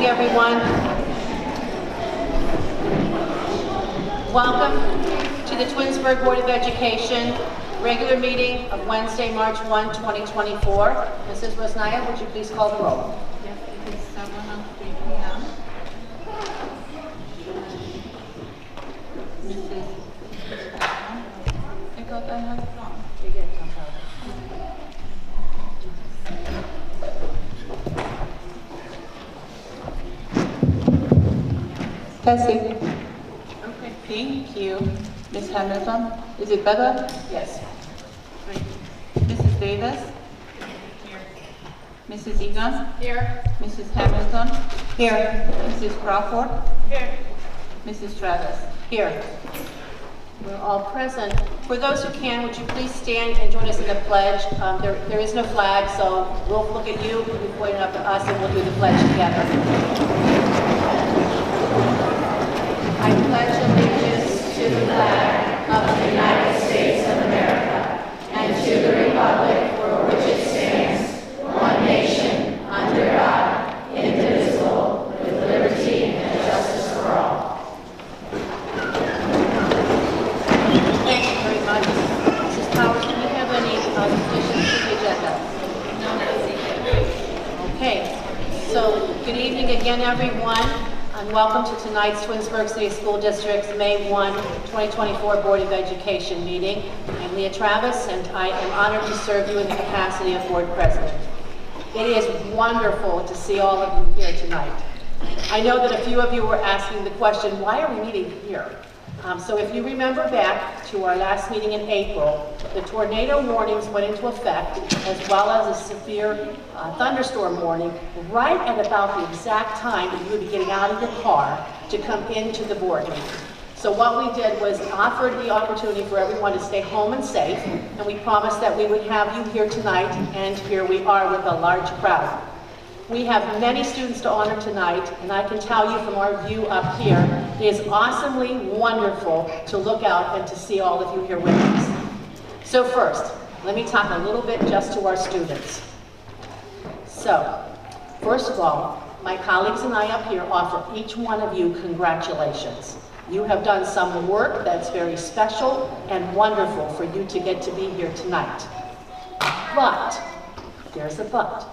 everyone. Welcome to the Twinsburg Board of Education regular meeting of Wednesday, March 1, 2024. Mrs. Rosnaya, would you please call the roll? Yes, it is 7:03 p.m. I thought I had it wrong. Testing. Okay, thank you. Ms. Hamilton, is it better? Yes. Great. Mrs. Davis? Here. Mrs. Egan? Here. Mrs. Hamilton? Here. Mrs. Crawford? Here. Mrs. Travis? Here. We're all present. For those who can, would you please stand and join us in the pledge? There is no flag, so we'll look at you, you point it up to us, and we'll do the pledge together. I pledge allegiance to the flag of the United States of America and to the republic for which it stands, one nation, under God, indivisible, with liberty and justice for all. Thank you very much. Mrs. Powers, do we have any additions to the agenda? No, Nancy. Okay. So, good evening again, everyone. And welcome to tonight's Twinsburg City School District's May 1, 2024 Board of Education meeting. I'm Leah Travis, and I am honored to serve you in the capacity of Board President. It is wonderful to see all of you here tonight. I know that a few of you were asking the question, why are we meeting here? So if you remember back to our last meeting in April, the tornado warnings went into effect, as well as a severe thunderstorm warning, right at about the exact time that you would be getting out of your car to come into the board meeting. So what we did was offered the opportunity for everyone to stay home and safe, and we promised that we would have you here tonight, and here we are with a large crowd. We have many students to honor tonight, and I can tell you from our view up here, it is awesomely wonderful to look out and to see all of you here with us. So first, let me talk a little bit just to our students. So, first of all, my colleagues and I up here offer each one of you congratulations. You have done some work that's very special and wonderful for you to get to be here tonight. But, there's a but.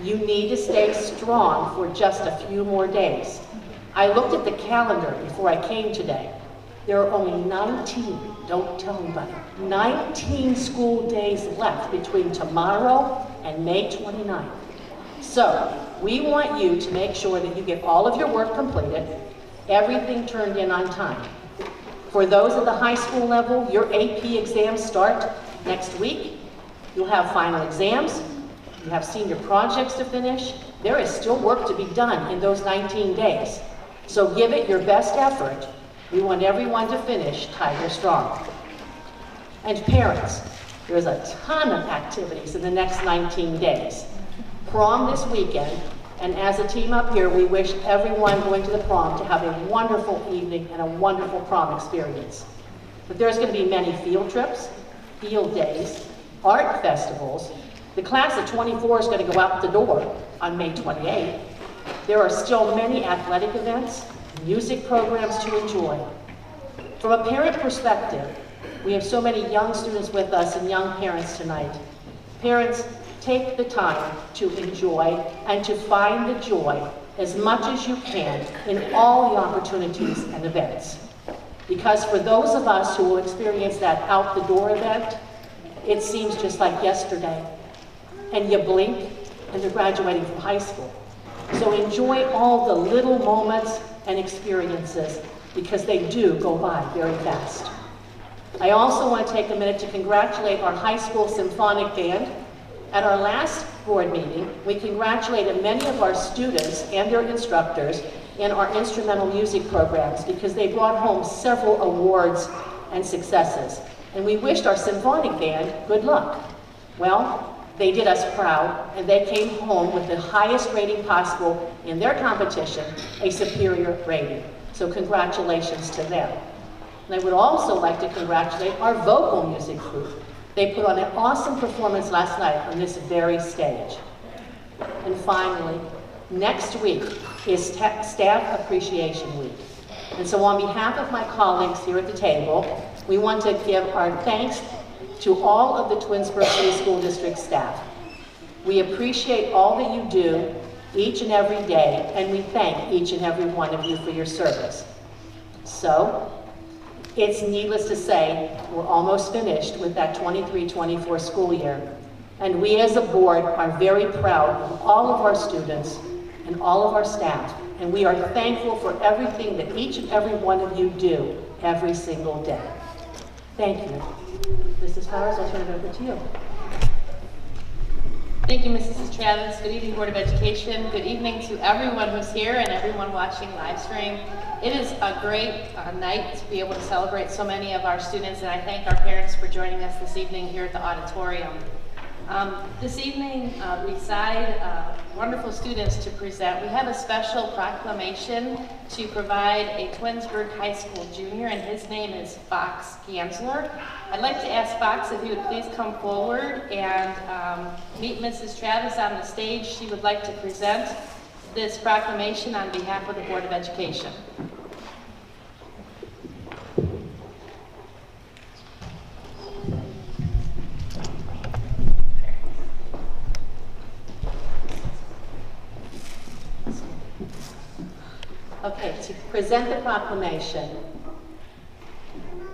You need to stay strong for just a few more days. I looked at the calendar before I came today. There are only 19, don't tell anybody, 19 school days left between tomorrow and May 29th. So, we want you to make sure that you get all of your work completed, everything turned in on time. For those at the high school level, your AP exams start next week. You'll have final exams. You have senior projects to finish. There is still work to be done in those 19 days. So give it your best effort. We want everyone to finish Tiger Strong. And parents, there's a ton of activities in the next 19 days. Prom this weekend, and as a team up here, we wish everyone going to the prom to have a wonderful evening and a wonderful prom experience. But there's going to be many field trips, field days, art festivals. The class of 24 is going to go out the door on May 28th. There are still many athletic events, music programs to enjoy. From a parent perspective, we have so many young students with us and young parents tonight. Parents, take the time to enjoy and to find the joy as much as you can in all the opportunities and events. Because for those of us who will experience that out the door event, it seems just like yesterday. And you blink, and you're graduating from high school. So enjoy all the little moments and experiences, because they do go by very fast. I also want to take a minute to congratulate our high school symphonic band. At our last board meeting, we congratulated many of our students and their instructors in our instrumental music programs, because they brought home several awards and successes. And we wished our symphonic band good luck. Well, they did us proud, and they came home with the highest rating possible in their competition, a superior rating. So congratulations to them. And I would also like to congratulate our vocal music group. They put on an awesome performance last night on this very stage. And finally, Next week is Staff Appreciation Week. And so on behalf of my colleagues here at the table, we want to give our thanks to all of the Twinsburg City School District staff. We appreciate all that you do each and every day, and we thank each and every one of you for your service. So, it's needless to say, we're almost finished with that 23-24 school year. And we as a board are very proud of all of our students and all of our staff. And we are thankful for everything that each and every one of you do every single day. Thank you. Mrs. Flowers, I'll turn it over to you. Thank you, Mrs. Travis. Good evening, Board of Education. Good evening to everyone who's here and everyone watching live stream. It is a great night to be able to celebrate so many of our students, and I thank our parents for joining us this evening here at the auditorium. This evening, beside wonderful students to present, we have a special proclamation to provide a Twinsburg High School junior, and his name is Fox Gansler. I'd like to ask Fox if he would please come forward and meet Mrs. Travis on the stage. She would like to present this proclamation on behalf of the Board of Education. Okay, to present the proclamation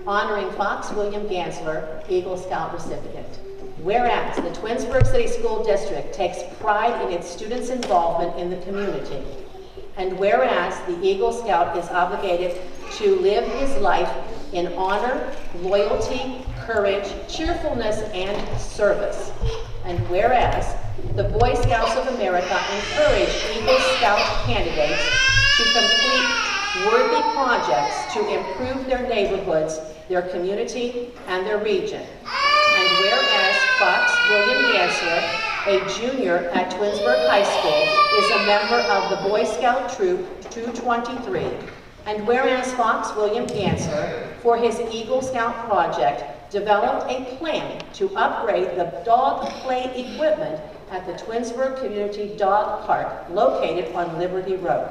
honoring Fox William Gansler, Eagle Scout recipient. Whereas the Twinsburg City School District takes pride in its students' involvement in the community, and whereas the Eagle Scout is obligated to live his life in honor, loyalty, courage, cheerfulness, and service, and whereas the Boy Scouts of America encourage Eagle Scout candidates to complete worthy projects to improve their neighborhoods, their community, and their region. And whereas Fox William Gansler, a junior at Twinsburg High School, is a member of the Boy Scout Troop 223, and whereas Fox William Gansler, for his Eagle Scout project, developed a plan to upgrade the dog play equipment at the Twinsburg Community Dog Park located on Liberty Road.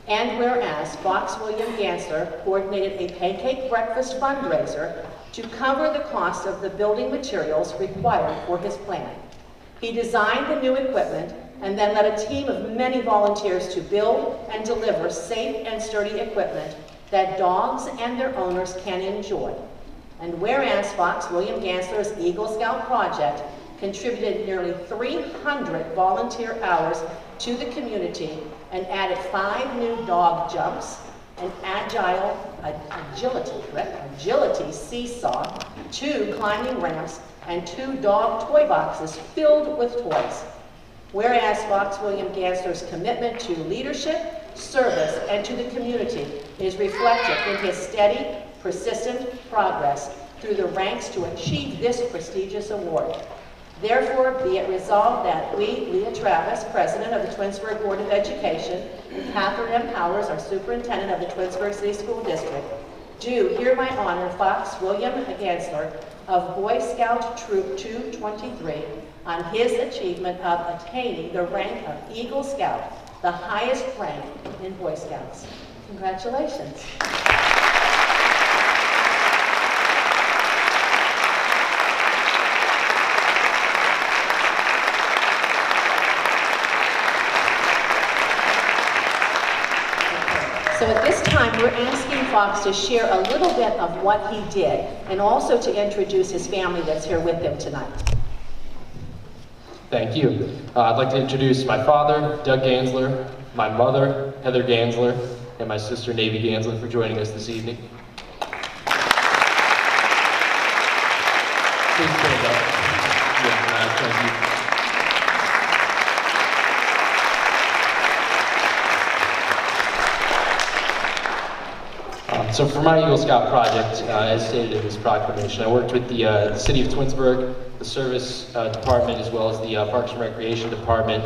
And whereas Fox William Gansler coordinated a pancake breakfast fundraiser to cover the cost of the building materials required for his plan. He designed the new equipment and then led a team of many volunteers to build and deliver safe and sturdy equipment that dogs and their owners can enjoy. And whereas Fox William Gansler's Eagle Scout project contributed nearly 300 volunteer hours to the community and added 5 new dog jumps, an agility seesaw, 2 climbing ramps, and 2 dog toy boxes filled with toys. Whereas Fox William Gansler's commitment to leadership, service, and to the community is reflected in his steady, persistent progress through the ranks to achieve this prestigious award. Therefore, be it resolved that we, Leah Travis, President of the Twinsburg Board of Education, and Catherine M. Powers, our Superintendent of the Twinsburg City School District, do hereby honor Fox William Gansler of Boy Scout Troop 223 on his achievement of attaining the rank of Eagle Scout, the highest rank in Boy Scouts. Congratulations. So at this time, we're asking Fox to share a little bit of what he did, and also to introduce his family that's here with him tonight. Thank you. I'd like to introduce my father, Doug Gansler, my mother, Heather Gansler, and my sister, Navy Gansler, for joining us this evening. Please stand up. Thank you. So for my Eagle Scout project, as stated in this proclamation, I worked with the City of Twinsburg, the Service Department, as well as the Parks and Recreation Department.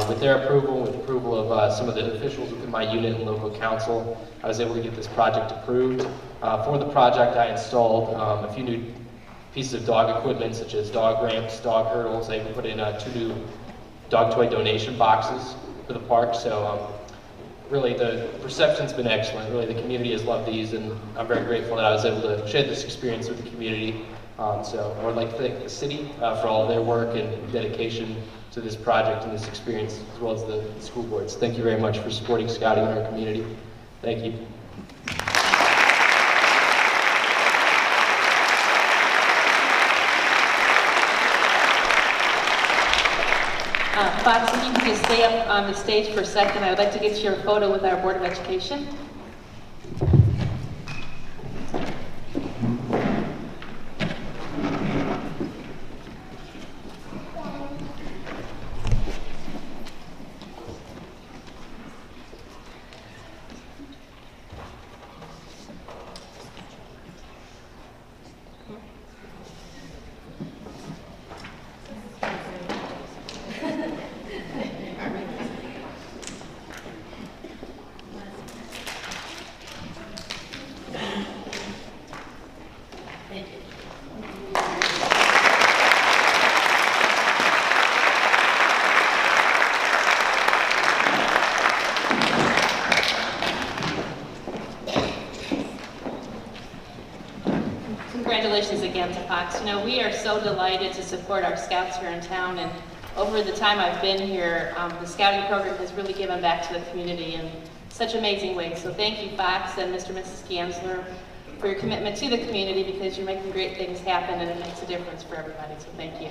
With their approval, with approval of some of the officials within my unit and local council, I was able to get this project approved. For the project, I installed a few new pieces of dog equipment, such as dog ramps, dog hurdles. I even put in 2 new dog toy donation boxes. for the park. So really the reception's been excellent. Really the community has loved these, and I'm very grateful that I was able to share this experience with the community. So I would like to thank the city for all of their work and dedication to this project and this experience, as well as the school boards. Thank you very much for supporting scouting in our community. Thank you. Fox, if you can just stay up on the stage for a second, I would like to get your photo with our Board of Education. Congratulations again to Fox. You know, we are so delighted to support our scouts here in town, and over the time I've been here, the scouting program has really given back to the community in such amazing ways. So thank you, Fox and Mr. and Mrs. Gansler, for your commitment to the community, because you're making great things happen and it makes a difference for everybody, so thank you.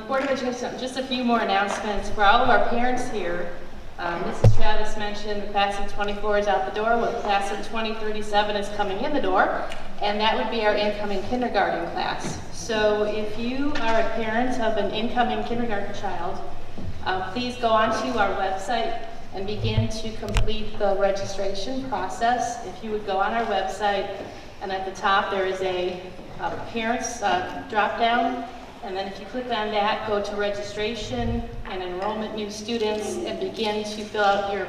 Board of Education, just a few more announcements. For all of our parents here, Mrs. Travis mentioned the class of 24 is out the door, well, the class of 2037 is coming in the door, and that would be our incoming kindergarten class. So if you are a parent of an incoming kindergarten child, please go onto our website and begin to complete the registration process. If you would go on our website, and at the top there is a parents drop-down, and then if you click on that, go to registration and enrollment new students and begin to fill out your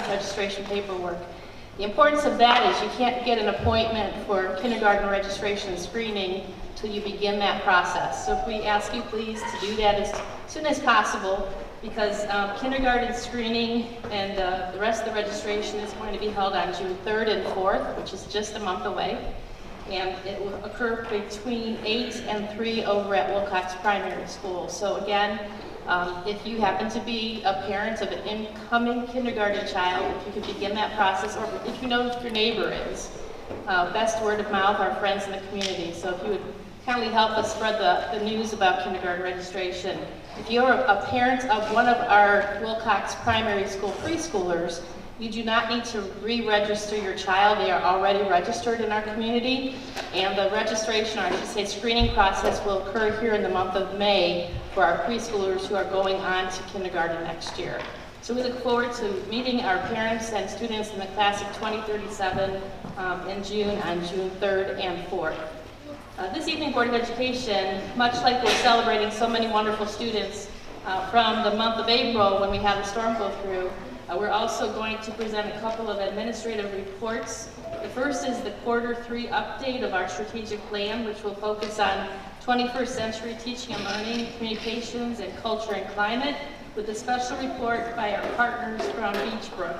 registration paperwork. The importance of that is you can't get an appointment for kindergarten registration screening until you begin that process. So if we ask you please to do that as soon as possible, because kindergarten screening and the rest of the registration is going to be held on June 3rd and 4th, which is just a month away. And it will occur between 8 and 3 over at Wilcox Primary School. So again, if you happen to be a parent of an incoming kindergarten child, if you could begin that process, or if you know who your neighbor is, best word of mouth, our friends in the community. So if you would kindly help us spread the news about kindergarten registration. If you're a parent of one of our Wilcox Primary School preschoolers, you do not need to re-register your child. They are already registered in our community, and the registration, or I should say screening process, will occur here in the month of May for our preschoolers who are going on to kindergarten next year. So we look forward to meeting our parents and students in the class of 2037 in June, on June 3rd and 4th. This evening, Board of Education, much like we're celebrating so many wonderful students from the month of April when we had the storm go through, we're also going to present a couple of administrative reports. The first is the Q3 update of our strategic plan, which will focus on 21st century teaching and learning, communications, and culture and climate, with a special report by our partners from Beachbrook.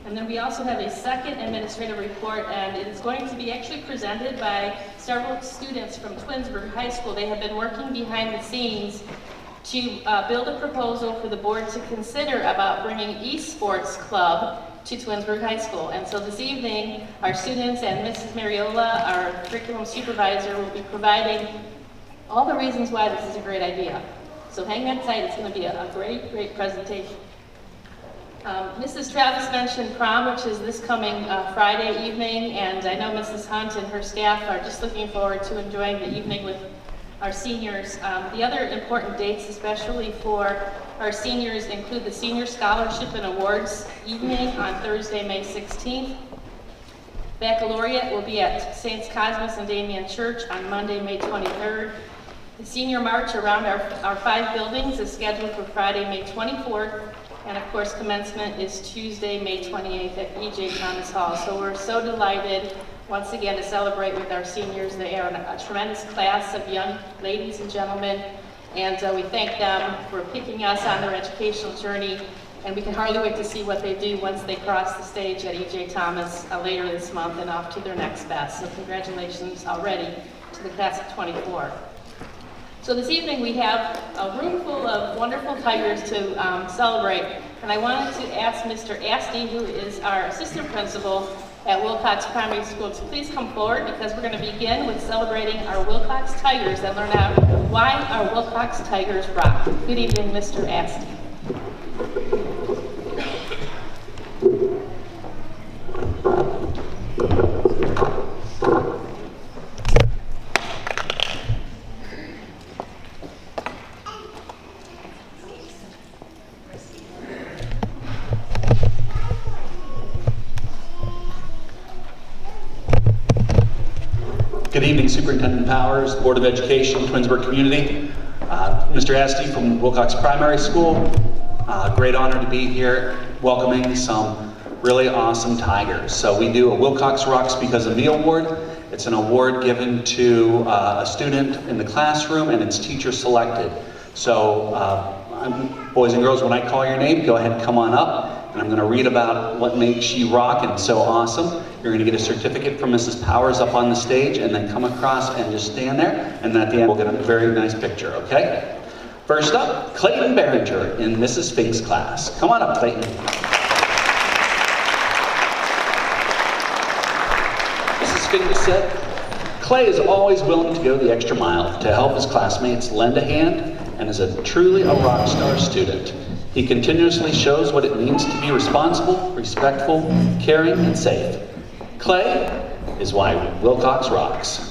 And then we also have a second administrative report, and it is going to be actually presented by several students from Twinsburg High School. They have been working behind the scenes to build a proposal for the board to consider about bringing esports club to Twinsburg High School. And so this evening, our students and Mrs. Mariola, our curriculum supervisor, will be providing all the reasons why this is a great idea. So hang on tight, it's going to be a great, great presentation. Mrs. Travis mentioned prom, which is this coming Friday evening, and I know Mrs. Hunt and her staff are just looking forward to enjoying the evening with our seniors. The other important dates, especially for our seniors, include the Senior Scholarship and Awards evening on Thursday, May 16th. Baccalaureate will be at St. Cosmas and Damien Church on Monday, May 23rd. The Senior March around our 5 buildings is scheduled for Friday, May 24th. And of course, commencement is Tuesday, May 28th at E.J. Thomas Hall. So we're so delighted once again to celebrate with our seniors. They are a tremendous class of young ladies and gentlemen, and we thank them for picking us on their educational journey and we can hardly wait to see what they do once they cross the stage at E.J. Thomas later this month and off to their next best. So congratulations already to the class of 24. So this evening we have a room full of wonderful Tigers to celebrate, and I wanted to ask Mr. Asti, who is our assistant principal at Wilcox Primary School, to please come forward, because we're going to begin with celebrating our Wilcox Tigers and learn out why our Wilcox Tigers rock. Good evening, Mr. Asti. Good evening, Superintendent Powers, Board of Education, Twinsburg community. Mr. Asti from Wilcox Primary School. Great honor to be here welcoming some really awesome Tigers. So we do a Wilcox Rocks Because of Me award. It's an award given to a student in the classroom, and it's teacher selected. So boys and girls, when I call your name, go ahead and come on up, and I'm going to read about what makes you rock and so awesome. You're going to get a certificate from Mrs. Powers up on the stage, and then come across and just stand there, and at the end we'll get a very nice picture, okay? First up, Clayton Behringer in Mrs. Fink's class. Come on up, Clayton. Mrs. Fink said, Clay is always willing to go the extra mile to help his classmates lend a hand, and is truly a rock star student. He continuously shows what it means to be responsible, respectful, caring, and safe. Clay is why Wilcox rocks.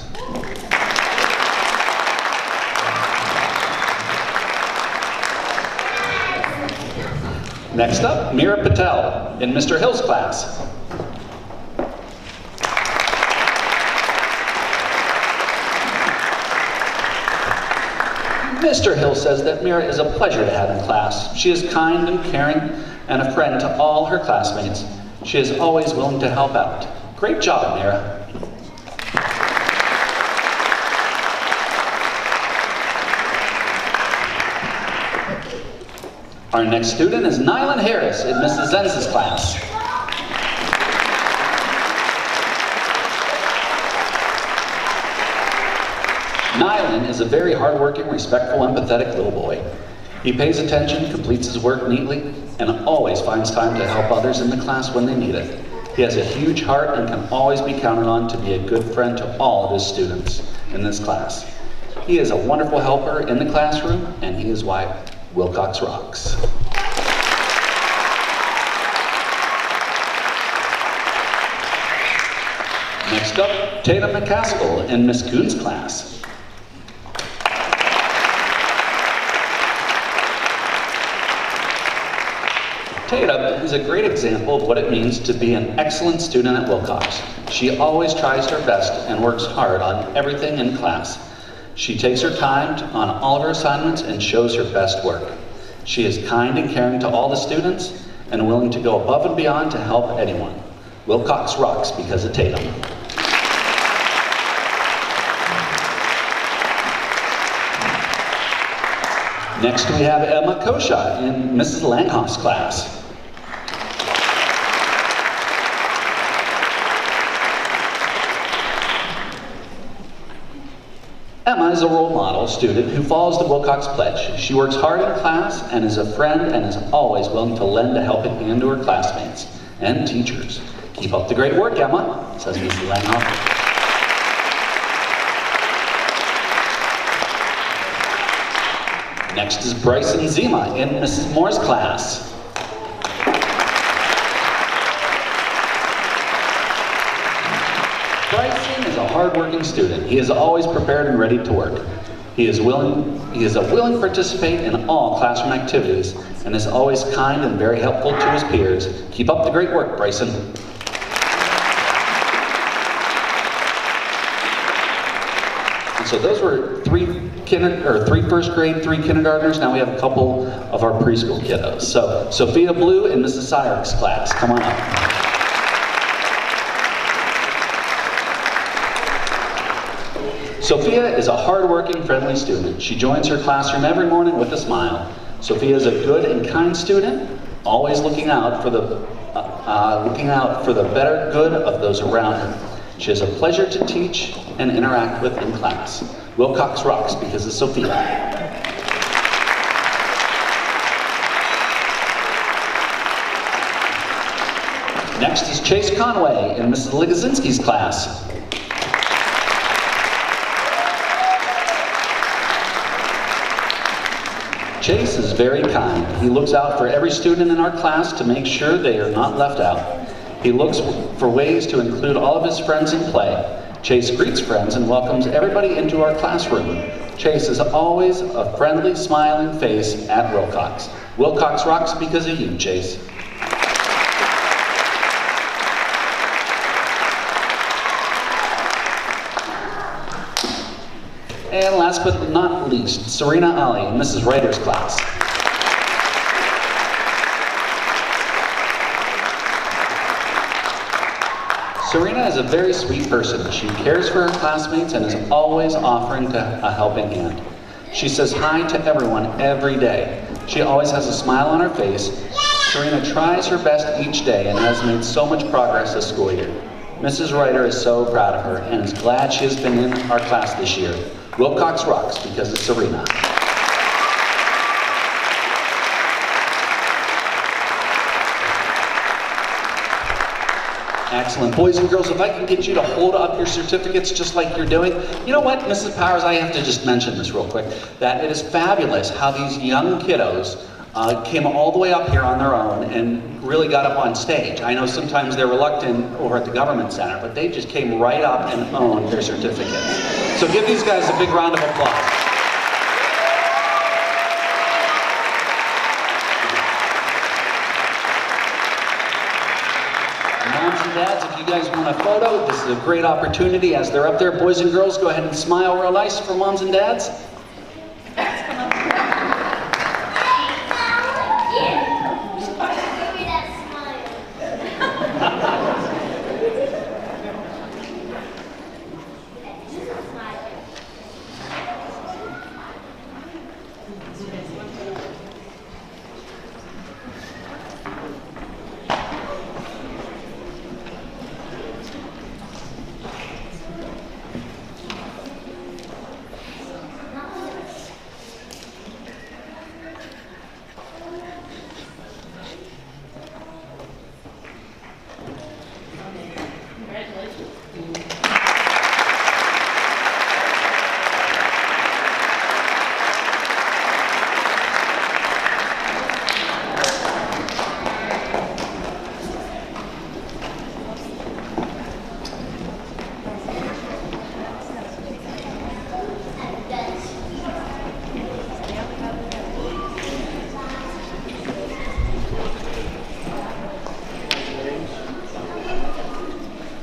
Next up, Meera Patel in Mr. Hill's class. Mr. Hill says that Meera is a pleasure to have in class. She is kind and caring and a friend to all her classmates. She is always willing to help out. Great job, Meera. Our next student is Nylan Harris in Mrs. Zenz's class. Nylan is a very hardworking, respectful, empathetic little boy. He pays attention, completes his work neatly, and always finds time to help others in the class when they need it. He has a huge heart and can always be counted on to be a good friend to all of his students in this class. He is a wonderful helper in the classroom, and he is why Wilcox rocks. Next up, Tatum McCaskill in Miss Kuhn's class. Tatum is a great example of what it means to be an excellent student at Wilcox. She always tries her best and works hard on everything in class. She takes her time on all of her assignments and shows her best work. She is kind and caring to all the students and willing to go above and beyond to help anyone. Wilcox rocks because of Tatum. Next we have Emma Kosha in Mrs. Langhoff's class. Emma is a role model student who follows the Wilcox Pledge. She works hard in class and is a friend and is always willing to lend a helping hand to her classmates and teachers. Keep up the great work, Emma, says Mrs. Langhoff. Next is Bryson Zima in Mrs. Moore's class. Bryson is a hard-working student. He is always prepared and ready to work. He is a willing participant in all classroom activities and is always kind and very helpful to his peers. Keep up the great work, Bryson. And so those were three first grade, 3 kindergartners. Now we have a couple of our preschool kiddos. So Sophia Blue in Mrs. Syrick's class, come on up. Sophia is a hardworking, friendly student. She joins her classroom every morning with a smile. Sophia is a good and kind student always looking out for the better good of those around her. She is a pleasure to teach and interact with in class. Wilcox rocks because of Sophia. Next is Chase Conway in Mrs. Ligozinski's class. Chase is very kind. He looks out for every student in our class to make sure they are not left out. He looks for ways to include all of his friends in play. Chase greets friends and welcomes everybody into our classroom. Chase is always a friendly, smiling face at Wilcox. Wilcox rocks because of you, Chase. And last but not least, Serena Ali in Mrs. Ryder's class. Serena is a very sweet person. She cares for her classmates and is always offering a helping hand. She says hi to everyone every day. She always has a smile on her face. Serena tries her best each day and has made so much progress this school year. Mrs. Ryder is so proud of her and is glad she has been in our class this year. Wilcox rocks because of Serena. Excellent. Boys and girls, if I can get you to hold up your certificates just like you're doing. You know what, Mrs. Powers, I have to just mention this real quick, that it is fabulous how these young kiddos came all the way up here on their own and really got up on stage. I know sometimes they're reluctant over at the Government Center, but they just came right up and owned their certificates. So give these guys a big round of applause. Moms and dads, if you guys want a photo, this is a great opportunity as they're up there. Boys and girls, go ahead and smile real nice for moms and dads.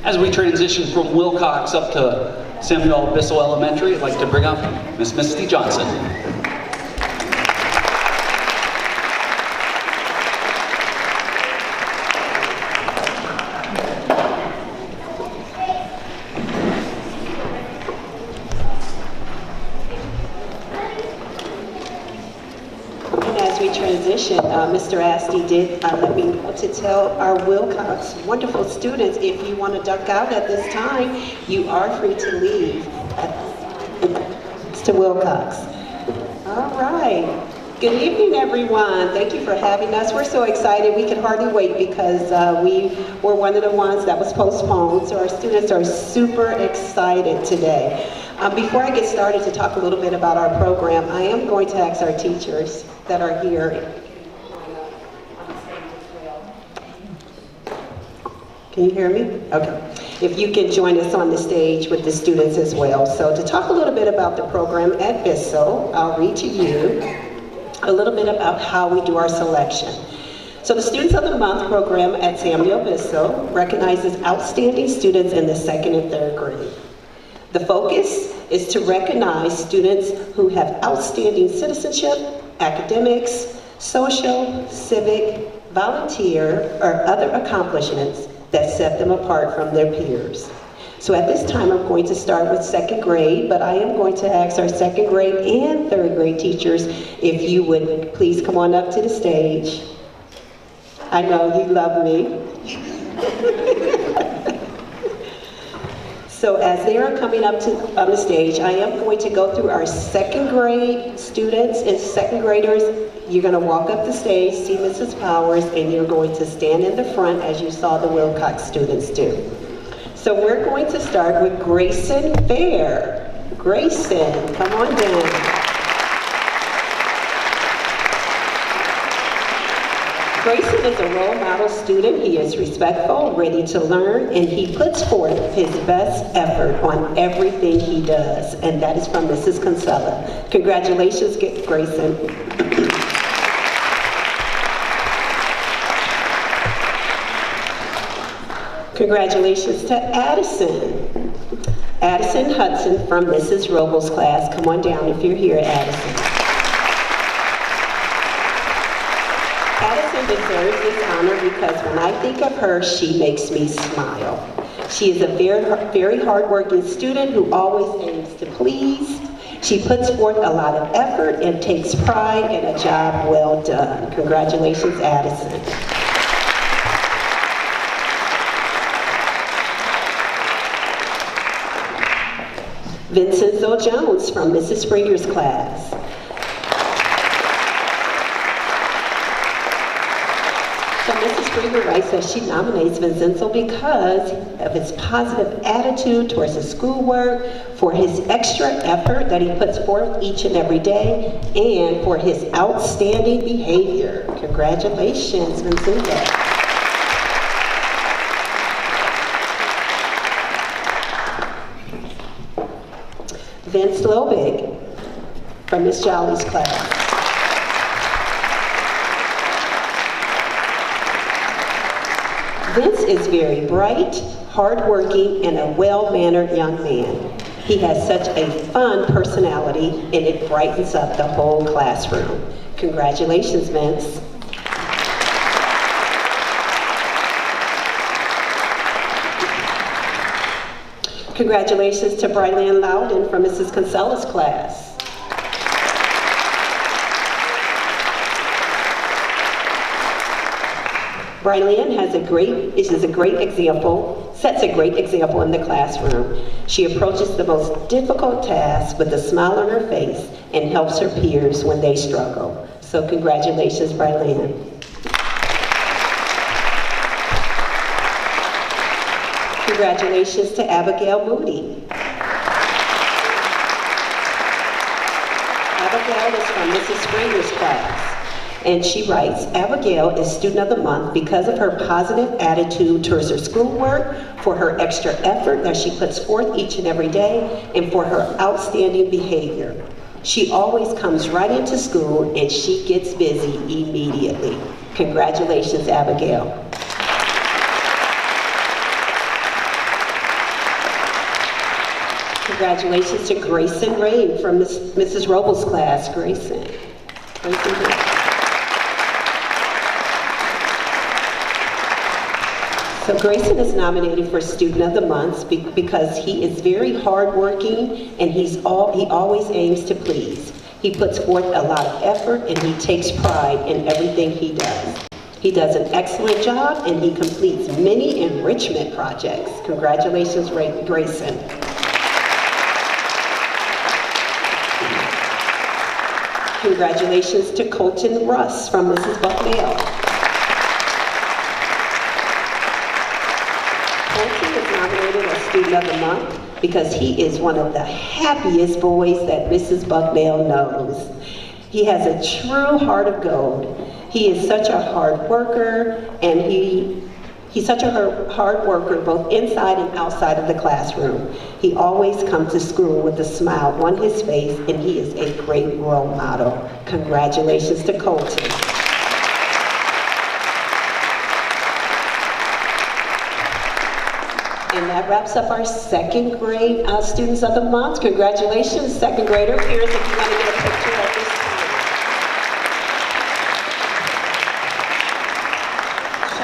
As we transition from Wilcox up to Samuel Bissell Elementary, I'd like to bring up Miss Misty Johnson. As we transition, Mr. Asti did let me know to tell our Wilcox wonderful students, if you want to duck out at this time, you are free to leave to Wilcox. All right. Good evening, everyone. Thank you for having us. We're so excited. We can hardly wait because we were one of the ones that was postponed. So our students are super excited today. Before I get started to talk a little bit about our program, I am going to ask our teachers that are here. Can you hear me? Okay. If you can join us on the stage with the students as well. So to talk a little bit about the program at Bissell, I'll read to you a little bit about how we do our selection. So the Students of the Month program at Samuel Bissell recognizes outstanding students in the 2nd and 3rd grade. The focus is to recognize students who have outstanding citizenship, academics, social, civic, volunteer, or other accomplishments that set them apart from their peers. So at this time, I'm going to start with 2nd grade, but I am going to ask our 2nd grade and 3rd grade teachers if you would please come on up to the stage. I know you love me. So as they are coming up to on the stage, I am going to go through our second grade students and second graders. You're going to walk up the stage, see Mrs. Powers, and you're going to stand in the front as you saw the Wilcox students do. So we're going to start with Grayson Fair. Grayson, come on down. Grayson is a role model student. He is respectful, ready to learn, and he puts forth his best effort on everything he does. And that is from Mrs. Kinsella. Congratulations, Grayson. Congratulations to Addison. Addison Hudson from Mrs. Robles' class. Come on down if you're here, Addison. Addison deserves this honor because when I think of her, she makes me smile. She is a very hardworking student who always aims to please. She puts forth a lot of effort and takes pride in a job well done. Congratulations, Addison. Vincenzo Jones from Mrs. Springer's class. So Mrs. Springer writes that she nominates Vincenzo because of his positive attitude towards his schoolwork, for his extra effort that he puts forth each and every day, and for his outstanding behavior. Congratulations, Vincenzo. Vince Lobig from Miss Jolly's class. Vince is very bright, hardworking, and a well-mannered young man. He has such a fun personality, and it brightens up the whole classroom. Congratulations, Vince. Congratulations to Brylan Loudon from Mrs. Kinsella's class. Brylan sets a great example in the classroom. She approaches the most difficult tasks with a smile on her face and helps her peers when they struggle. So congratulations, Brylan. Congratulations to Abigail Moody. Abigail is from Mrs. Springer's class. And she writes, Abigail is Student of the Month because of her positive attitude towards her schoolwork, for her extra effort that she puts forth each and every day, and for her outstanding behavior. She always comes right into school and she gets busy immediately. Congratulations, Abigail. Congratulations to Grayson Ray from Mrs. Robles' class. Grayson. So Grayson is nominated for Student of the Month because he is very hardworking and he always aims to please. He puts forth a lot of effort and he takes pride in everything he does. He does an excellent job and he completes many enrichment projects. Congratulations, Grayson. Congratulations to Colton Russ from Mrs. Bucknell. Colton is nominated as Student of the Month because he is one of the happiest boys that Mrs. Bucknell knows. He has a true heart of gold. He is such a hard worker, and he's such a hard worker both inside and outside of the classroom. He always comes to school with a smile on his face, and he is a great role model. Congratulations to Colton. And that wraps up our second grade Students of the Month. Congratulations, second grader. Parents, if you want to get a picture of this time.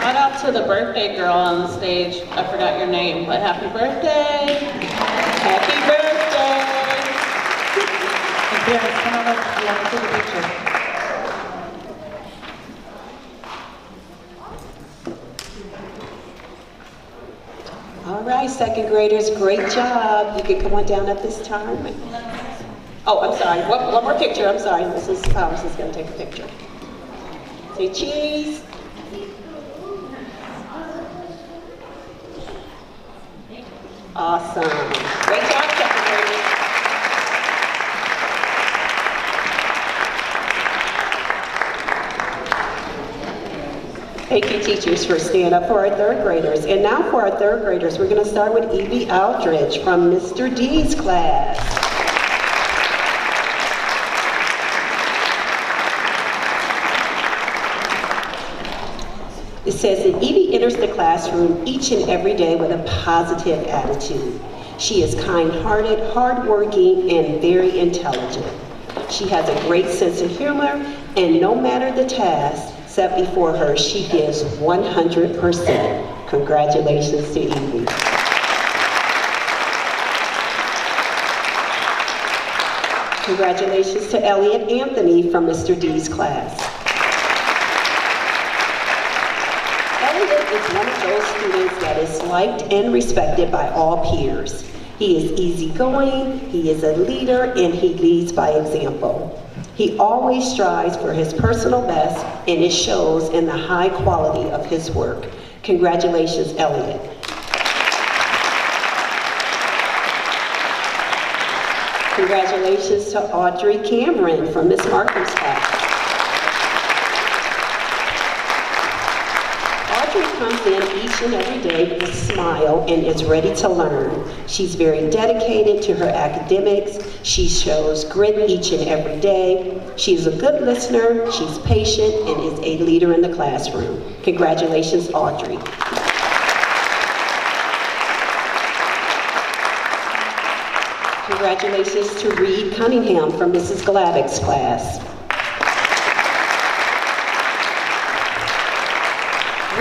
Shout out to the birthday girl on the stage. I forgot your name, but happy birthday! Happy birthday! And parents, come on up if you want to take a picture. All right, second graders, great job. You can come on down at this time. Oh, I'm sorry, one more picture, I'm sorry. Mrs. Powers is gonna take a picture. Say cheese. Awesome. Great job, second graders. Thank you, teachers, for staying up for our third graders. And now for our third graders, we're going to start with Evie Aldridge from Mr. D's class. It says that Evie enters the classroom each and every day with a positive attitude. She is kind-hearted, hardworking, and very intelligent. She has a great sense of humor, and no matter the task set before her, she gives 100%. Congratulations to Evie. Congratulations to Elliot Anthony from Mr. D's class. Elliot is one of those students that is liked and respected by all peers. He is easygoing, he is a leader, and he leads by example. He always strives for his personal best, and it shows in the high quality of his work. Congratulations, Elliot. Congratulations to Audrey Cameron from Miss Markham's class. Audrey comes in each and every day with a smile and is ready to learn. She's very dedicated to her academics. She shows grit each and every day. She's a good listener, she's patient, and is a leader in the classroom. Congratulations, Audrey. Congratulations to Reed Cunningham from Mrs. Gladdick's class.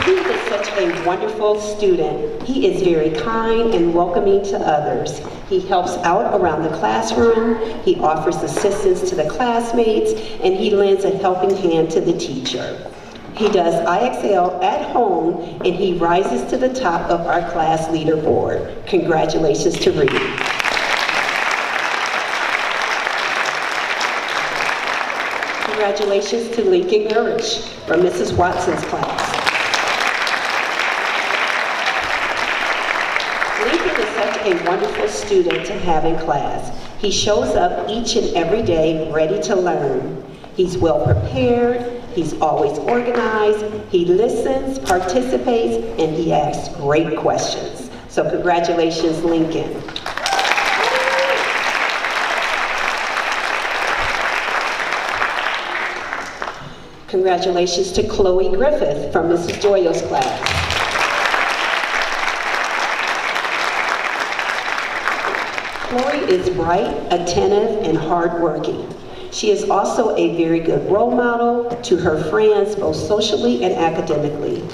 Reed is such a wonderful student. He is very kind and welcoming to others. He helps out around the classroom, he offers assistance to the classmates, and he lends a helping hand to the teacher. He does IXL at home, and he rises to the top of our class leaderboard. Congratulations to Reed. Congratulations to Lincoln Gurich from Mrs. Watson's class. Lincoln is such a wonderful student to have in class. He shows up each and every day ready to learn. He's well prepared, he's always organized, he listens, participates, and he asks great questions. So congratulations, Lincoln. Congratulations to Chloe Griffith from Mrs. Doyle's class. Chloe is bright, attentive, and hardworking. She is also a very good role model to her friends, both socially and academically.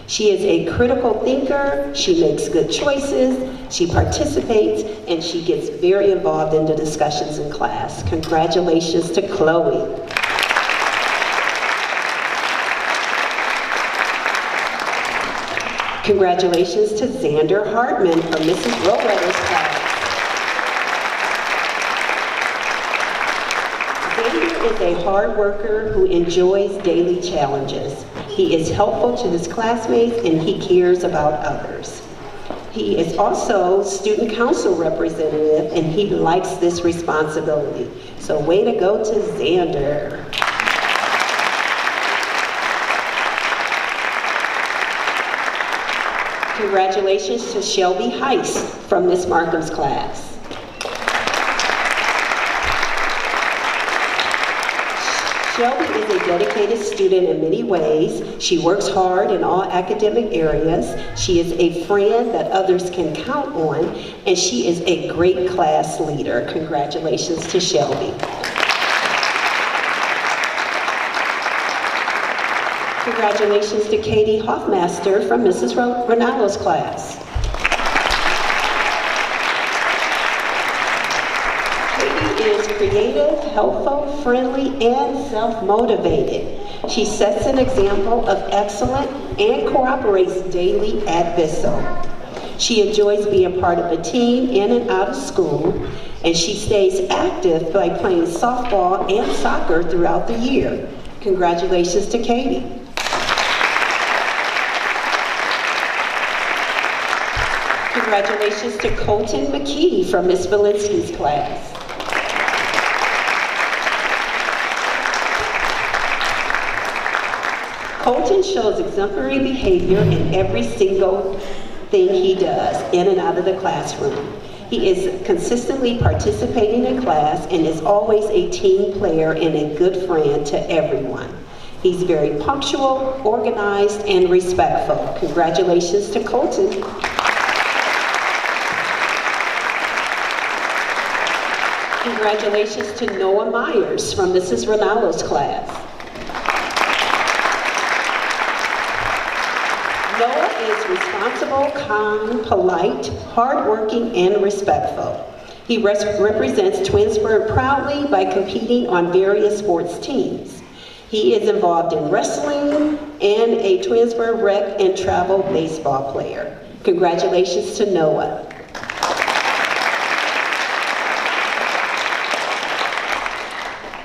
She is a critical thinker, she makes good choices, she participates, and she gets very involved in the discussions in class. Congratulations to Chloe. Congratulations to Xander Hartman from Mrs. Rowett's class. Xander is a hard worker who enjoys daily challenges. He is helpful to his classmates and he cares about others. He is also student council representative and he likes this responsibility. So way to go to Xander. Congratulations to Shelby Heiss from Miss Markham's class. Shelby is a dedicated student in many ways. She works hard in all academic areas. She is a friend that others can count on, and she is a great class leader. Congratulations to Shelby. Congratulations to Katie Hoffmaster from Mrs. Ronaldo's class. Katie is creative, helpful, friendly, and self-motivated. She sets an example of excellence and cooperates daily at Bissell. She enjoys being part of a team in and out of school, and she stays active by playing softball and soccer throughout the year. Congratulations to Katie. Congratulations to Colton McKee from Miss Valinsky's class. Colton shows exemplary behavior in every single thing he does in and out of the classroom. He is consistently participating in class and is always a team player and a good friend to everyone. He's very punctual, organized, and respectful. Congratulations to Colton. Congratulations to Noah Myers from Mrs. Ronaldo's class. Noah is responsible, kind, polite, hardworking, and respectful. He represents Twinsburg proudly by competing on various sports teams. He is involved in wrestling and a Twinsburg rec and travel baseball player. Congratulations to Noah.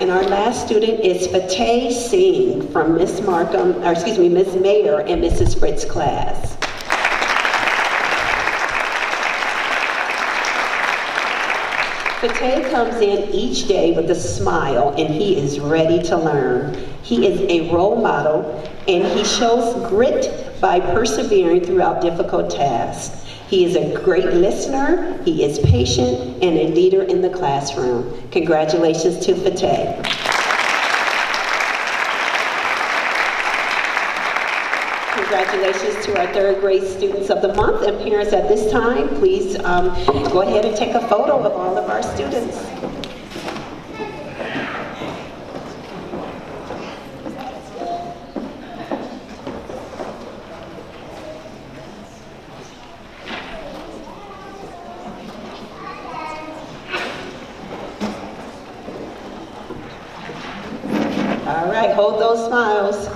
And our last student is Fateh Singh from Miss Mayer and Mrs. Fritz class. Fateh comes in each day with a smile and he is ready to learn. He is a role model and he shows grit by persevering throughout difficult tasks. He is a great listener, he is patient, and a leader in the classroom. Congratulations to Fateh. Congratulations to our third grade students of the month, and parents at this time, please go ahead and take a photo of all of our students. All right, hold those smiles.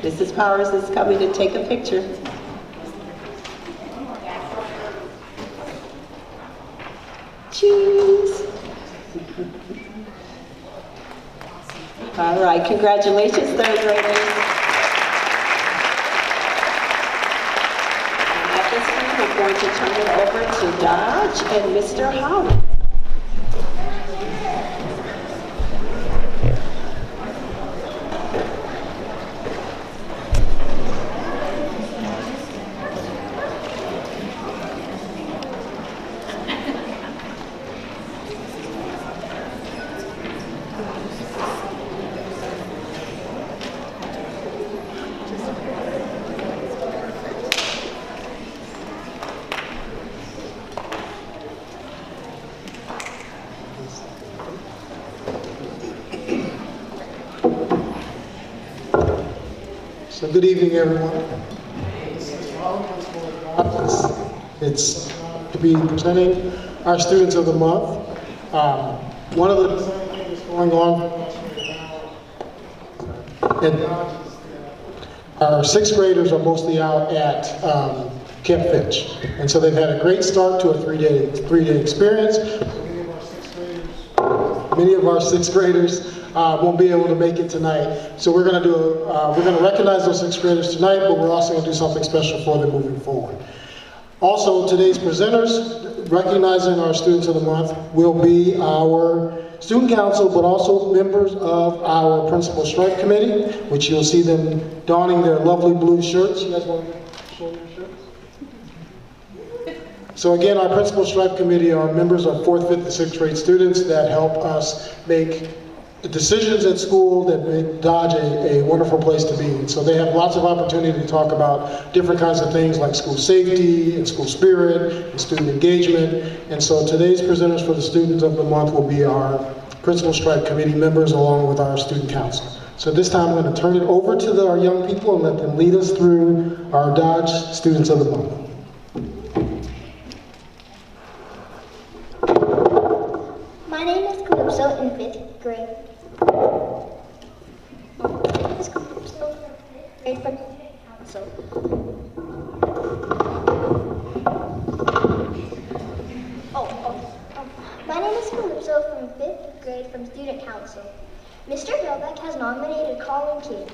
Mrs. Powers is coming to take a picture. Cheese. All right, congratulations, third graders. And at this time, I'm going to turn it over to Dodge and Mr. Holland. So good evening, everyone. It's to be presenting our students of the month. One of the things going on and our sixth graders are mostly out at Camp Finch, and so they've had a great start to a three-day experience. Many of our sixth graders won't be able to make it tonight. So we're going to recognize those sixth graders tonight, but we're also going to do something special for them moving forward. Also, today's presenters, recognizing our students of the month, will be our student council, but also members of our principal stripe committee, which you'll see them donning their lovely blue shirts. You guys want to show your shirts? So again, our principal stripe committee are members of 4th, 5th, and 6th grade students that help us make decisions at school that make Dodge a wonderful place to be. And so they have lots of opportunity to talk about different kinds of things like school safety and school spirit and student engagement. And so today's presenters for the students of the month will be our principal stripe committee members along with our student council. So this time I'm going to turn it over to our young people and let them lead us through our Dodge students of the month. My name is Calypso in 5th grade. This is Calypso, grade from council. from Student Council. Mr. Bilbeck has nominated Colin King.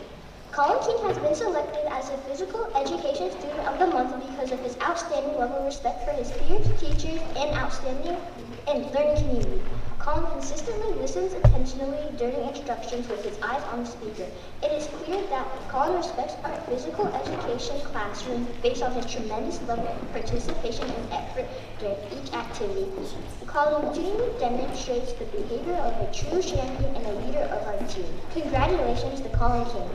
Colin King has been selected as the Physical Education Student of the Month because of his outstanding level of respect for his peers, teachers, and outstanding and learning community. Colin consistently listens attentionally during instructions with his eyes on the speaker. It is clear that Colin respects our physical education classroom based on his tremendous level of participation and effort during each activity. Colin routinely demonstrates the behavior of a true champion and a leader of our team. Congratulations to Colin King.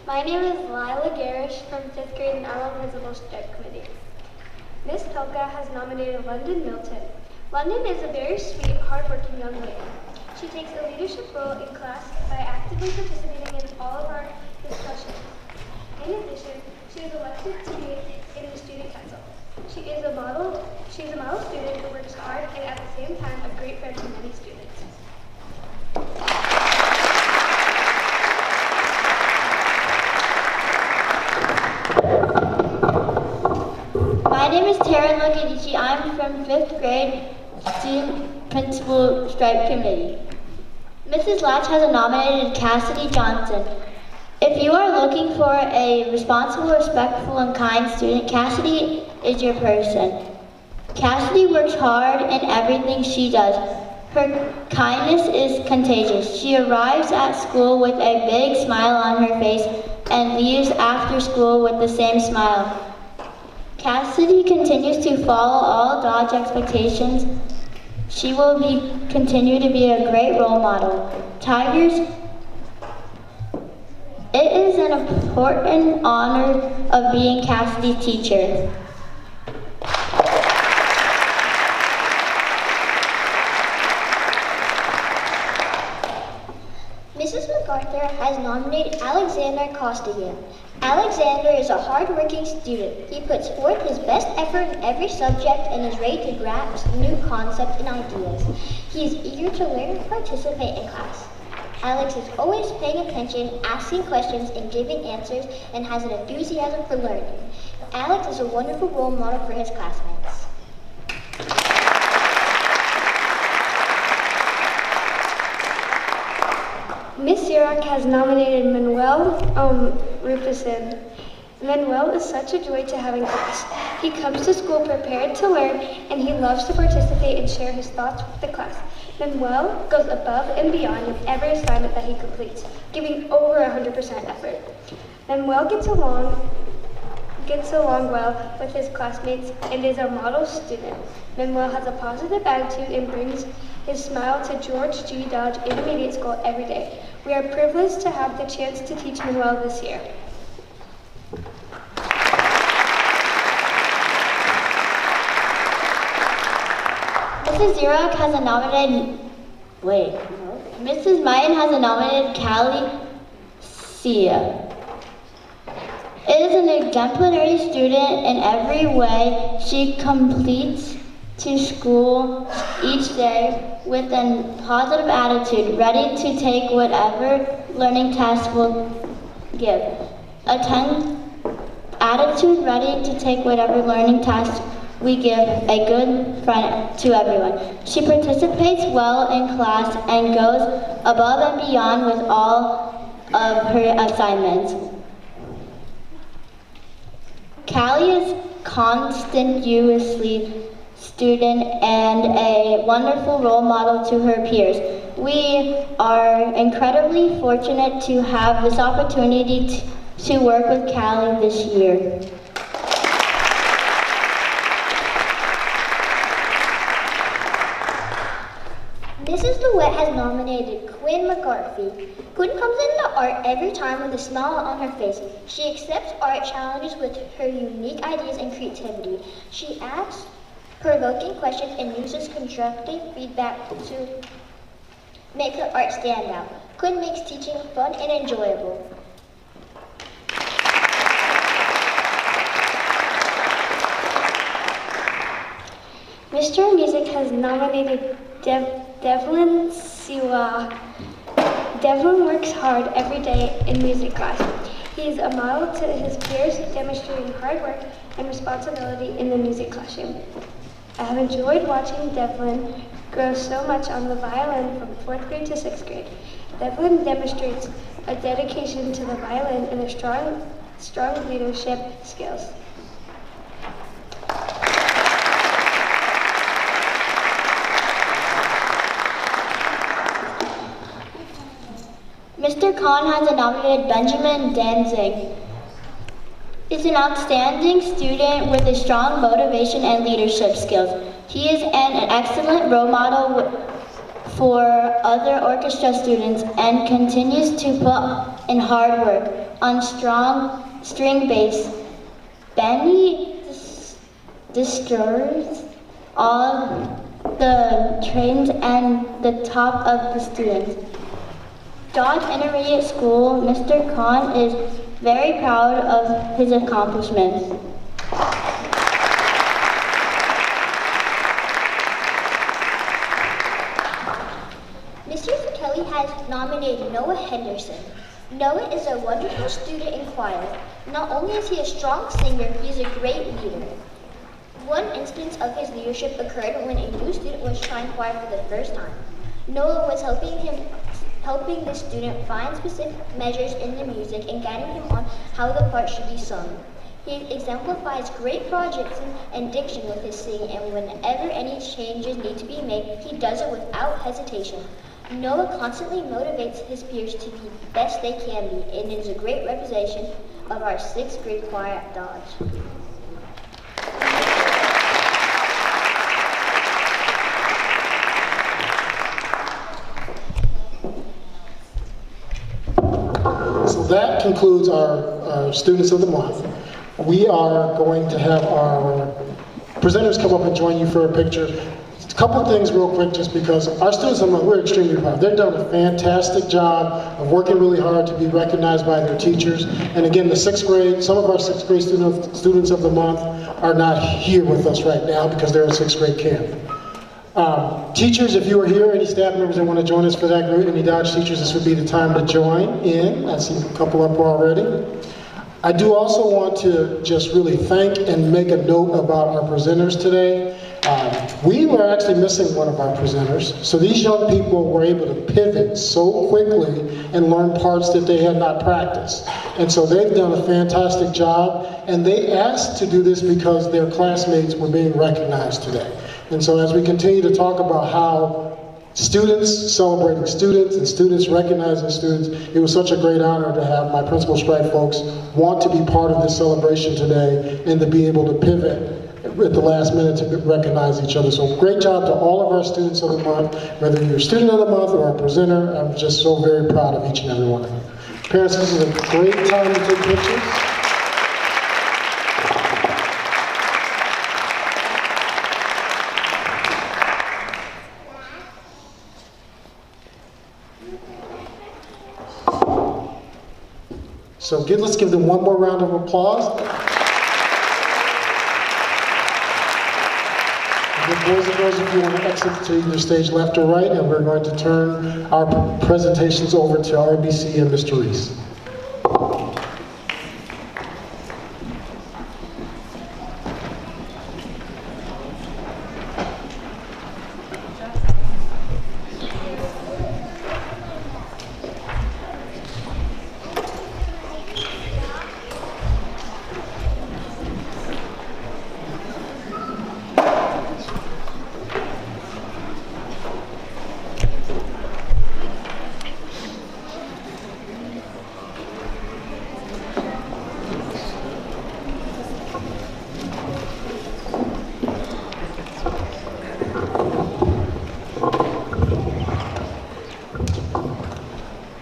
My name is Lila Garish from 5th grade and I'm on Visible Stripe Committee. Miss Pelka has nominated London Milton. London is a very sweet, hardworking young lady. She takes a leadership role in class by actively participating in all of our discussions. In addition, she is elected to be in the student council. She is a model student who works hard and at the same time a great friend to many students. My name is Tara Logadici. I'm from 5th grade, Student Principal Stripe Committee. Mrs. Latch has nominated Cassidy Johnson. If you are looking for a responsible, respectful, and kind student, Cassidy is your person. Cassidy works hard in everything she does. Her kindness is contagious. She arrives at school with a big smile on her face and leaves after school with the same smile. Cassidy continues to follow all Dodge expectations. She will continue to be a great role model. Tigers, it is an important honor of being Cassidy's teacher. Mrs. MacArthur has nominated Alexander Costigan. Alexander is a hard-working student. He puts forth his best effort in every subject and is ready to grasp new concepts and ideas. He is eager to learn and participate in class. Alex is always paying attention, asking questions, and giving answers, and has an enthusiasm for learning. Alex is a wonderful role model for his classmates. Miss Xerox has nominated Manuel Ruperson. Manuel is such a joy to have in class. He comes to school prepared to learn, and he loves to participate and share his thoughts with the class. Manuel goes above and beyond in every assignment that he completes, giving over 100% effort. Manuel gets along well with his classmates and is a model student. Manuel has a positive attitude and brings his smile to George G. Dodge Intermediate School every day. We are privileged to have the chance to teach Manuel this year. Mrs. Xerox has nominated, Mrs. Mayan has nominated Callie Sia. It is an exemplary student in every way. She completes to school each day with a positive attitude, ready to take whatever learning task will give. Attitude ready to take whatever learning task we give, a good friend to everyone. She participates well in class and goes above and beyond with all of her assignments. Callie is continuously student and a wonderful role model to her peers. We are incredibly fortunate to have this opportunity to work with Callie this year. Mrs. DeWitt has nominated Quinn McCarthy. Quinn comes into art every time with a smile on her face. She accepts art challenges with her unique ideas and creativity. She asks provoking questions and uses constructive feedback to make her art stand out. Quinn makes teaching fun and enjoyable. Mr. Music has nominated Devlin Siwa. Devlin works hard every day in music class. He is a model to his peers, demonstrating hard work and responsibility in the music classroom. I have enjoyed watching Devlin grow so much on the violin from 4th grade to 6th grade. Devlin demonstrates a dedication to the violin and a strong leadership skills. Mr. Khan has nominated Benjamin Danzig. He's an outstanding student with a strong motivation and leadership skills. He is an excellent role model for other orchestra students and continues to put in hard work on strong string bass. Benny destroys all the trains and the top of the students. Dodge Intermediate School, Mr. Khan is very proud of his accomplishments. Mr. Kelly has nominated Noah Henderson. Noah is a wonderful student in choir. Not only is he a strong singer, he is a great leader. One instance of his leadership occurred when a new student was trying choir for the first time. Noah was helping the student find specific measures in the music and guiding him on how the part should be sung. He exemplifies great projects and diction with his singing, and whenever any changes need to be made, he does it without hesitation. Noah constantly motivates his peers to be the best they can be, and is a great representation of our 6th grade choir at Dodge. So that concludes our Students of the Month. We are going to have our presenters come up and join you for a picture. A couple of things real quick, just because our Students of the Month, we're extremely proud. They've done a fantastic job of working really hard to be recognized by their teachers. And again, the 6th grade, some of our 6th grade Students of the Month are not here with us right now because they're at 6th grade camp. Teachers, if you are here, any staff members that want to join us for that group, any Dodge teachers, this would be the time to join in. I see a couple up already. I do also want to just really thank and make a note about our presenters today. We were actually missing one of our presenters, so these young people were able to pivot so quickly and learn parts that they had not practiced. And so they've done a fantastic job, and they asked to do this because their classmates were being recognized today. And so as we continue to talk about how students celebrating students and students recognizing students, it was such a great honor to have my Principal Stripe folks want to be part of this celebration today and to be able to pivot at the last minute to recognize each other. So great job to all of our Students of the Month, whether you're a Student of the Month or a presenter. I'm just so very proud of each and every one of you. Parents, this is a great time to take pictures. So let's give them one more round of applause. And boys and girls, if you want to exit to either stage left or right, and we're going to turn our presentations over to RBC and Mr. Reese.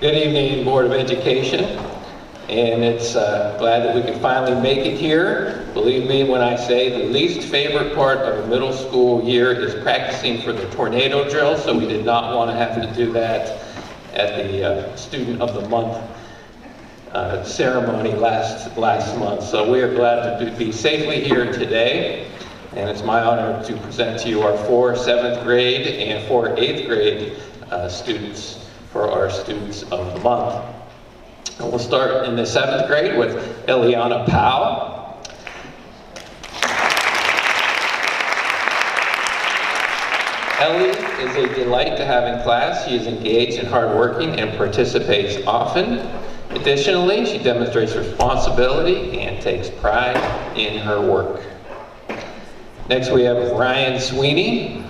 Good evening, Board of Education, and it's glad that we can finally make it here. Believe me when I say the least favorite part of a middle school year is practicing for the tornado drill, so we did not want to have to do that at the Student of the Month ceremony last month. So we are glad to be safely here today, and it's my honor to present to you our 4 7th grade and 4 8th grade students for our Students of the Month. And we'll start in the 7th grade with Eliana Powell. Ellie is a delight to have in class. She is engaged and hardworking and participates often. Additionally, she demonstrates responsibility and takes pride in her work. Next, we have Ryan Sweeney.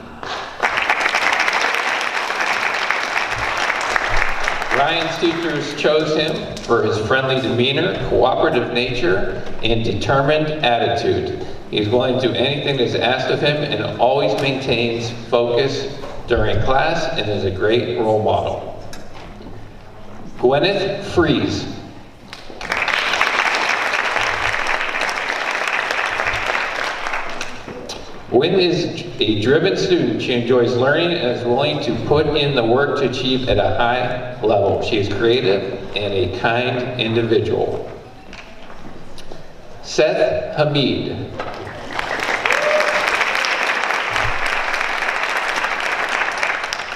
Ryan's teachers chose him for his friendly demeanor, cooperative nature, and determined attitude. He's willing to do anything that's asked of him and always maintains focus during class and is a great role model. Gwyneth Fries. Gwyn is a driven student. She enjoys learning and is willing to put in the work to achieve at a high level. She is creative and a kind individual. Seth Hamid.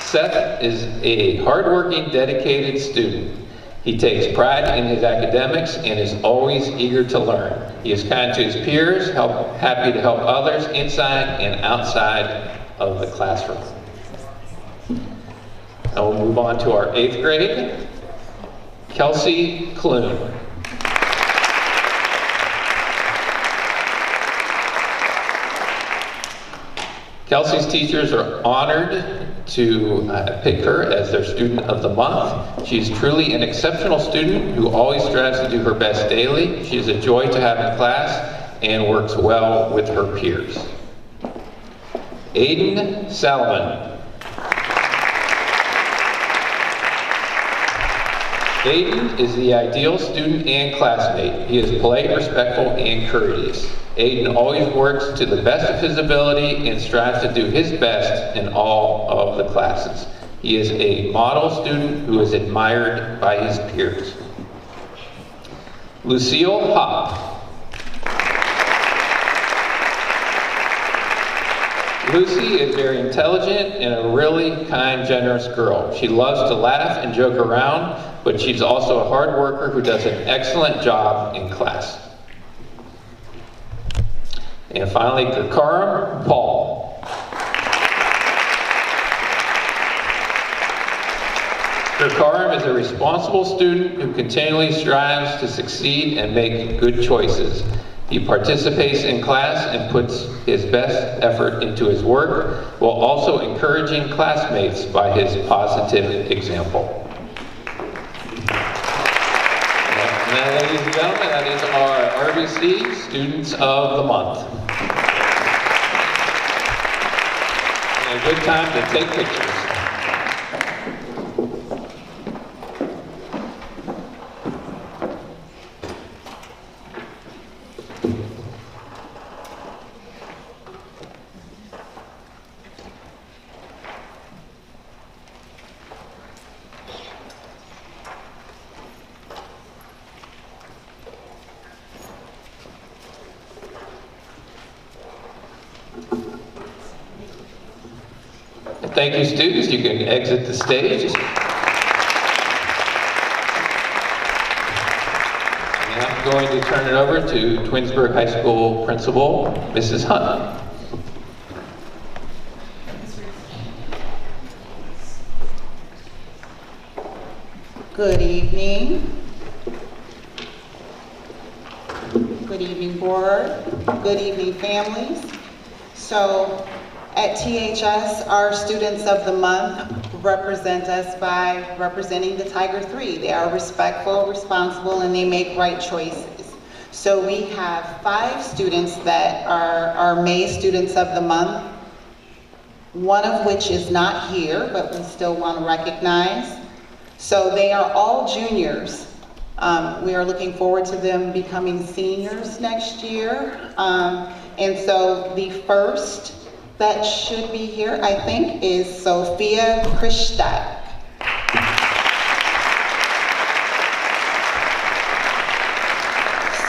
Seth is a hardworking, dedicated student. He takes pride in his academics and is always eager to learn. He is kind to his peers, happy to help others inside and outside of the classroom. Now we'll move on to our 8th grade. Kelsey Kloon. Kelsey's teachers are honored to pick her as their Student of the Month. She's truly an exceptional student who always strives to do her best daily. She is a joy to have in class and works well with her peers. Aiden Salomon. Aiden is the ideal student and classmate. He is polite, respectful, and courteous. Aiden always works to the best of his ability and strives to do his best in all of the classes. He is a model student who is admired by his peers. Lucille Hopp. Lucy is very intelligent and a really kind, generous girl. She loves to laugh and joke around, but she's also a hard worker who does an excellent job in class. And finally, Kakaram Paul. Kakaram is a responsible student who continually strives to succeed and make good choices. He participates in class and puts his best effort into his work, while also encouraging classmates by his positive example. And that, ladies and gentlemen, that is our RBC Students of the Month. And a good time to take pictures. Thank you, students. You can exit the stage. And I'm going to turn it over to Twinsburg High School Principal, Mrs. Hunt. Good evening. Good evening, board. Good evening, families. So, at THS, our Students of the Month represent us by representing the Tiger 3. They are respectful, responsible, and they make right choices. So we have 5 students that are our May Students of the Month, one of which is not here, but we still want to recognize. So they are all juniors. We are looking forward to them becoming seniors next year. And so the first that should be here, I think, is Sophia Krishtak.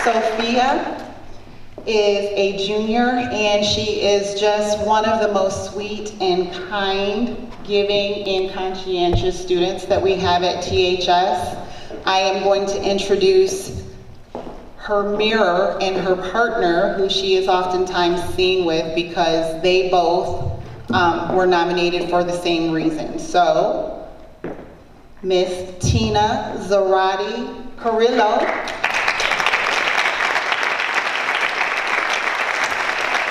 Sophia, is a junior, and she is just one of the most sweet and kind, giving, and conscientious students that we have at THS. I am going to introduce her mirror and her partner, who she is oftentimes seen with because they both were nominated for the same reason. So, Miss Tina Zarati Carrillo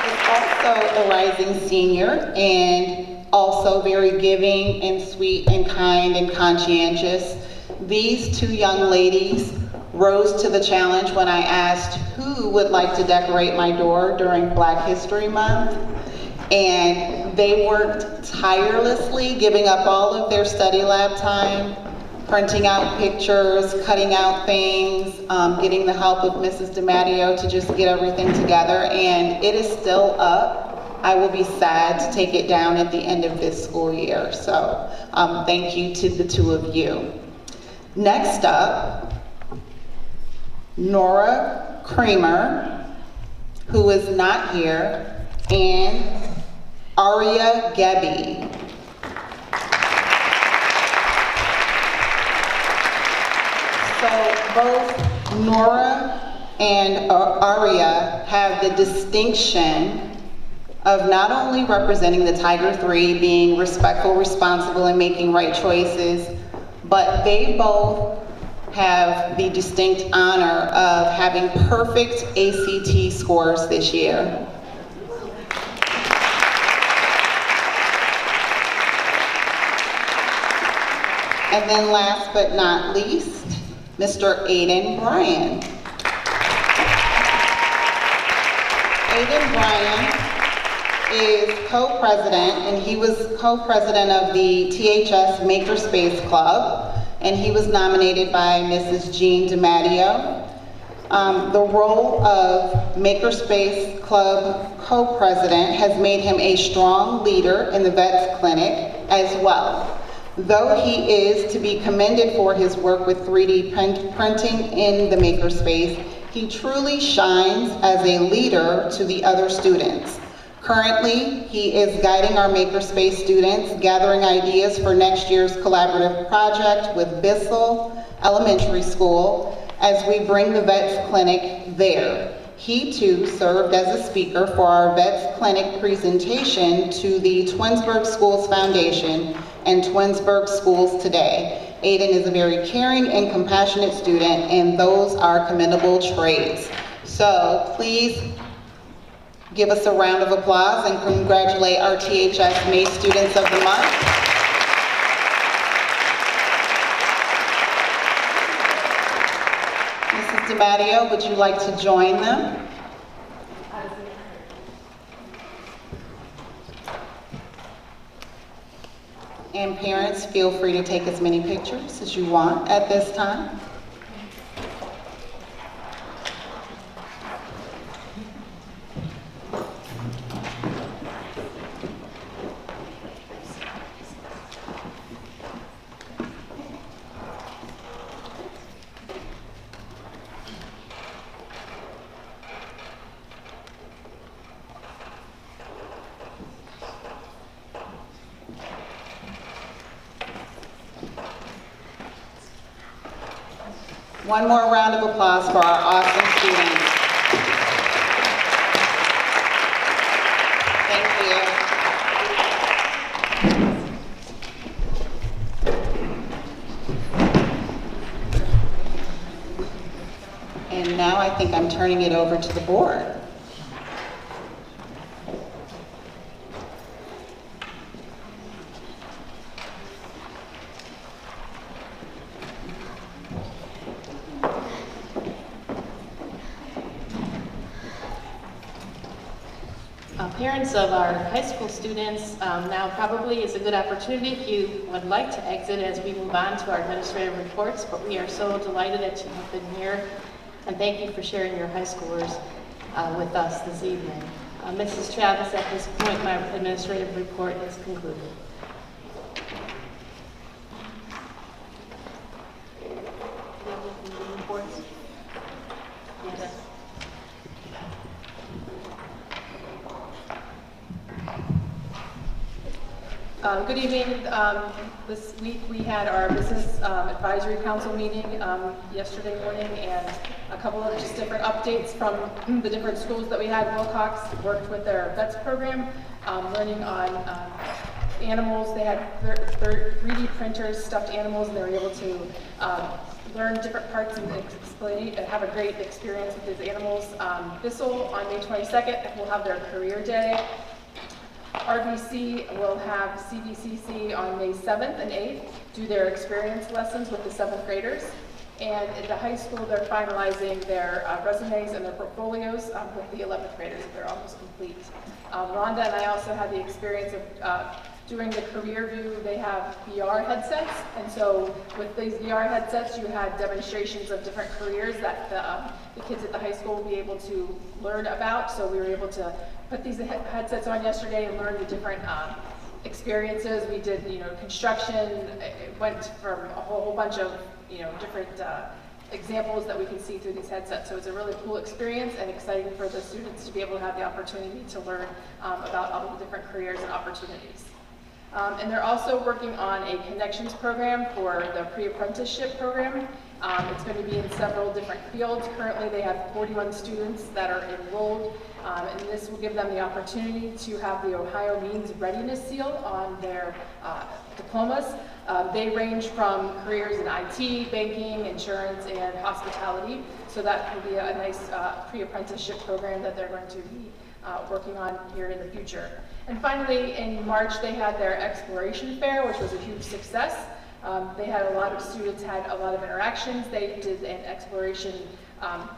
is also a rising senior and also very giving and sweet and kind and conscientious. These two young ladies rose to the challenge when I asked who would like to decorate my door during Black History Month. And they worked tirelessly, giving up all of their study lab time, printing out pictures, cutting out things, getting the help of Mrs. DiMatteo to just get everything together. And it is still up. I will be sad to take it down at the end of this school year. So thank you to the two of you. Next up, Nora Kramer, who is not here, and Aria Gebbie. So both Nora and Aria have the distinction of not only representing the Tiger 3, being respectful, responsible, and making right choices, but they both have the distinct honor of having perfect ACT scores this year. And then last but not least, Mr. Aiden Bryan. Aiden Bryan is co-president, and he was co-president of the THS Makerspace Club, and he was nominated by Mrs. Jean DiMatteo. The role of Makerspace Club co-president has made him a strong leader in the Vets Clinic as well. Though he is to be commended for his work with 3D printing in the Makerspace, he truly shines as a leader to the other students. Currently, he is guiding our Makerspace students, gathering ideas for next year's collaborative project with Bissell Elementary School as we bring the Vets Clinic there. He too served as a speaker for our Vets Clinic presentation to the Twinsburg Schools Foundation and Twinsburg Schools Today. Aiden is a very caring and compassionate student, and those are commendable traits. So please give us a round of applause and congratulate our THS May Students of the Month. Mrs. DiMatteo, would you like to join them? And parents, feel free to take as many pictures as you want at this time. One more round of applause for our awesome students. Thank you. And now I think I'm turning it over to the board. Parents of our high school students, now probably is a good opportunity if you would like to exit as we move on to our administrative reports, but we are so delighted that you have been here, and thank you for sharing your high schoolers with us this evening. Mrs. Travis, at this point, my administrative report is concluded. Reports? Yes. Good evening. This week we had our Business Advisory Council meeting yesterday morning, and a couple of just different updates from the different schools that we had. Wilcox worked with their VETS program, learning on animals. They had 3D printers, stuffed animals, and they were able to learn different parts and explain and have a great experience with these animals. Bissell on May 22nd will have their career day. RBC will have CBCC on May 7th and 8th do their experience lessons with the 7th graders. And at the high school, they're finalizing their resumes and their portfolios with the 11th graders. They're almost complete. Rhonda and I also had the experience of doing the career view. They have VR headsets, and so with these VR headsets, you had demonstrations of different careers that the kids at the high school will be able to learn about. So we were able to put these headsets on yesterday and learn the different experiences. We did, construction. It went from a whole bunch of, different examples that we can see through these headsets. So it's a really cool experience and exciting for the students to be able to have the opportunity to learn about all of the different careers and opportunities. And they're also working on a connections program for the pre-apprenticeship program. It's going to be in several different fields. Currently, they have 41 students that are enrolled, and this will give them the opportunity to have the Ohio Means Readiness Seal on their diplomas. They range from careers in IT, banking, insurance, and hospitality. So that will be a nice pre-apprenticeship program that they're going to be working on here in the future. And finally, in March, they had their exploration fair, which was a huge success. They had a lot of students had a lot of interactions. They did an exploration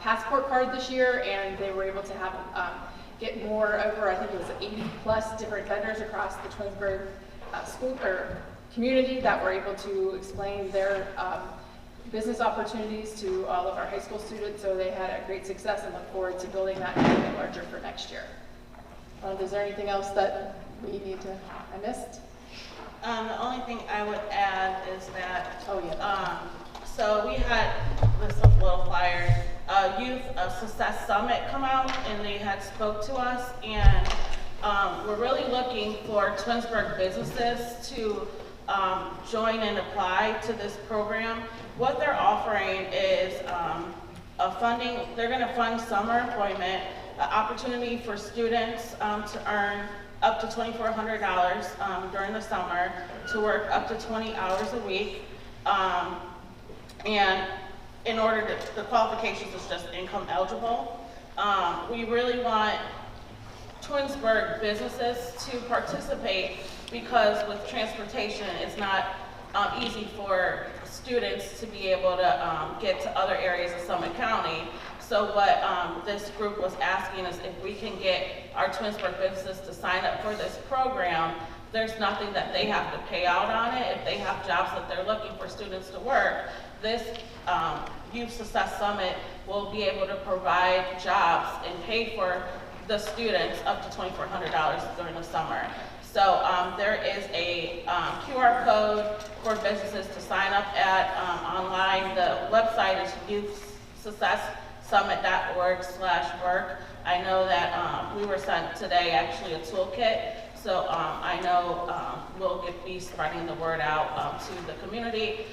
passport card this year, and they were able to have get more over, I think it was 80 plus different vendors across the Twinsburg school or community that were able to explain their business opportunities to all of our high school students. So they had a great success and look forward to building that even larger for next year. Is there anything else that we need to, I missed? The only thing I would add is that, so we had this little flyer, Youth Success Summit come out, and they had spoke to us, and we're really looking for Twinsburg businesses to join and apply to this program. What they're offering is they're going to fund summer employment, an opportunity for students to earn up to $2,400 during the summer, to work up to 20 hours a week. And in order to, the qualifications is just income eligible. We really want Twinsburg businesses to participate because with transportation, it's not easy for students to be able to get to other areas of Summit County. So what this group was asking is if we can get our Twinsburg businesses to sign up for this program, there's nothing that they have to pay out on it. If they have jobs that they're looking for students to work, this Youth Success Summit will be able to provide jobs and pay for the students up to $2,400 during the summer. So there is a QR code for businesses to sign up at online. The website is youthsuccesssummit.org/work. I know that we were sent today actually a toolkit. So I know we'll be spreading the word out to the community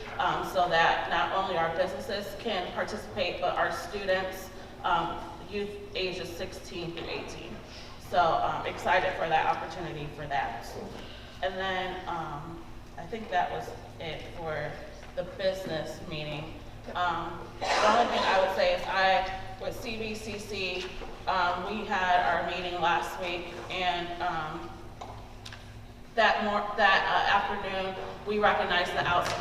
so that not only our businesses can participate, but our students, youth ages 16 through 18. So I'm excited for that opportunity for that. And then I think that was it for the business meeting. The only thing I would say is with CBCC, we had our meeting last week, and that afternoon, we recognized the outside.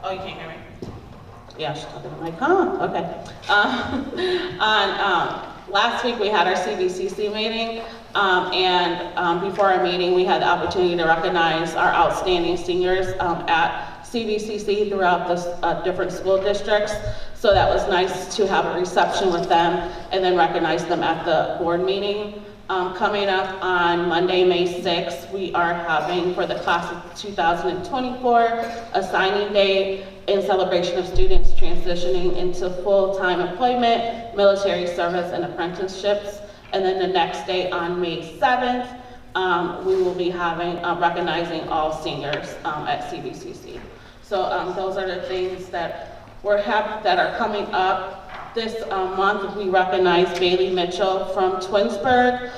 Oh, you can't hear me? Yeah, she's talking to my okay. Last week, we had our CBCC meeting, and before our meeting, we had the opportunity to recognize our outstanding seniors at CBCC throughout the different school districts. So that was nice to have a reception with them and then recognize them at the board meeting. Coming up on Monday, May 6th, we are having for the class of 2024 a signing day in celebration of students transitioning into full-time employment, military service, and apprenticeships. And then the next day on May 7th, we will be having, recognizing all seniors at CVCC. So those are the things that that are coming up. This month, we recognize Bailey Mitchell from Twinsburg.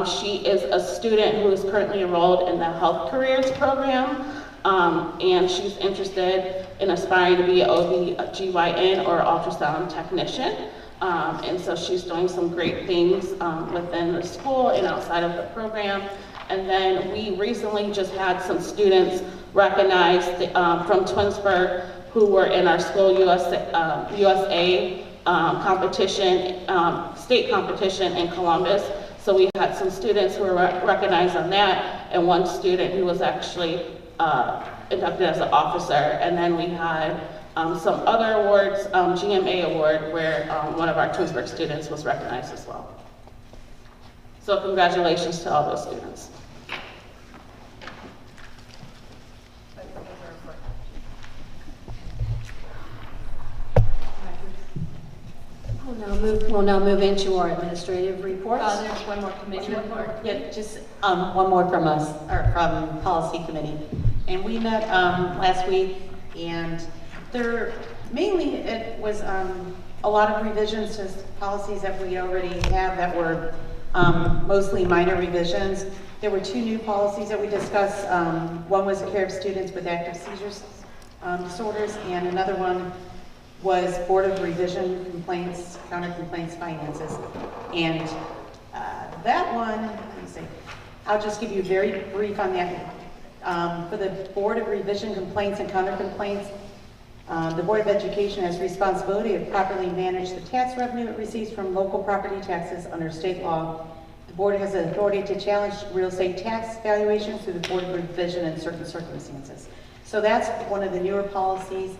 She is a student who is currently enrolled in the Health Careers Program, and she's interested in aspiring to be an OB/GYN or ultrasound technician. And so she's doing some great things within the school and outside of the program. And then we recently just had some students recognized from Twinsburg who were in our school USA competition, state competition in Columbus. So we had some students who were recognized on that, and one student who was actually inducted as an officer. And then we had some other awards, GMA award, where one of our Twinsburg students was recognized as well. So congratulations to all those students. We'll now move into our administrative reports. There's one more committee report. Yeah, just one more from us, or from Policy Committee. And we met last week, and mainly it was a lot of revisions to policies that we already have that were mostly minor revisions. There were 2 new policies that we discussed. One was the care of students with active seizures disorders, and another one was Board of Revision Complaints, Counter Complaints Finances. And that one, let me see, I'll just give you very brief on that. For the Board of Revision Complaints and Counter Complaints, the Board of Education has responsibility to properly manage the tax revenue it receives from local property taxes under state law. The board has the authority to challenge real estate tax valuations through the Board of Revision in certain circumstances. So that's one of the newer policies.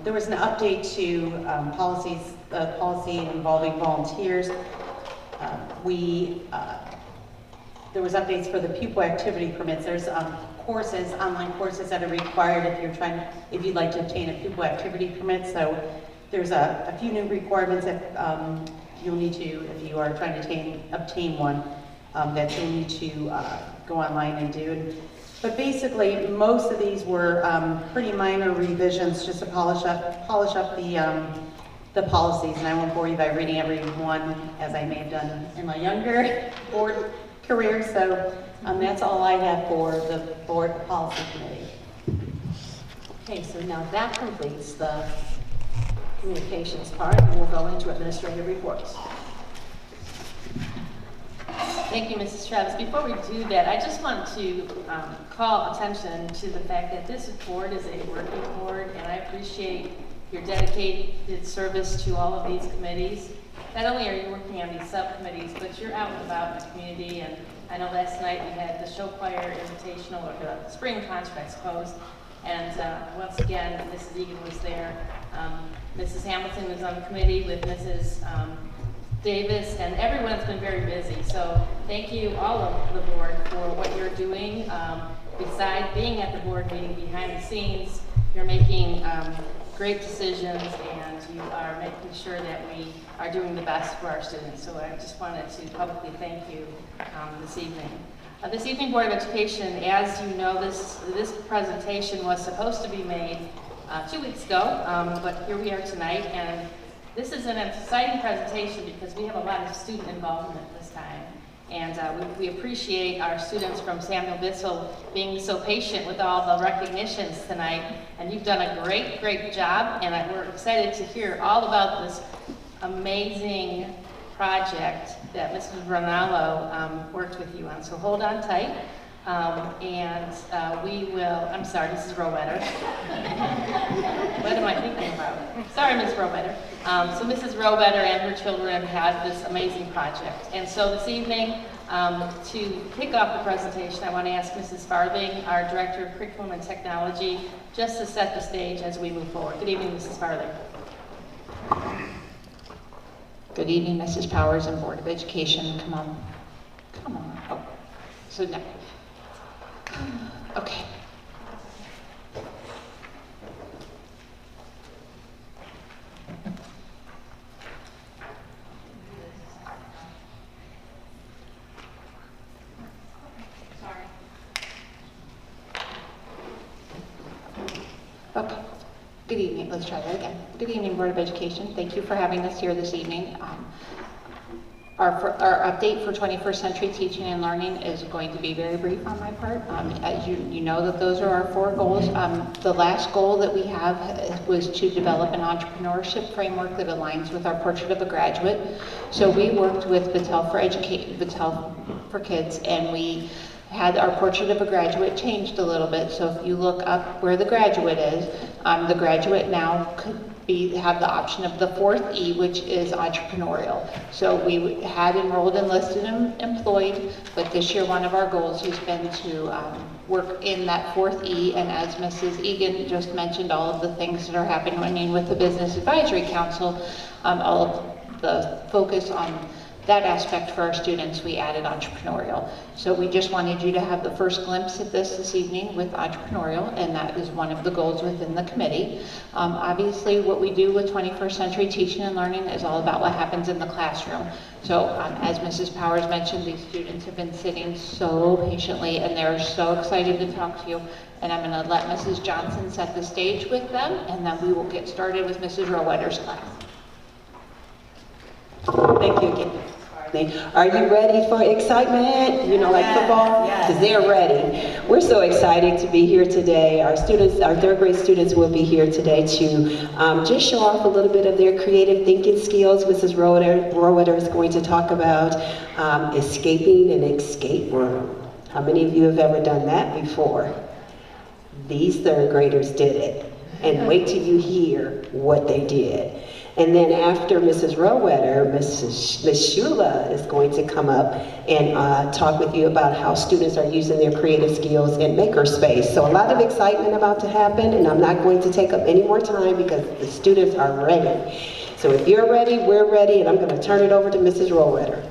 There was an update to policy involving volunteers. There was updates for the pupil activity permits. There's courses, online courses that are required if you'd like to obtain a pupil activity permit. So there's a few new requirements that you'll need to, if you are trying to obtain one, that you'll need to go online and do. But basically, most of these were pretty minor revisions just to polish up the policies, and I won't bore you by reading every one, as I may have done in my younger board career. So that's all I have for the Board Policy Committee. Okay, so now that completes the communications part, and we'll go into administrative reports. Thank you, Mrs. Travis. Before we do that, I just want to call attention to the fact that this board is a working board, and I appreciate your dedicated service to all of these committees. Not only are you working on these subcommittees, but you're out and about in the community. And I know last night we had the show choir invitational, or the spring concert, I suppose. And once again, Mrs. Egan was there. Mrs. Hamilton was on the committee with Mrs. Davis, and everyone's been very busy. So thank you, all of the board, for what you're doing. Besides being at the board meeting behind the scenes, you're making great decisions, and you are making sure that we are doing the best for our students. So I just wanted to publicly thank you this evening. This evening, Board of Education, as you know, this presentation was supposed to be made 2 weeks ago, but here we are tonight, and this is an exciting presentation because we have a lot of student involvement this time. And we appreciate our students from Samuel Bissell being so patient with all the recognitions tonight. And you've done a great, great job. And we're excited to hear all about this amazing project that Mrs. Ronaldo worked with you on. So hold on tight. We will, I'm sorry, Mrs. Rowetter. What am I thinking about? Sorry, Ms. Rowetter. So Mrs. Rowetter and her children had this amazing project. And so this evening, to kick off the presentation, I want to ask Mrs. Farthing, our Director of Curriculum and Technology, just to set the stage as we move forward. Good evening, Mrs. Farthing. Good evening, Mrs. Powers and Board of Education. Come on. Oh, so now. Okay. Good evening, let's try that again. Good evening, Board of Education. Thank you for having us here this evening. Our update for 21st century teaching and learning is going to be very brief on my part. As you know that those are our 4 goals. The last goal that we have was to develop an entrepreneurship framework that aligns with our Portrait of a Graduate. So we worked with Battelle for Kids, and we had our Portrait of a Graduate changed a little bit. So if you look up where the graduate is, the graduate now could have the option of the 4th E, which is entrepreneurial. So we had enrolled, enlisted, and employed, but this year one of our goals has been to work in that 4th E, and as Mrs. Egan just mentioned, all of the things that are happening with the Business Advisory Council, all of the focus on that aspect for our students, we added entrepreneurial. So we just wanted you to have the first glimpse at this evening with entrepreneurial, and that is one of the goals within the committee. Obviously, what we do with 21st century teaching and learning is all about what happens in the classroom. So as Mrs. Powers mentioned, these students have been sitting so patiently, and they're so excited to talk to you. And I'm gonna let Mrs. Johnson set the stage with them, and then we will get started with Mrs. Rowetters' class. Thank you again. Are you ready for excitement? You know, like football? Because they're ready. We're so excited to be here today. Our students, our 3rd grade students will be here today to just show off a little bit of their creative thinking skills. Mrs. Rowetter is going to talk about escaping an escape room. How many of you have ever done that before? These 3rd graders did it. And wait till you hear what they did. And then after Mrs. Rowetter, Miss Shula is going to come up and talk with you about how students are using their creative skills in makerspace. So a lot of excitement about to happen, and I'm not going to take up any more time because the students are ready. So if you're ready, we're ready, and I'm going to turn it over to Mrs. Rowetter.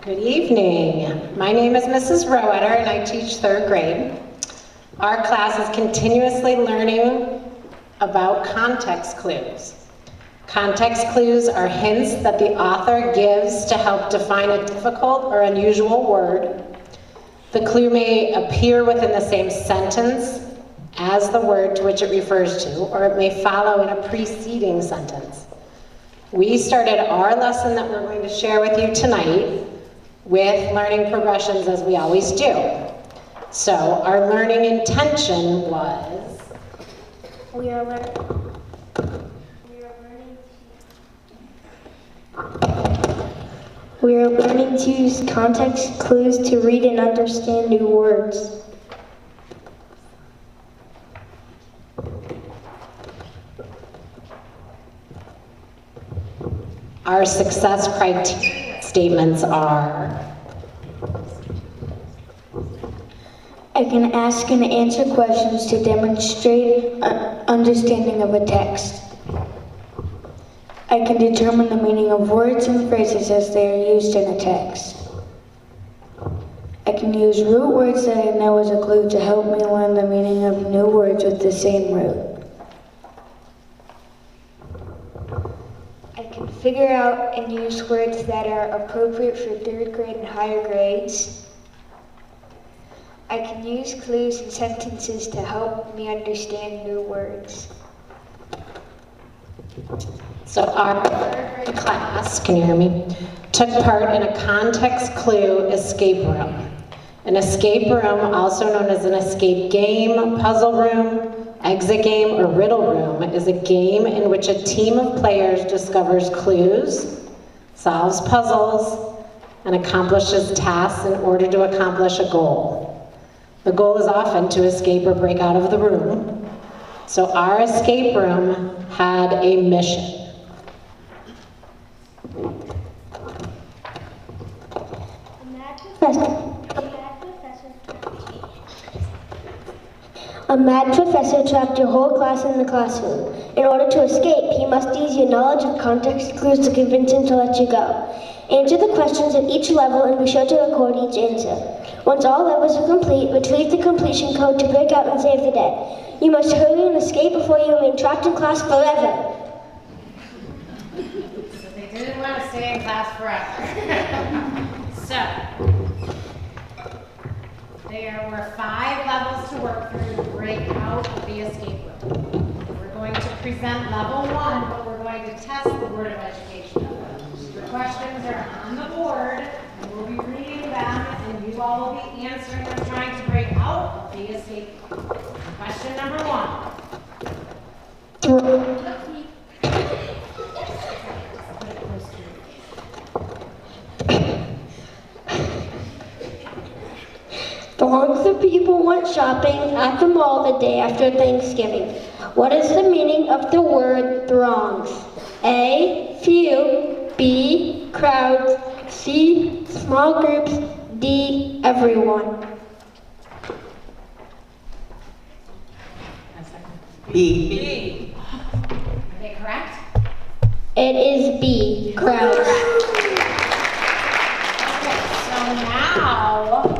Good evening. My name is Mrs. Rowetter and I teach 3rd grade. Our class is continuously learning about context clues. Context clues are hints that the author gives to help define a difficult or unusual word. The clue may appear within the same sentence as the word to which it refers to, or it may follow in a preceding sentence. We started our lesson that we're going to share with you tonight with learning progressions, as we always do. So our learning intention was, We are learning to use context clues to read and understand new words. our success criteria statements are, I can ask and answer questions to demonstrate understanding of a text. I can determine the meaning of words and phrases as they are used in a text. I can use root words that I know as a clue to help me learn the meaning of new words with the same root. I can figure out and use words that are appropriate for 3rd grade and higher grades. I can use clues and sentences to help me understand new words. so our 3rd grade class, can you hear me, took part in a context clue escape room. An escape room, also known as an escape game, puzzle room, exit game, or riddle room, is a game in which a team of players discovers clues, solves puzzles, and accomplishes tasks in order to accomplish a goal. The goal is often to escape or break out of the room. So our escape room had a mission. A mad professor trapped your whole class in the classroom. In order to escape, he must use your knowledge of context clues to convince him to let you go. Answer the questions at each level and be sure to record each answer. Once all levels are complete, retrieve the completion code to break out and save the day. You must hurry and escape before you remain trapped in class forever. So they didn't want to stay in class forever. So, there were 5 levels to work through to break out of the escape room. We're going to present level 1, but we're going to test the Board of Education. The questions are on the board, and we'll be reading them, and you all will be answering them, trying to break out of the escape room. Question number 1. Throngs of people went shopping at the mall the day after Thanksgiving. What is the meaning of the word throngs? A, few, B, crowds, C, small groups, D, everyone. B. Are they correct? It is B, crowds. Okay, so now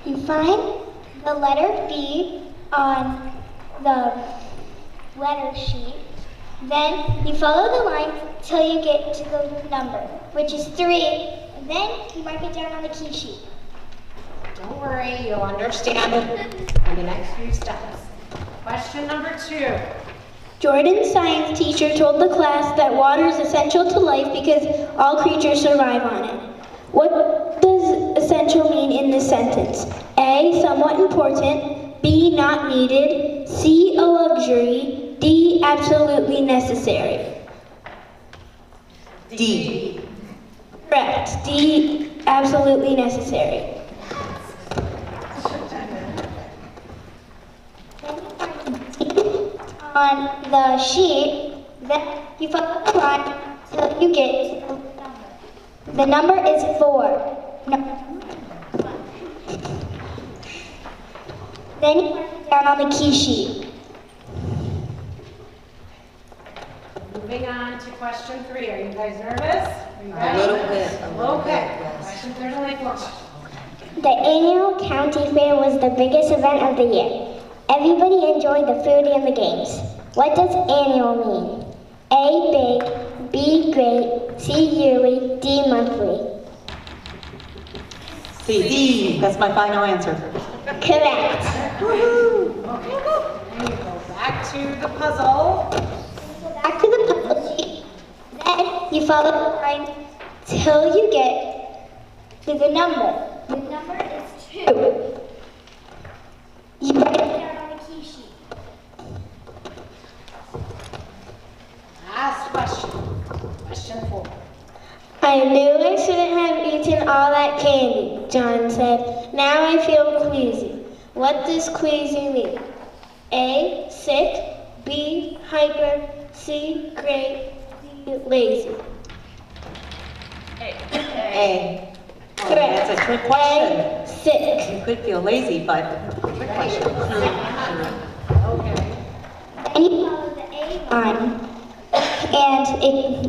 You find the letter B on the letter sheet. Then you follow the line till you get to the number, which is 3. And then you mark it down on the key sheet. don't worry, you'll understand in the next few steps. Question number 2. Jordan's science teacher told the class that water is essential to life because all creatures survive on it. What does essential mean in this sentence? A, somewhat important. B, not needed. C, a luxury. D, absolutely necessary. D. Correct. D, absolutely necessary. On the sheet, then you follow the line till you get to the number. The number is 4. No. Then you mark it down on the key sheet. Moving on to question 3. Are you guys nervous? Are you A ready? little bit. Okay. Question 3, only 4 questions. The annual county fair was the biggest event of the year. Everybody enjoyed the food and the games. What does annual mean? A, big, B, great, C, yearly, D, monthly. C. That's my final answer. Correct. Okay. Then you go back to the puzzle. Back to the puzzle sheet. Then you follow the line till you get to the number. The number is 2. You write it down on the key sheet. Last question. Question 4. I knew I shouldn't have eaten all that candy, John said. Now I feel queasy. What does queasy mean? A, sick. B, hyper. C, great. D, lazy. A. Correct. That's a trick question. A, sick. You could feel lazy, but trick question. Okay. And you follow the A line, and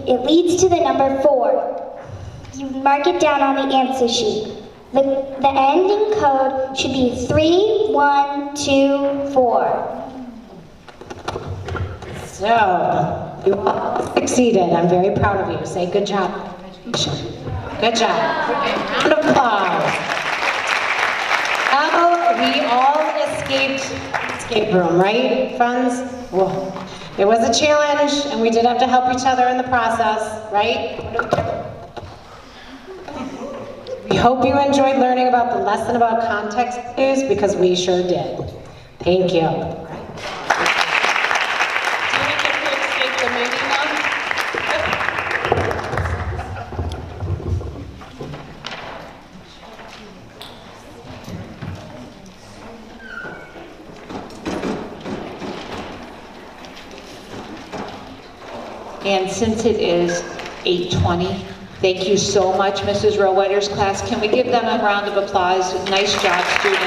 it leads to the number 4. You mark it down on the answer sheet. The ending code should be 3, 1, 2, 4. So, you all succeeded. I'm very proud of you. Say good job. Good job. Round of applause. We all escaped escape room, right, friends? Whoa. It was a challenge, and we did have to help each other in the process, right? We hope you enjoyed learning about the lesson about context clues, because we sure did. Thank you. And since it is 8:20, thank you so much, Mrs. Roweiter's class. Can we give them a round of applause? Nice job, students.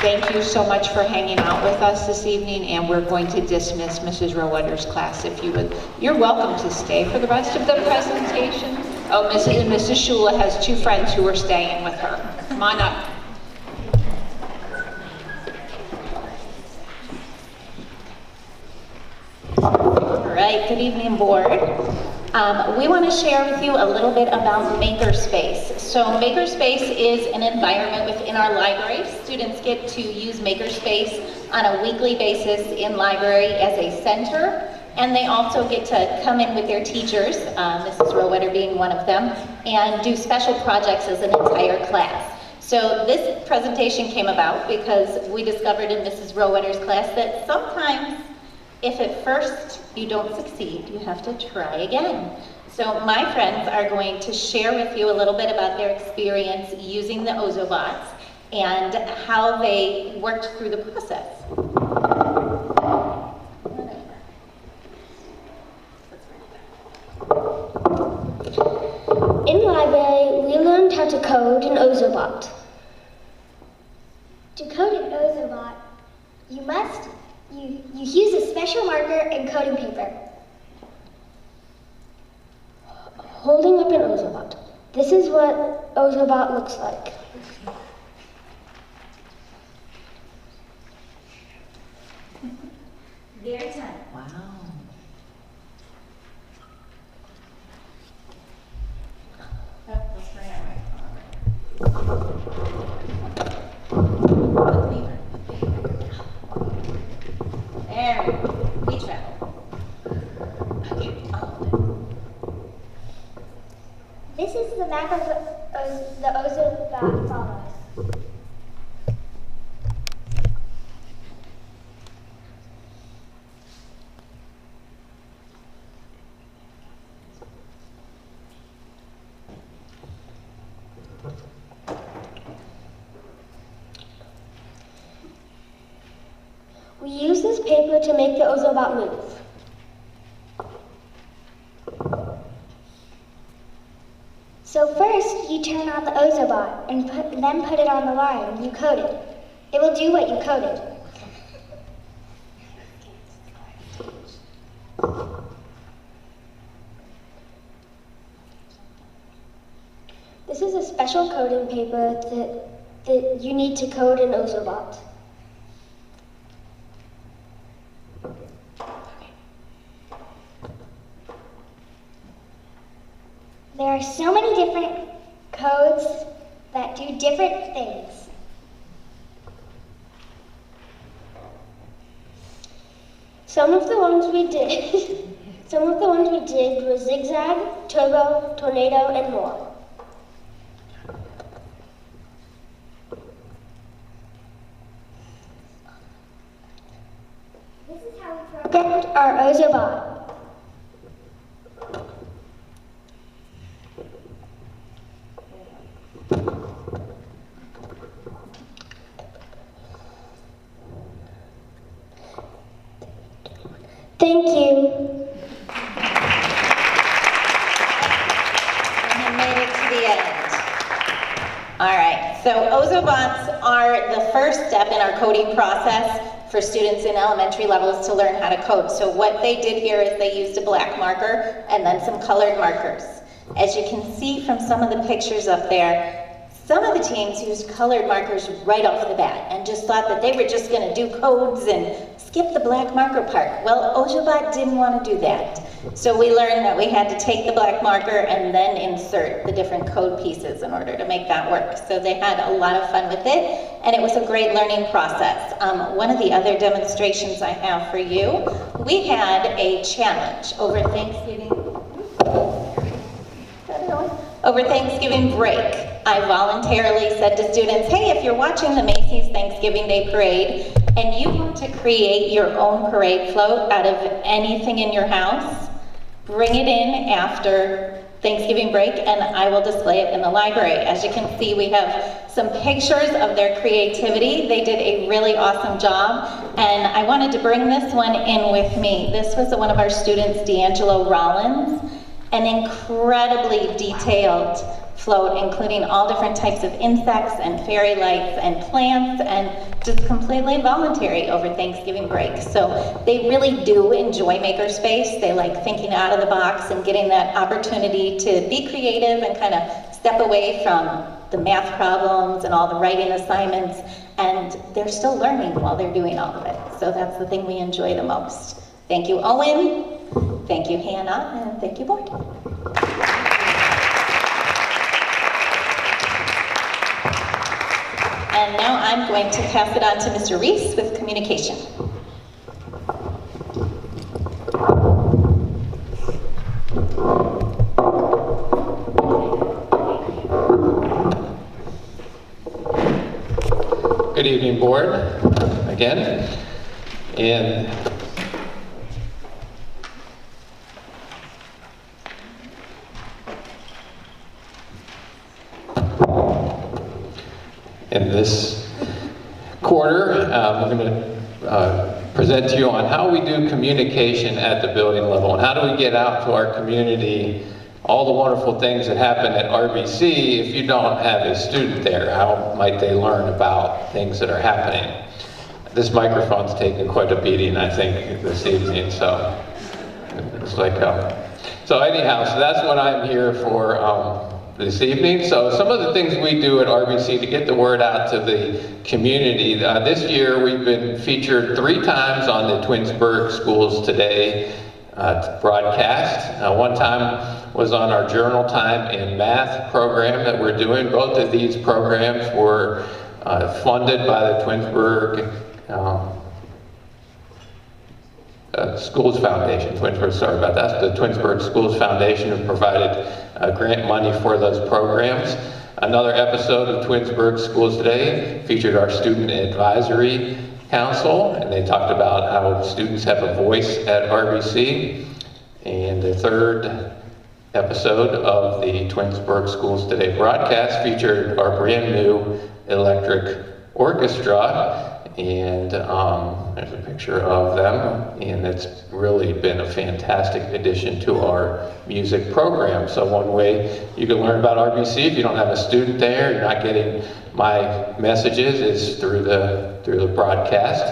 Thank you so much for hanging out with us this evening, and we're going to dismiss Mrs. Rowetter's class if you would. You're welcome to stay for the rest of the presentation. Oh, Mrs. Shula has two friends who are staying with her. Come on up. All right, good evening, board. We want to share with you a little bit about Makerspace. So Makerspace is an environment within our library. Students get to use Makerspace on a weekly basis in library as a center, and they also get to come in with their teachers, Mrs. Rowetter being one of them, and do special projects as an entire class. So this presentation came about because we discovered in Mrs. Rowetter's class that sometimes if at first you don't succeed, you have to try again. So my friends are going to share with you a little bit about their experience using the Ozobots and how they worked through the process. In library, we learned how to code an Ozobot. To code an Ozobot, you use a special marker and coding paper. Holding up an Ozobot. This is what Ozobot looks like. Their turn. Wow. Let's bring it right. There we go. We travel. Okay. This is the map of the Ozobot follows. We use this paper to make the Ozobot move. So first, you turn on the Ozobot and then put it on the line you coded. It will do what you coded. This is a special coding paper that you need to code an Ozobot. There are so many different codes that do different things. Some of the ones we did were zigzag, turbo, tornado, and more. This is how we programmed our Ozobot. Thank you. And you made it to the end. All right, so Ozobots are the first step in our coding process for students in elementary levels to learn how to code. So what they did here is they used a black marker and then some colored markers. As you can see from some of the pictures up there, some of the teams used colored markers right off the bat and just thought that they were just going to do codes and skip the black marker part. Well, Ozobot didn't want to do that. So we learned that we had to take the black marker and then insert the different code pieces in order to make that work. So they had a lot of fun with it, and it was a great learning process. One of the other demonstrations I have for you, we had a challenge over Thanksgiving. Over Thanksgiving break. I voluntarily said to students, hey, if you're watching the Macy's Thanksgiving Day Parade and you want to create your own parade float out of anything in your house, bring it in after Thanksgiving break and I will display it in the library. As you can see, we have some pictures of their creativity. They did a really awesome job, and I wanted to bring this one in with me. This was one of our students, D'Angelo Rollins, an incredibly detailed float, including all different types of insects and fairy lights and plants, and just completely voluntary over Thanksgiving break. So they really do enjoy Makerspace. They like thinking out of the box and getting that opportunity to be creative and kind of step away from the math problems and all the writing assignments, and they're still learning while they're doing all of it. So that's the thing we enjoy the most. Thank you, Owen. Thank you, Hannah, and thank you, board. And now I'm going to pass it on to Mr. Reese with communication. Good evening, board, again. And in this quarter, we're going to present to you on how we do communication at the building level and how do we get out to our community all the wonderful things that happen at RBC. If you don't have a student there, how might they learn about things that are happening? This microphone's taken quite a beating, I think, this evening, so it's like, so anyhow, so that's what I'm here for this evening. So some of the things we do at RBC to get the word out to the community. This year we've been featured 3 times on the Twinsburg Schools Today broadcast. One time was on our Journal Time in Math program that we're doing. Both of these programs were funded by the Twinsburg Schools Foundation. Sorry about that. The Twinsburg Schools Foundation who provided grant money for those programs. Another episode of Twinsburg Schools Today featured our Student Advisory Council, and they talked about how students have a voice at RBC. And the third episode of the Twinsburg Schools Today broadcast featured our brand new electric orchestra, and there's a picture of them, and it's really been a fantastic addition to our music program. So one way you can learn about RBC if you don't have a student there, you're not getting my messages, is through the broadcast.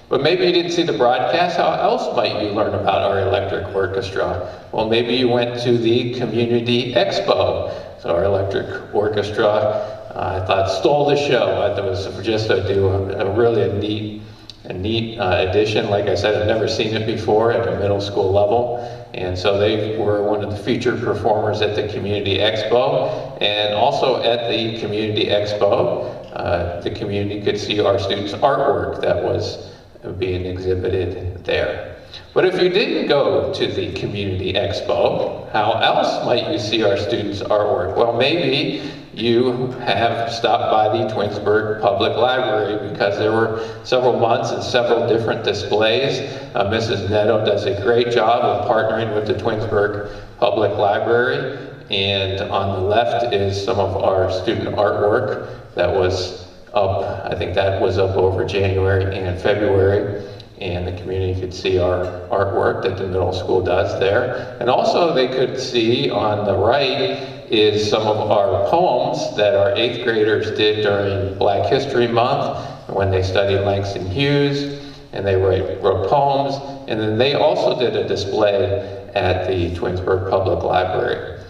But maybe you didn't see the broadcast. How else might you learn about our electric orchestra? Well, maybe you went to the Community Expo. So our electric orchestra, I thought, stole the show. I thought it was just a really neat addition. Like I said, I've never seen it before at a middle school level. And so they were one of the featured performers at the Community Expo. And also at the Community Expo, the community could see our students' artwork that was being exhibited there. But if you didn't go to the Community Expo, how else might you see our students' artwork? Well, maybe you have stopped by the Twinsburg Public Library, because there were several months and several different displays. Mrs. Netto does a great job of partnering with the Twinsburg Public Library. And on the left is some of our student artwork that was up, I think that was up over January and February, and the community could see our artwork that the middle school does there. And also they could see on the right is some of our poems that our 8th graders did during Black History Month when they studied Langston Hughes, and they wrote poems. And then they also did a display at the Twinsburg Public Library.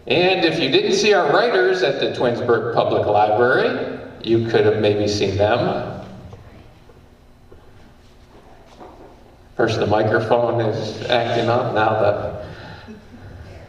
And if you didn't see our writers at the Twinsburg Public Library, you could have maybe seen them. First the microphone is acting up, now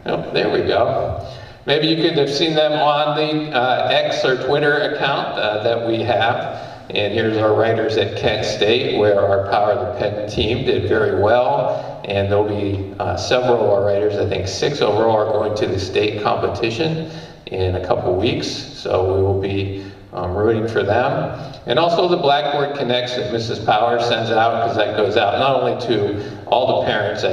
oh, there we go. Maybe you could have seen them on the X or Twitter account that we have. And here's our writers at Kent State, where our Power of the Pen team did very well. And there'll be several of our writers, I think 6 overall, are going to the state competition in a couple weeks. So we will be rooting for them. And also the Blackboard Connects that Mrs. Power sends out, because that goes out not only to all the parents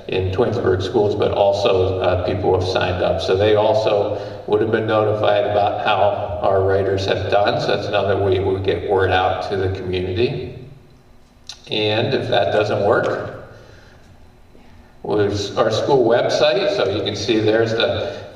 in Twinsburg schools, but also people who have signed up. So they also would have been notified about how our writers have done. So that's another way we get word out to the community. And if that doesn't work, was our school website. So you can see there's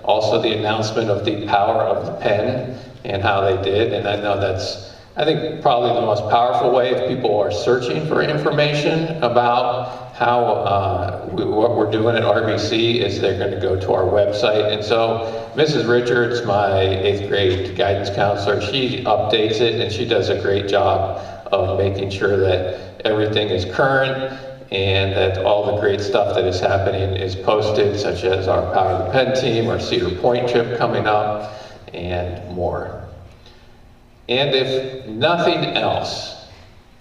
Also the announcement of the power of the pen and how they did. And I know that's, I think, probably the most powerful way if people are searching for information about how what we're doing at RBC is they're going to go to our website. And so Mrs. Richards, my 8th grade guidance counselor, she updates it and she does a great job of making sure that everything is current and that all the great stuff that is happening is posted, such as our Power of the Pen team, our Cedar Point trip coming up, and more. And if nothing else,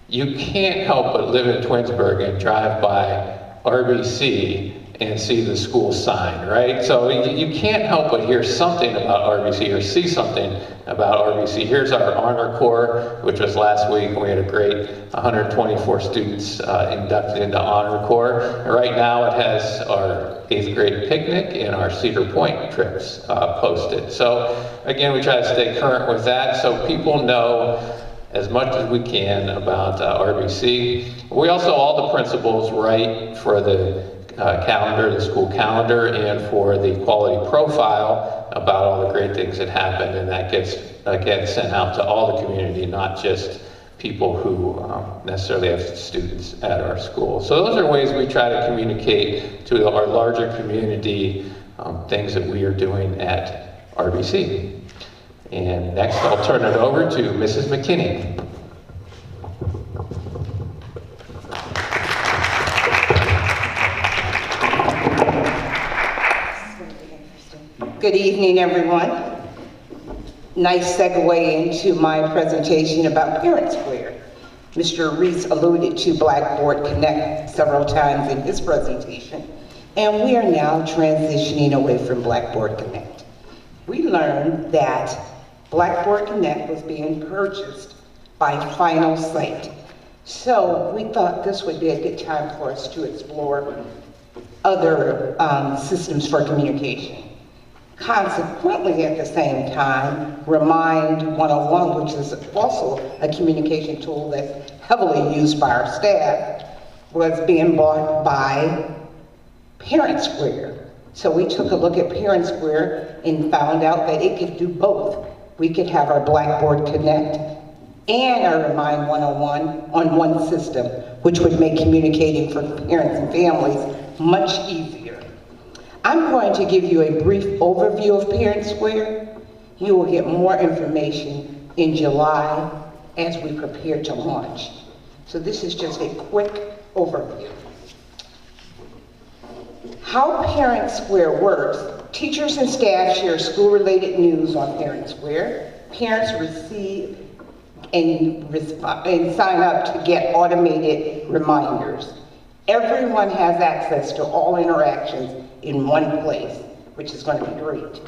you can't help but live in Twinsburg and drive by RBC and see the school sign, right? So you can't help but hear something about RBC or see something about RBC. Here's our Honor Corps, which was last week, and we had a great 124 students inducted into Honor Corps. And right now it has our 8th grade picnic and our Cedar Point trips posted. So again, we try to stay current with that so people know as much as we can about RBC. We also, all the principals write for the calendar, the school calendar, and for the quality profile about all the great things that happened, and that gets, again, sent out to all the community, not just people who necessarily have students at our school. So those are ways we try to communicate to our larger community things that we are doing at RBC. And next I'll turn it over to Mrs. McKinney. Good evening, everyone. Nice segue into my presentation about Parent Square. Mr. Reese alluded to Blackboard Connect several times in his presentation, and we are now transitioning away from Blackboard Connect. We learned that Blackboard Connect was being purchased by Final Sight. So we thought this would be a good time for us to explore other systems for communication. Consequently, at the same time, Remind 101, which is also a communication tool that's heavily used by our staff, was being bought by Parent Square. So we took a look at Parent Square and found out that it could do both. We could have our Blackboard Connect and our Remind 101 on one system, which would make communicating for parents and families much easier. I'm going to give you a brief overview of Parent Square. You will get more information in July as we prepare to launch. So this is just a quick overview. How Parent Square works: teachers and staff share school-related news on Parent Square. Parents receive and sign up to get automated reminders. Everyone has access to all interactions in one place, which is going to be great.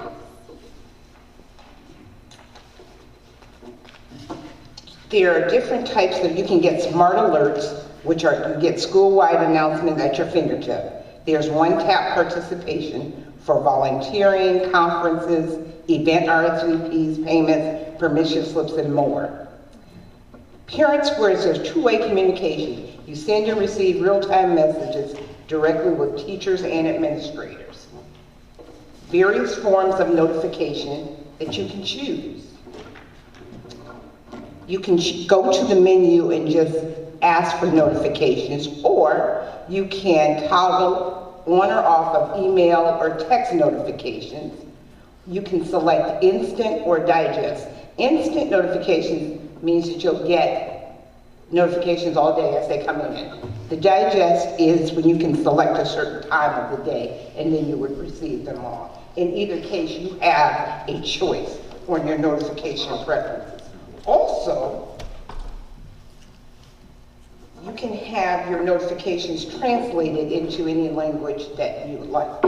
There are different types of, you can get smart alerts, which are, you get school-wide announcements at your fingertip. There's one-tap participation for volunteering, conferences, event RSVPs, payments, permission slips, and more. Parent Square is a two-way communication. You send and receive real-time messages directly with teachers and administrators. Various forms of notification that you can choose. You can go to the menu and just ask for notifications, or you can toggle on or off of email or text notifications. You can select instant or digest. Instant notifications means that you'll get notifications all day as they come in. The digest is when you can select a certain time of the day and then you would receive them all. In either case, you have a choice on your notification preferences. Also, you can have your notifications translated into any language that you like.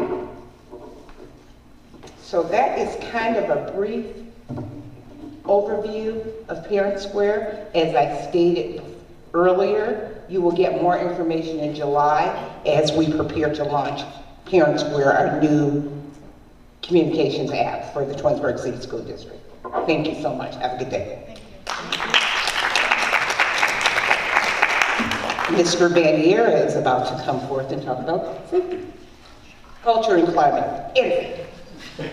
So that is kind of a brief overview of Parent Square. As I stated earlier, you will get more information in July as we prepare to launch Parent Square, our new communications app for the Twinsburg City School District. Thank you so much. Have a good day. Mr. Bandiera is about to come forth and talk about safety, culture, and climate. Anything. We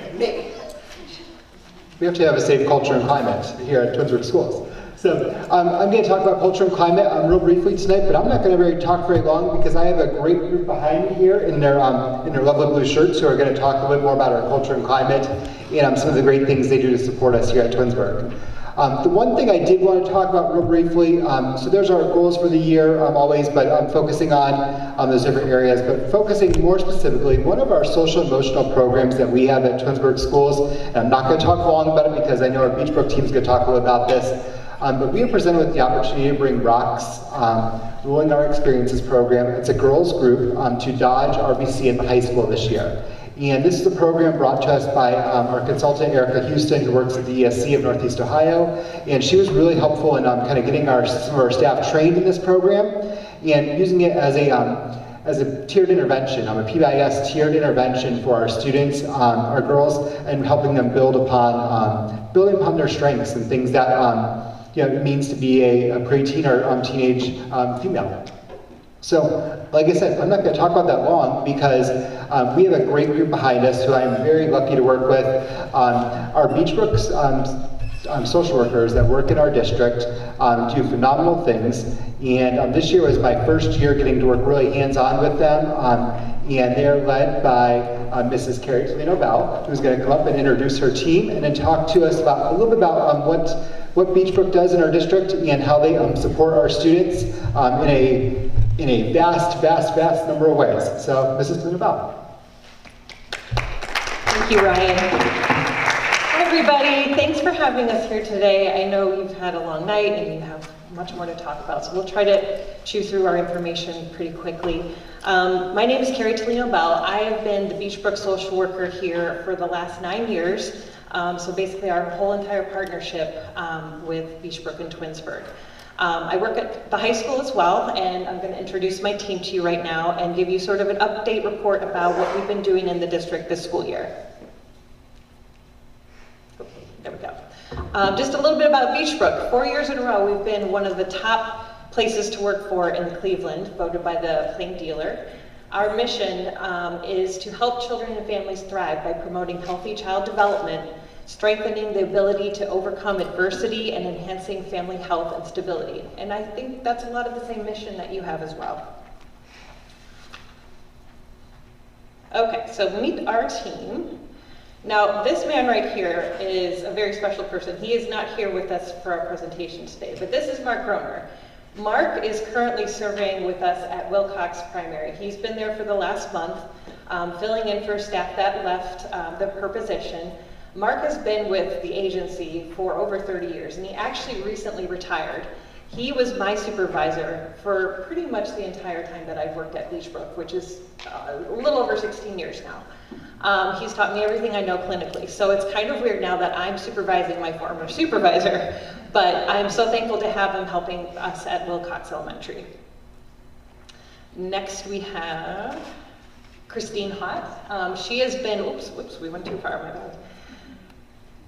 have to have a safe culture and climate here at Twinsburg Schools. So I'm going to talk about culture and climate real briefly tonight, but I'm not going to talk very long because I have a great group behind me here in their lovely blue shirts who are going to talk a little bit more about our culture and climate and some of the great things they do to support us here at Twinsburg. The one thing I did want to talk about real briefly, so there's our goals for the year always, but I'm focusing on those different areas, but focusing more specifically, one of our social emotional programs that we have at Twinsburg Schools, and I'm not going to talk long about it because I know our Beachbrook team is going to talk a little about this, but we are presented with the opportunity to bring Rocks, Ruling Our Experiences program. It's a girls group to Dodge RBC in the high school this year. And this is a program brought to us by our consultant, Erica Houston, who works at the ESC of Northeast Ohio. And she was really helpful in kind of getting some of our staff trained in this program and using it as a tiered intervention, a PBIS tiered intervention for our students, our girls, and helping them build upon their strengths and things that it means to be a preteen or teenage female. So, like I said, I'm not going to talk about that long because we have a great group behind us who I'm very lucky to work with. Our Beachbrook's social workers that work in our district do phenomenal things. And this year was my first year getting to work really hands-on with them. And they're led by Mrs. Carrie Toledo-Bell, who's going to come up and introduce her team and then talk to us about a little bit about what Beachbrook does in our district and how they support our students in a vast number of ways. So, Mrs. Toledo-Bell. Thank you, Ryan. Hi, everybody. Thanks for having us here today. I know you've had a long night and you have much more to talk about, so we'll try to chew through our information pretty quickly. My name is Carrie Toledo-Bell. I have been the Beachbrook social worker here for the last 9 years. So basically our whole entire partnership with Beachbrook and Twinsburg. I work at the high school as well, and I'm going to introduce my team to you right now and give you sort of an update report about what we've been doing in the district this school year. Okay, there we go. Just a little bit about Beachbrook. 4 years in a row, we've been one of the top places to work for in Cleveland, voted by the Plain Dealer. Our mission is to help children and families thrive by promoting healthy child development, strengthening the ability to overcome adversity, and enhancing family health and stability. And I think that's a lot of the same mission that you have as well. Okay, so meet our team. Now, this man right here is a very special person. He is not here with us for our presentation today, but this is Mark Groner. Mark is currently serving with us at Wilcox Primary. He's been there for the last month, filling in for staff that left her position. Mark has been with the agency for over 30 years, and he actually recently retired. He was my supervisor for pretty much the entire time that I've worked at Beachbrook, which is a little over 16 years now. He's taught me everything I know clinically, so it's kind of weird now that I'm supervising my former supervisor, but I'm so thankful to have him helping us at Wilcox Elementary. Next we have Christine Hott. She has been, oops, we went too far, my bad.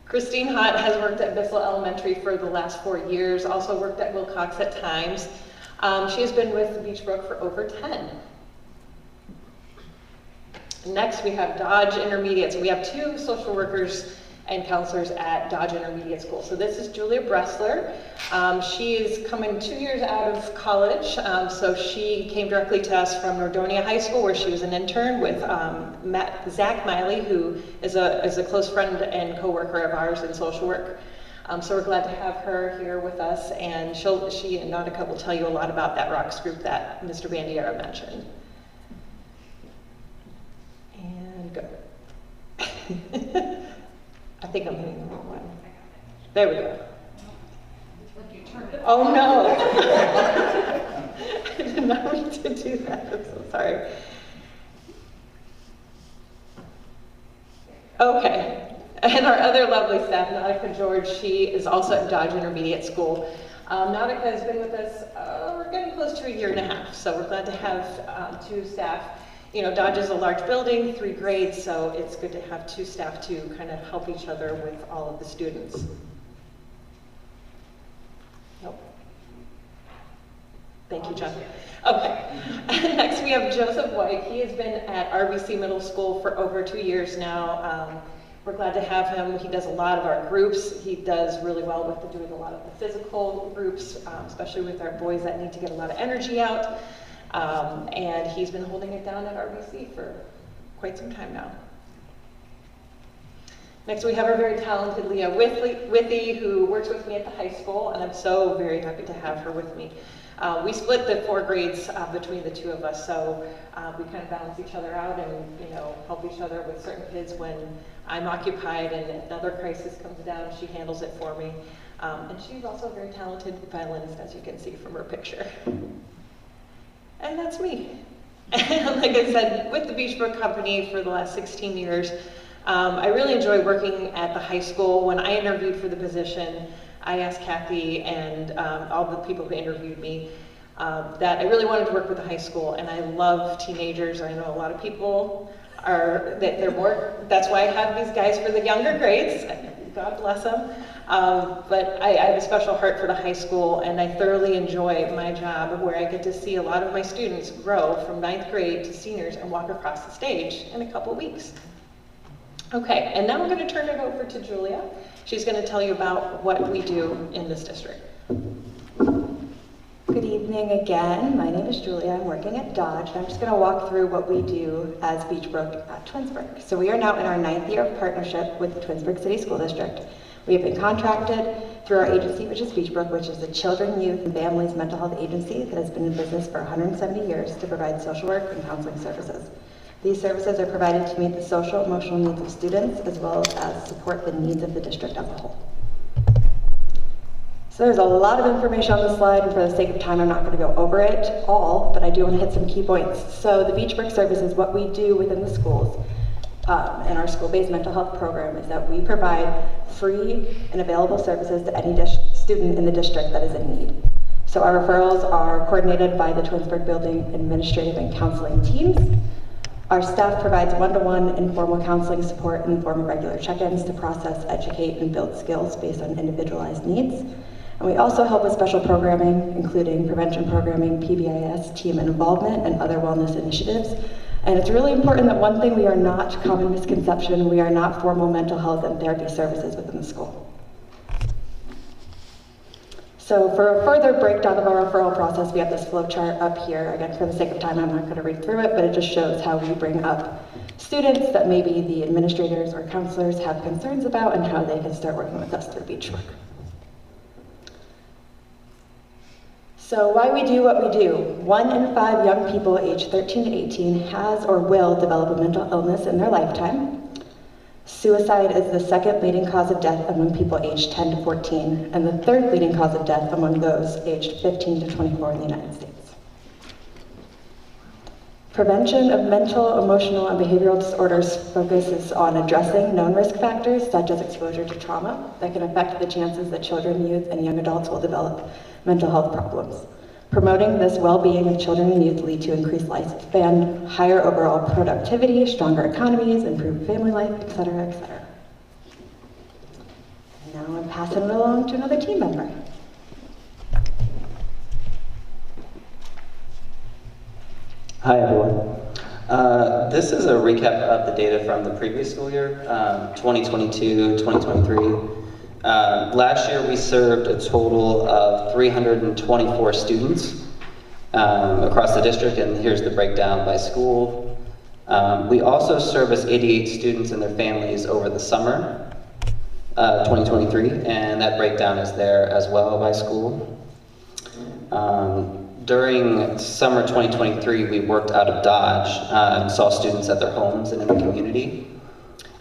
Christine Hott has worked at Bissell Elementary for the last 4 years, also worked at Wilcox at times. She has been with Beachbrook for over 10. Next, we have Dodge Intermediate. So we have 2 social workers and counselors at Dodge Intermediate School. So this is Julia Bressler. She is coming 2 years out of college, so she came directly to us from Nordonia High School, where she was an intern with Zach Miley, who is a close friend and co-worker of ours in social work. So we're glad to have her here with us, and she and Nautica will tell you a lot about that Rocks group that Mr. Bandiera mentioned. And go. I think I'm hitting the wrong one. There we go. Oh no! I did not mean to do that. I'm so sorry. Okay. And our other lovely staff, Nautica George, she is also at Dodge Intermediate School. Nautica has been with us, we're getting close to 1.5 years, so we're glad to have 2 staff. You know, Dodge is a large building, 3 grades, so it's good to have 2 staff to kind of help each other with all of the students. Nope. Thank you, John. Okay. Next, we have Joseph White. He has been at RBC Middle School for over 2 years now. we're glad to have him. He does a lot of our groups. He does really well with doing a lot of the physical groups, especially with our boys that need to get a lot of energy out. And he's been holding it down at RBC for quite some time now. Next, we have our very talented Leah Withy, who works with me at the high school, and I'm so very happy to have her with me. We split the 4 grades between the 2 of us, so we kind of balance each other out and help each other with certain kids when I'm occupied and another crisis comes down, she handles it for me. And she's also a very talented violinist, as you can see from her picture. And that's me. Like I said, with the Beachbrook Company for the last 16 years, I really enjoy working at the high school. When I interviewed for the position, I asked Kathy and all the people who interviewed me that I really wanted to work with the high school, and I love teenagers. I know a lot of people that's why I have these guys for the younger grades. God bless them. But I have a special heart for the high school, and I thoroughly enjoy my job where I get to see a lot of my students grow from 9th grade to seniors and walk across the stage in a couple weeks. Okay, and now I'm going to turn it over to Julia. She's going to tell you about what we do in this district. Good evening again. My name is Julia. I'm working at Dodge, and I'm just going to walk through what we do as Beachbrook at Twinsburg. So we are now in our 9th year of partnership with the Twinsburg City School District. We have been contracted through our agency, which is Beachbrook, which is the Children, Youth, and Families Mental Health Agency that has been in business for 170 years to provide social work and counseling services. These services are provided to meet the social, emotional needs of students, as well as support the needs of the district as a whole. So there's a lot of information on the slide, and for the sake of time, I'm not going to go over it all, but I do want to hit some key points. So the Beachbrook service is what we do within the schools. And our school-based mental health program is that we provide free and available services to any student in the district that is in need. So our referrals are coordinated by the Twinsburg Building Administrative and Counseling teams. Our staff provides one-to-one informal counseling support in the form of regular check-ins to process, educate, and build skills based on individualized needs. And we also help with special programming, including prevention programming, PBIS, team involvement, and other wellness initiatives. And it's really important that one thing we are not, common misconception, we are not formal mental health and therapy services within the school. So for a further breakdown of our referral process, we have this flow chart up here. Again, for the sake of time, I'm not going to read through it, but it just shows how we bring up students that maybe the administrators or counselors have concerns about and how they can start working with us through Beachbrook. So why we do what we do. 1 in 5 young people aged 13 to 18 has or will develop a mental illness in their lifetime. Suicide is the 2nd leading cause of death among people aged 10 to 14, and the 3rd leading cause of death among those aged 15 to 24 in the United States. Prevention of mental, emotional, and behavioral disorders focuses on addressing known risk factors such as exposure to trauma that can affect the chances that children, youth, and young adults will develop mental health problems. Promoting this well-being of children and youth lead to increased lifespan, higher overall productivity, stronger economies, improved family life, etc., etc. And now I'm passing it along to another team member. Hi, everyone. This is a recap of the data from the previous school year, 2022, 2023. Last year, we served a total of 324 students across the district, and here's the breakdown by school. We also serviced 88 students and their families over the summer, 2023, and that breakdown is there as well by school. During summer 2023, we worked out of Dodge and saw students at their homes and in the community.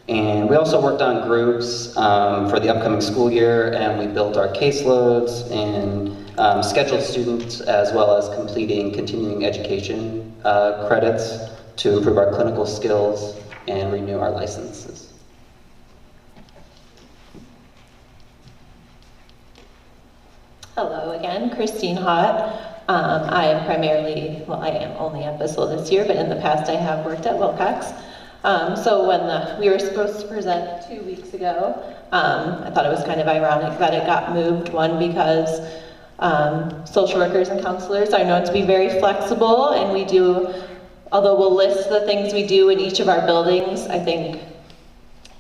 And we also worked on groups for the upcoming school year, and we built our caseloads and scheduled students as well as completing continuing education credits to improve our clinical skills and renew our licenses. Hello again, Christine Hott. I am primarily, well, I am only at Bissell this year, but in the past I have worked at Wilcox. So when we were supposed to present 2 weeks ago, I thought it was kind of ironic that it got moved. One, because social workers and counselors are known to be very flexible, and we do, although we'll list the things we do in each of our buildings, I think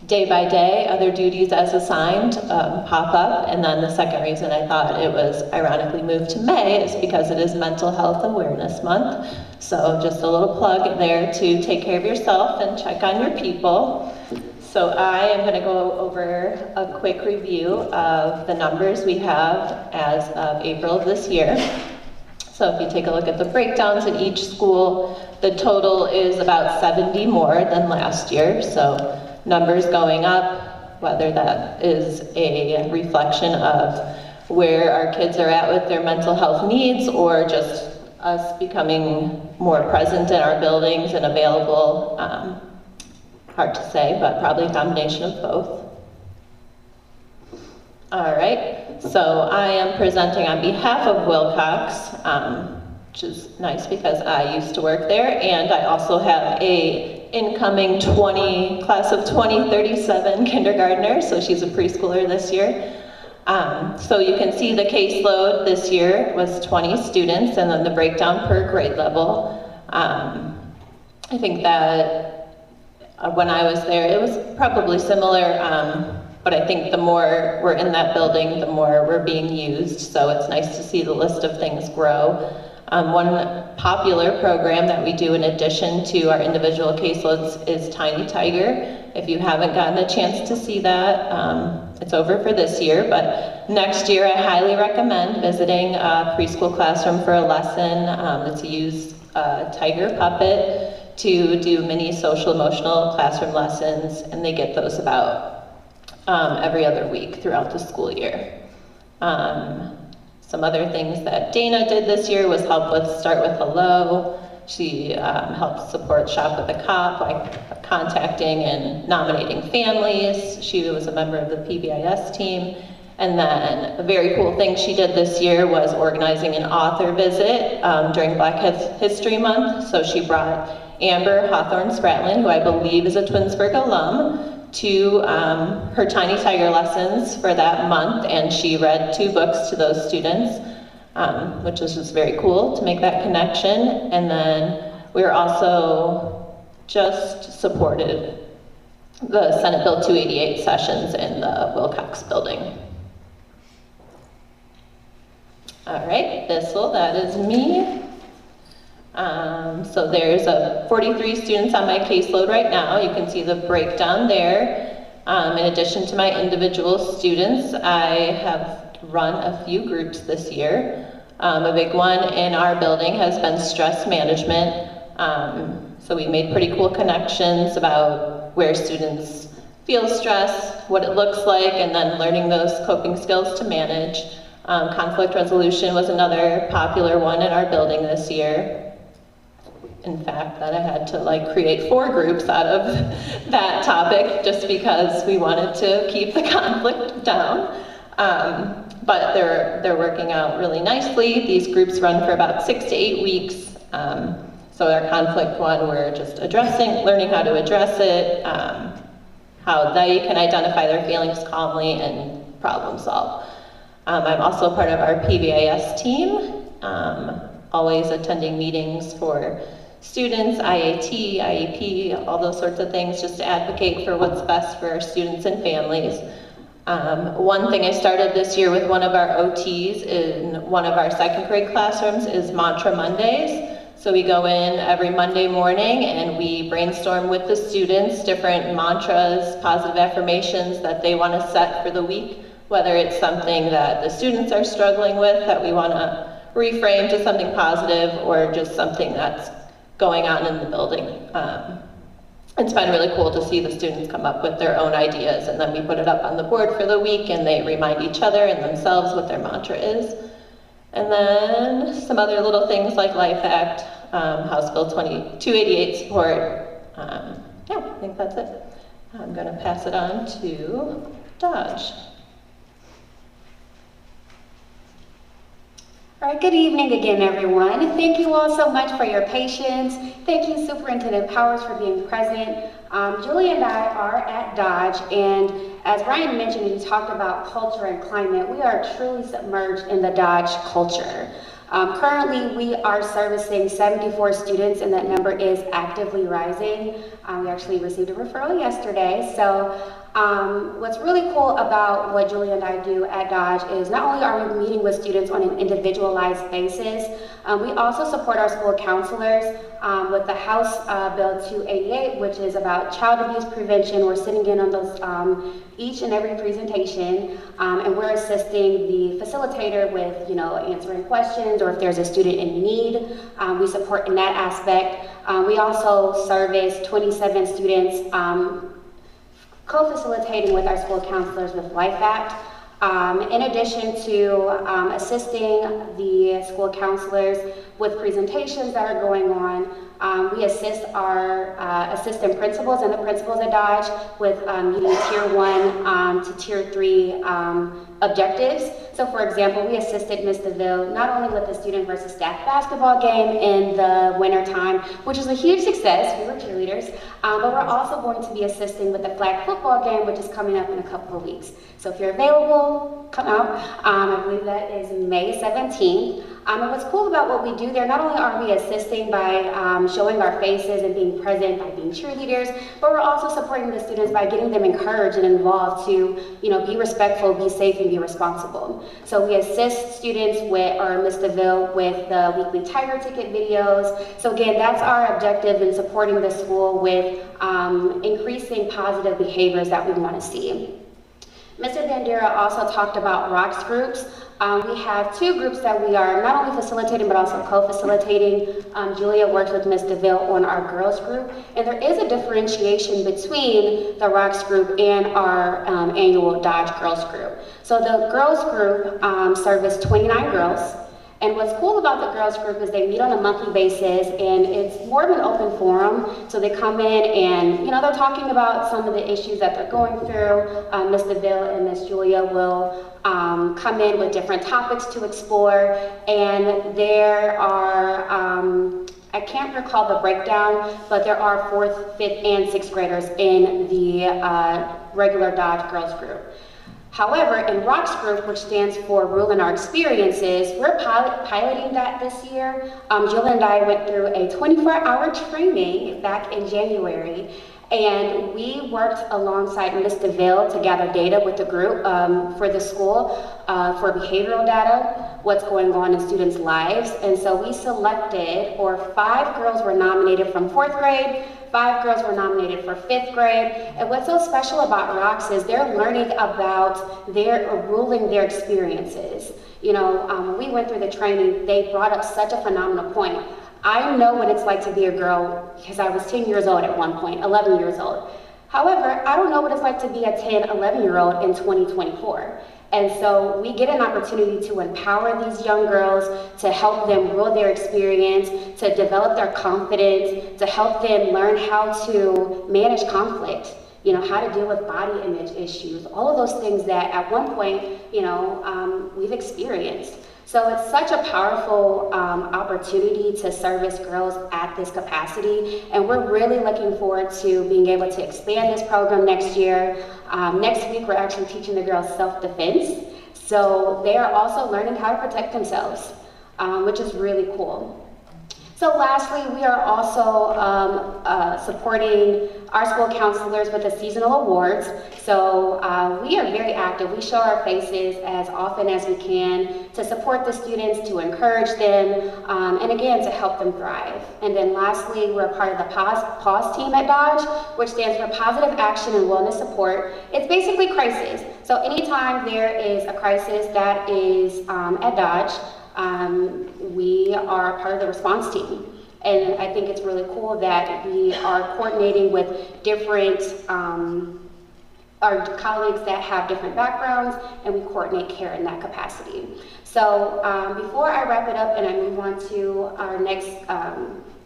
day by day, other duties as assigned pop up. And then the second reason I thought it was ironically moved to May is because it is Mental Health Awareness Month. So just a little plug there to take care of yourself and check on your people. So I am going to go over a quick review of the numbers we have as of April of this year. So if you take a look at the breakdowns in each school, the total is about 70 more than last year. So numbers going up, whether that is a reflection of where our kids are at with their mental health needs or just us becoming more present in our buildings and available. Hard to say, but probably a combination of both. All right, so I am presenting on behalf of Wilcox, which is nice because I used to work there, and I also have a incoming class of 2037 kindergartner, so she's a preschooler this year. So you can see the caseload this year was 20 students, and then the breakdown per grade level. I think that when I was there, it was probably similar, but I think the more we're in that building, the more we're being used, so it's nice to see the list of things grow. One popular program that we do in addition to our individual caseloads is Tiny Tiger. If you haven't gotten a chance to see that, it's over for this year, but next year I highly recommend visiting a preschool classroom for a lesson that's use a tiger puppet to do mini social emotional classroom lessons, and they get those about every other week throughout the school year. Some other things that Dana did this year was help with Start With Hello. She helped support Shop with a Cop, like contacting and nominating families. She was a member of the PBIS team. And then a very cool thing she did this year was organizing an author visit during Black History Month. So she brought Amber Hawthorne-Spratland, who I believe is a Twinsburg alum, to her Tiny Tiger lessons for that month, and she read 2 books to those students, which was just very cool to make that connection. And then we were also just supported the Senate Bill 288 sessions in the Wilcox building. All right, Bissell, that is me. So there's 43 students on my caseload right now. You can see the breakdown there. In addition to my individual students, I have run a few groups this year. A big one in our building has been stress management. So we made pretty cool connections about where students feel stress, what it looks like, and then learning those coping skills to manage. Conflict resolution was another popular one in our building this year. In fact, that I had to create 4 groups out of that topic just because we wanted to keep the conflict down. But they're working out really nicely. These groups run for about 6 to 8 weeks. So our conflict one, we're just learning how to address it, how they can identify their feelings calmly and problem solve. I'm also part of our PBIS team, always attending meetings for students, IAT, IEP, all those sorts of things, just to advocate for what's best for our students and families. One thing I started this year with one of our OTs in one of our 2nd grade classrooms is Mantra Mondays. So we go in every Monday morning and we brainstorm with the students different mantras, positive affirmations that they want to set for the week, whether it's something that the students are struggling with that we want to reframe to something positive, or just something that's going on in the building. It's been really cool to see the students come up with their own ideas, and then we put it up on the board for the week and they remind each other and themselves what their mantra is. And then some other little things like Life Act, House Bill 288 support. Yeah, I think that's it. I'm going to pass it on to Dodge. All right, good evening again, everyone. Thank you all so much for your patience. Thank you, Superintendent Powers, for being present. Julie and I are at Dodge, and as Brian mentioned, he talked about culture and climate. We are truly submerged in the Dodge culture. Currently, we are servicing 74 students, and that number is actively rising. We actually received a referral yesterday. So what's really cool about what Julia and I do at Dodge is not only are we meeting with students on an individualized basis, we also support our school counselors with the House Bill 288, which is about child abuse prevention. We're sitting in on those each and every presentation, and we're assisting the facilitator with, answering questions, or if there's a student in need, we support in that aspect. We also service 27 students co-facilitating with our school counselors with Life Act. In addition to assisting the school counselors with presentations that are going on, we assist our assistant principals and the principals at Dodge with meeting Tier 1 to Tier 3 objectives. So for example, we assisted Ms. DeVille not only with the student versus staff basketball game in the winter time, which was a huge success, we were cheerleaders, but we're also going to be assisting with the flag football game, which is coming up in a couple of weeks. So if you're available, come out. I believe that is May 17th. And what's cool about what we do there, not only are we assisting by showing our faces and being present by being cheerleaders, but we're also supporting the students by getting them encouraged and involved to, be respectful, be safe, and be responsible. So we assist students with, or Ms. DeVille, with the weekly Tiger ticket videos. So again, that's our objective in supporting the school with increasing positive behaviors that we want to see. Mr. Bandera also talked about ROCKS groups. We have two groups that we are not only facilitating but also co-facilitating. Julia works with Ms. DeVille on our girls group, and there is a differentiation between the ROCKS group and our annual Dodge girls group. So the girls group service 29 girls. And what's cool about the girls group is they meet on a monthly basis, and it's more of an open forum. So they come in and, they're talking about some of the issues that they're going through. Ms. DeVille and Ms. Julia will come in with different topics to explore. And there are, I can't recall the breakdown, but there are 4th, 5th, and 6th graders in the regular Dodge girls group. However, in ROCKS group, which stands for Rule in Our Experiences, we're piloting that this year. Jill and I went through a 24-hour training back in January, and we worked alongside Ms. DeVille to gather data with the group for the school for behavioral data, what's going on in students' lives. And so we selected, or 5 girls were nominated from 4th grade, 5 girls were nominated for 5th grade. And what's so special about ROCKS is they're learning about ruling their experiences. When we went through the training, they brought up such a phenomenal point. I know what it's like to be a girl because I was 10 years old at one point, 11 years old. However, I don't know what it's like to be a 10, 11-year-old in 2024. And so we get an opportunity to empower these young girls, to help them rule their experience, to develop their confidence, to help them learn how to manage conflict, how to deal with body image issues, all of those things that at one point, we've experienced. So it's such a powerful opportunity to service girls at this capacity, and we're really looking forward to being able to expand this program next year. Next week, we're actually teaching the girls self-defense, so they are also learning how to protect themselves, which is really cool. So lastly, we are also supporting our school counselors with the seasonal awards. So we are very active. We show our faces as often as we can to support the students, to encourage them, and again, to help them thrive. And then lastly, we're a part of the PAUSE team at Dodge, which stands for Positive Action and Wellness Support. It's basically crisis. So anytime there is a crisis that is at Dodge, we are part of the response team. And I think it's really cool that we are coordinating with different, our colleagues that have different backgrounds, and we coordinate care in that capacity. So before I wrap it up and I move on to our next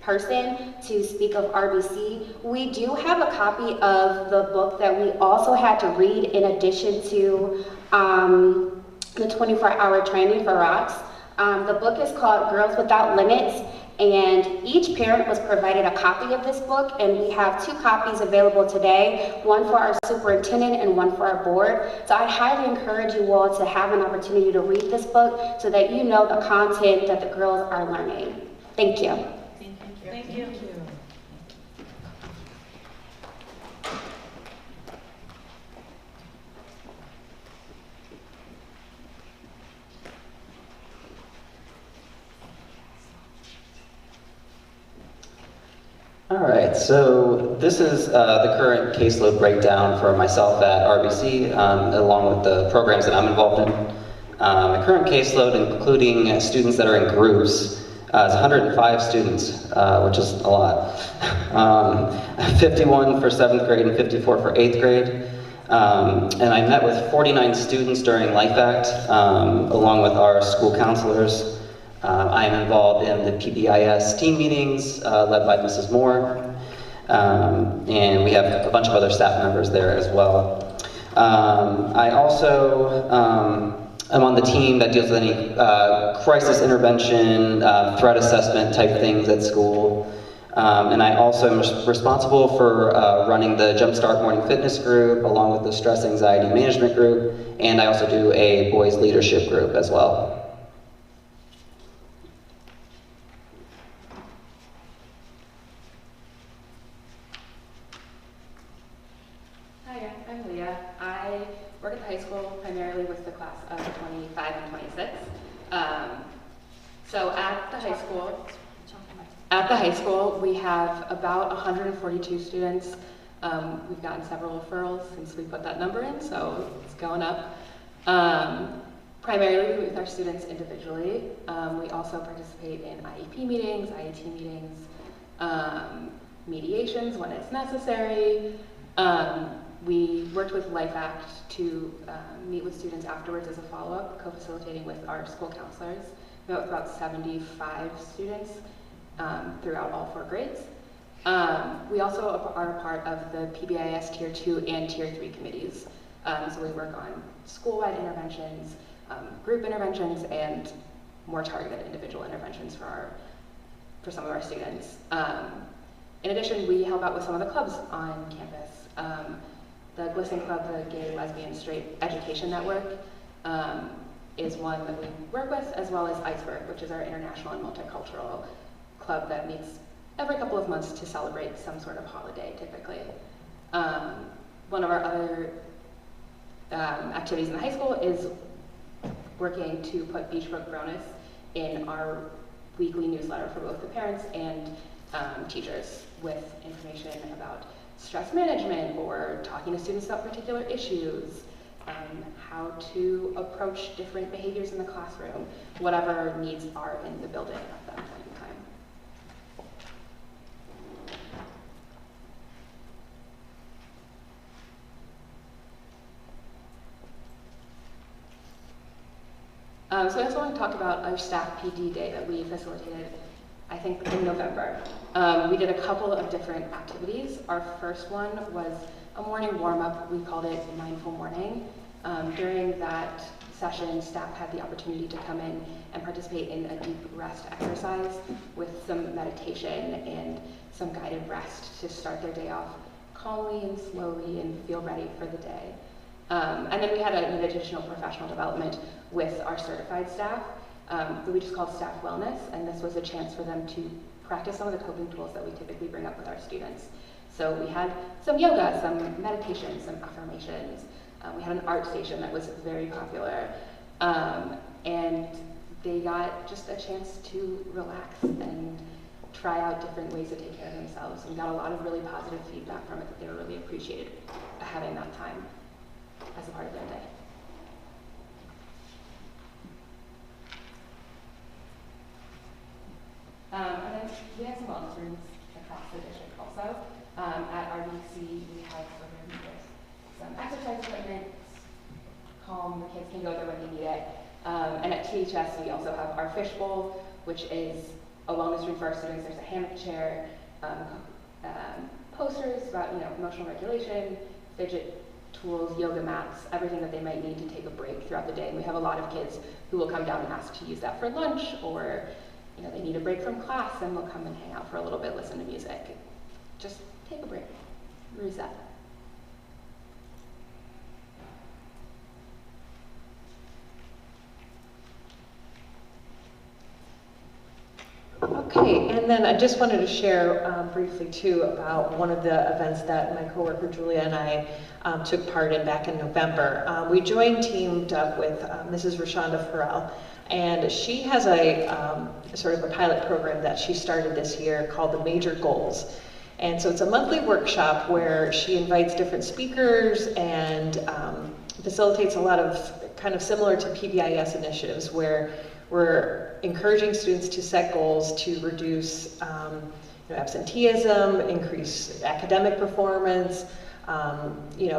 person to speak of RBC, we do have a copy of the book that we also had to read in addition to the 24-hour training for ROCKS. The book is called Girls Without Limits, And each parent was provided a copy of this book, and we have 2 copies available today, one for our superintendent and one for our board. So I highly encourage you all to have an opportunity to read this book so that you know the content that the girls are learning. Thank you. Thank you. All right, so this is the current caseload breakdown for myself at RBC, along with the programs that I'm involved in. My current caseload, including students that are in groups, is 105 students, which is a lot. 51 for 7th grade and 54 for 8th grade. And I met with 49 students during Life Act, along with our school counselors. I am involved in the PBIS team meetings led by Mrs. Moore, and we have a bunch of other staff members there as well. I also am on the team that deals with any crisis intervention, threat assessment type things at school. And I also am responsible for running the Jumpstart Morning Fitness group along with the Stress Anxiety Management group, and I also do a boys leadership group as well. I'm Leah. I work at the high school primarily with the class of 25 and 26. So at the high school, we have about 142 students. We've gotten several referrals since we put that number in, so it's going up. Primarily we meet with our students individually. We also participate in IEP meetings, IET meetings, mediations when it's necessary. We worked with Life Act to meet with students afterwards as a follow-up, co-facilitating with our school counselors. We met with about 75 students throughout all 4 grades. We also are a part of the PBIS Tier 2 and Tier 3 committees. So we work on school-wide interventions, group interventions, and more targeted individual interventions for some of our students. In addition, we help out with some of the clubs on campus. The Glisten Club, the Gay, Lesbian, Straight Education Network, is one that we work with, as well as Iceberg, which is our international and multicultural club that meets every couple of months to celebrate some sort of holiday, typically. One of our other activities in the high school is working to put Beachbrook Bonus in our weekly newsletter for both the parents and teachers with information about stress management or talking to students about particular issues, how to approach different behaviors in the classroom, whatever needs are in the building at that point in time. So I also want to talk about our staff PD day that we facilitated, I think, in November. We did a couple of different activities. Our first one was a morning warm-up. We called it Mindful Morning. During that session, staff had the opportunity to come in and participate in a deep rest exercise with some meditation and some guided rest to start their day off calmly and slowly and feel ready for the day. And then we had an additional professional development with our certified staff that we just called Staff Wellness, and this was a chance for them to practice some of the coping tools that we typically bring up with our students. So we had some yoga, some meditation, some affirmations. We had an art station that was very popular, and they got just a chance to relax and try out different ways to take care of themselves. We got a lot of really positive feedback from it that they were really appreciated having that time as a part of their day. And then we have some wellness rooms across the district also. At RBC, we have a room with some exercise equipment, calm, the kids can go there when they need it. And at THS, we also have our fishbowl, which is a wellness room for our students. There's a hammock chair, posters about emotional regulation, fidget tools, yoga mats, everything that they might need to take a break throughout the day. And we have a lot of kids who will come down and ask to use that for lunch or they need a break from class and they'll come and hang out for a little bit, listen to music. Just take a break, reset. Okay, and then I just wanted to share briefly too about one of the events that my coworker Julia and I took part in back in November. We teamed up with Mrs. Rashonda Farrell, and she has a sort of a pilot program that she started this year called the Major Goals. And so it's a monthly workshop where she invites different speakers and facilitates a lot of kind of similar to PBIS initiatives where we're encouraging students to set goals to reduce absenteeism, increase academic performance,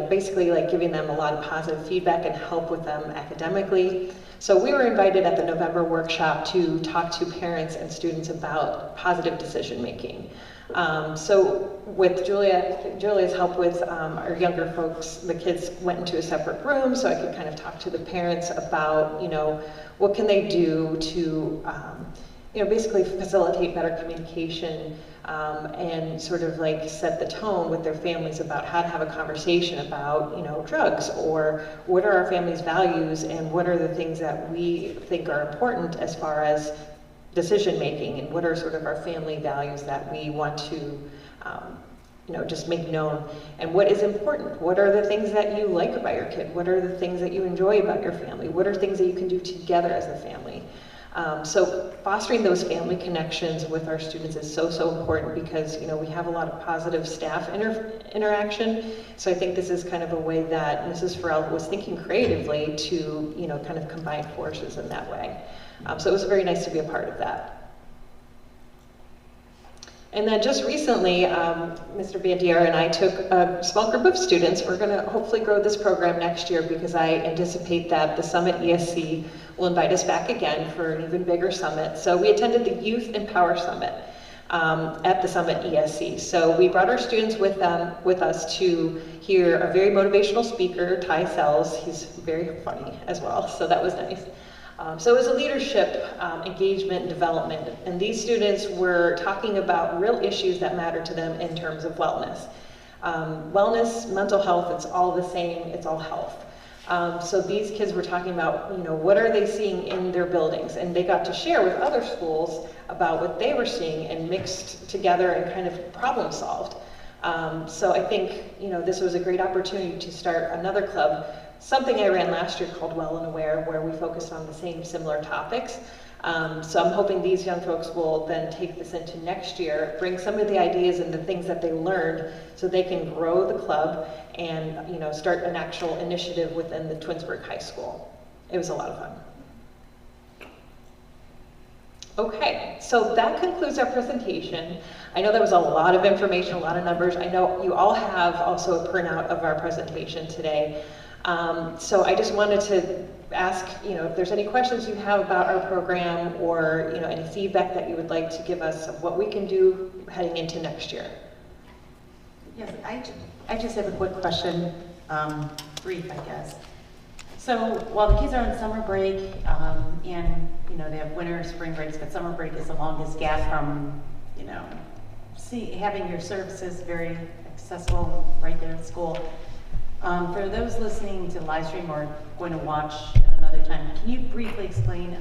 basically like giving them a lot of positive feedback and help with them academically. So we were invited at the November workshop to talk to parents and students about positive decision making. So with Julia's help with our younger folks, the kids went into a separate room so I could kind of talk to the parents about, what can they do to, basically facilitate better communication and sort of like set the tone with their families about how to have a conversation about, drugs, or what are our family's values and what are the things that we think are important as far as decision making, and what are sort of our family values that we want to just make known, and what is important. What are the things that you like about your kid? What are the things that you enjoy about your family? What are things that you can do together as a family? So fostering those family connections with our students is so important because we have a lot of positive staff interaction. So I think this is kind of a way that Mrs. Farrell was thinking creatively to kind of combine forces in that way. So it was very nice to be a part of that. And then just recently, Mr. Bandiera and I took a small group of students. We're going to hopefully grow this program next year because I anticipate that the Summit ESC will invite us back again for an even bigger summit. So we attended the Youth Empower Summit at the Summit ESC. So we brought our students with us to hear a very motivational speaker, Ty Sells. He's very funny as well, so that was nice. So it was a leadership, engagement, and development, and these students were talking about real issues that matter to them in terms of wellness. Wellness, mental health, it's all the same, it's all health. So these kids were talking about, what are they seeing in their buildings, and they got to share with other schools about what they were seeing and mixed together and kind of problem solved. So I think, this was a great opportunity to start another club. Something I ran last year called Well and Aware, where we focused on the same similar topics. So I'm hoping these young folks will then take this into next year, bring some of the ideas and the things that they learned so they can grow the club and start an actual initiative within the Twinsburg High School. It was a lot of fun. Okay, so that concludes our presentation. I know that was a lot of information, a lot of numbers. I know you all have also a printout of our presentation today. So I just wanted to ask, if there's any questions you have about our program or, any feedback that you would like to give us of what we can do heading into next year. Yes, I just have a quick question, brief, I guess. So while the kids are on summer break, and, they have winter, spring breaks, but summer break is the longest gap from, having your services very accessible right there at school. For those listening to live stream or going to watch at another time, can you briefly explain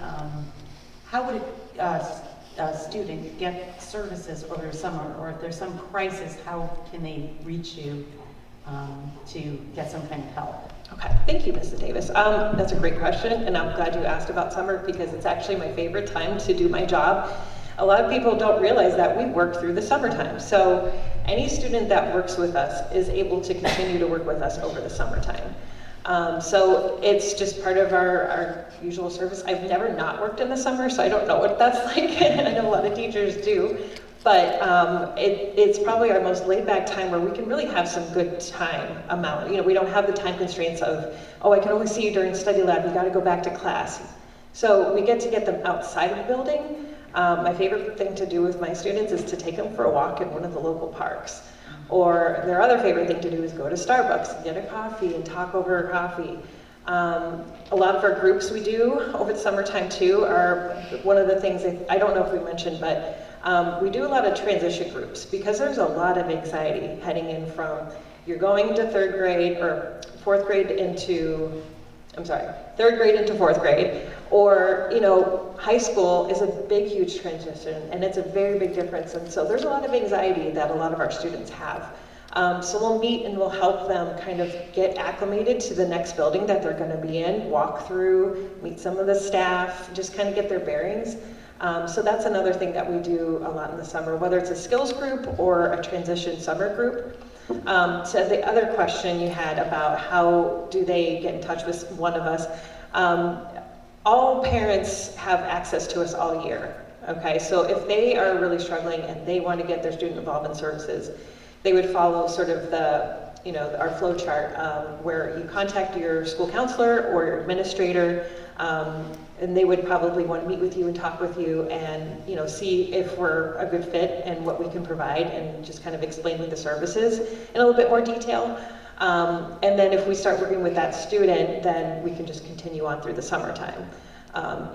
how would a student get services over the summer, or if there's some crisis, how can they reach you to get some kind of help? Okay, thank you, Mrs. Davis. That's a great question, and I'm glad you asked about summer because it's actually my favorite time to do my job. A lot of people don't realize that we work through the summertime. So any student that works with us is able to continue to work with us over the summertime. So it's just part of our usual service. I've never not worked in the summer, so I don't know what that's like. I know a lot of teachers do. But it's probably our most laid back time where we can really have some good time amount. We don't have the time constraints of, oh, I can only see you during study lab, you gotta go back to class. So we get to get them outside of the building. My favorite thing to do with my students is to take them for a walk in one of the local parks. Or their other favorite thing to do is go to Starbucks and get a coffee and talk over coffee. A lot of our groups we do over the summertime too are one of the things that, I don't know if we mentioned, but we do a lot of transition groups because there's a lot of anxiety heading in from you're going to third grade or third grade into fourth grade, or high school is a big, huge transition, and it's a very big difference. And so there's a lot of anxiety that a lot of our students have. So we'll meet and we'll help them kind of get acclimated to the next building that they're going to be in, walk through, meet some of the staff, just kind of get their bearings. So that's another thing that we do a lot in the summer, whether it's a skills group or a transition summer group. So the other question you had about how do they get in touch with one of us, all parents have access to us all year. Okay, so if they are really struggling and they want to get their student involvement services, they would follow sort of our flow chart where you contact your school counselor or your administrator, and they would probably want to meet with you and talk with you and see if we're a good fit and what we can provide, and just kind of explaining the services in a little bit more detail. And then if we start working with that student, then we can just continue on through the summertime.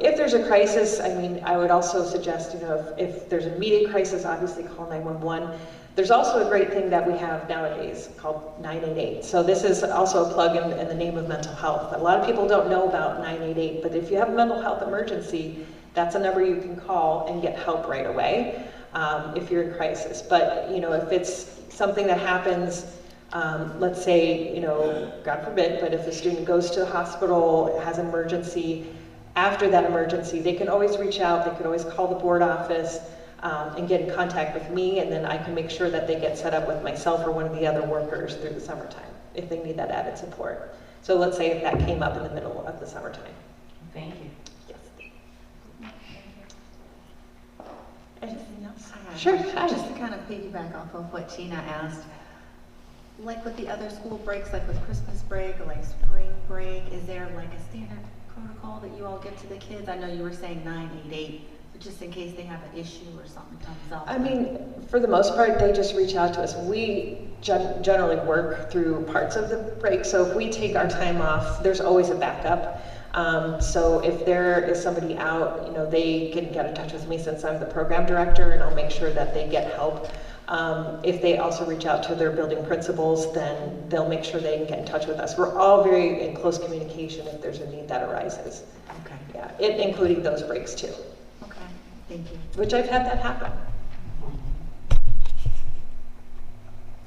If there's a crisis, I would also suggest, if there's an immediate crisis, obviously call 911. There's also a great thing that we have nowadays called 988. So this is also a plug in the name of mental health. A lot of people don't know about 988, but if you have a mental health emergency, that's a number you can call and get help right away if you're in crisis. But if it's something that happens, let's say, God forbid, but if a student goes to the hospital, has an emergency, after that emergency, they can always reach out, they can always call the board office, and get in contact with me, and then I can make sure that they get set up with myself or one of the other workers through the summertime if they need that added support. So let's say if that came up in the middle of the summertime. Thank you. Yes. Anything else? Sure. Just to kind of piggyback off of what Gina asked, like with the other school breaks, like with Christmas break or like spring break, is there like a standard protocol that you all give to the kids? I know you were saying 988. Just in case they have an issue or something comes up? For the most part, they just reach out to us. We generally work through parts of the break, so if we take our time off, there's always a backup. So if there is somebody out, they can get in touch with me since I'm the program director, and I'll make sure that they get help. If they also reach out to their building principals, then they'll make sure they can get in touch with us. We're all very in close communication if there's a need that arises. Okay. Yeah, including those breaks too. Thank you. Which I've had that happen.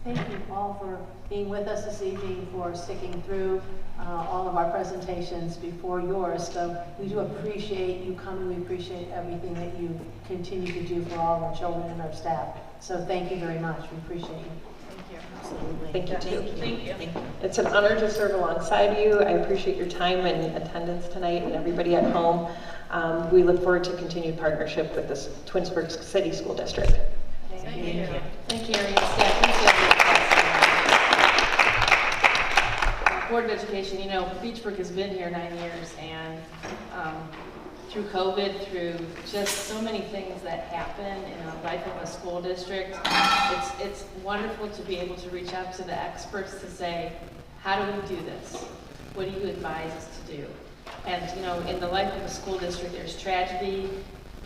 Thank you all for being with us this evening, for sticking through all of our presentations before yours. So we do appreciate you coming. We appreciate everything that you continue to do for all of our children and our staff. So thank you very much. We appreciate you. Thank you. Absolutely. Thank you too. Thank you. It's an honor to serve alongside you. I appreciate your time and attendance tonight, and everybody at home. We look forward to continued partnership with the Twinsburg City School District. Thank you. Thank you, Erin. Board of Education, Beechbrook has been here 9 years, and through COVID, through just so many things that happen in the life of a school district, it's wonderful to be able to reach out to the experts to say, how do we do this? What do you advise us to do? And, in the life of a school district, there's tragedy.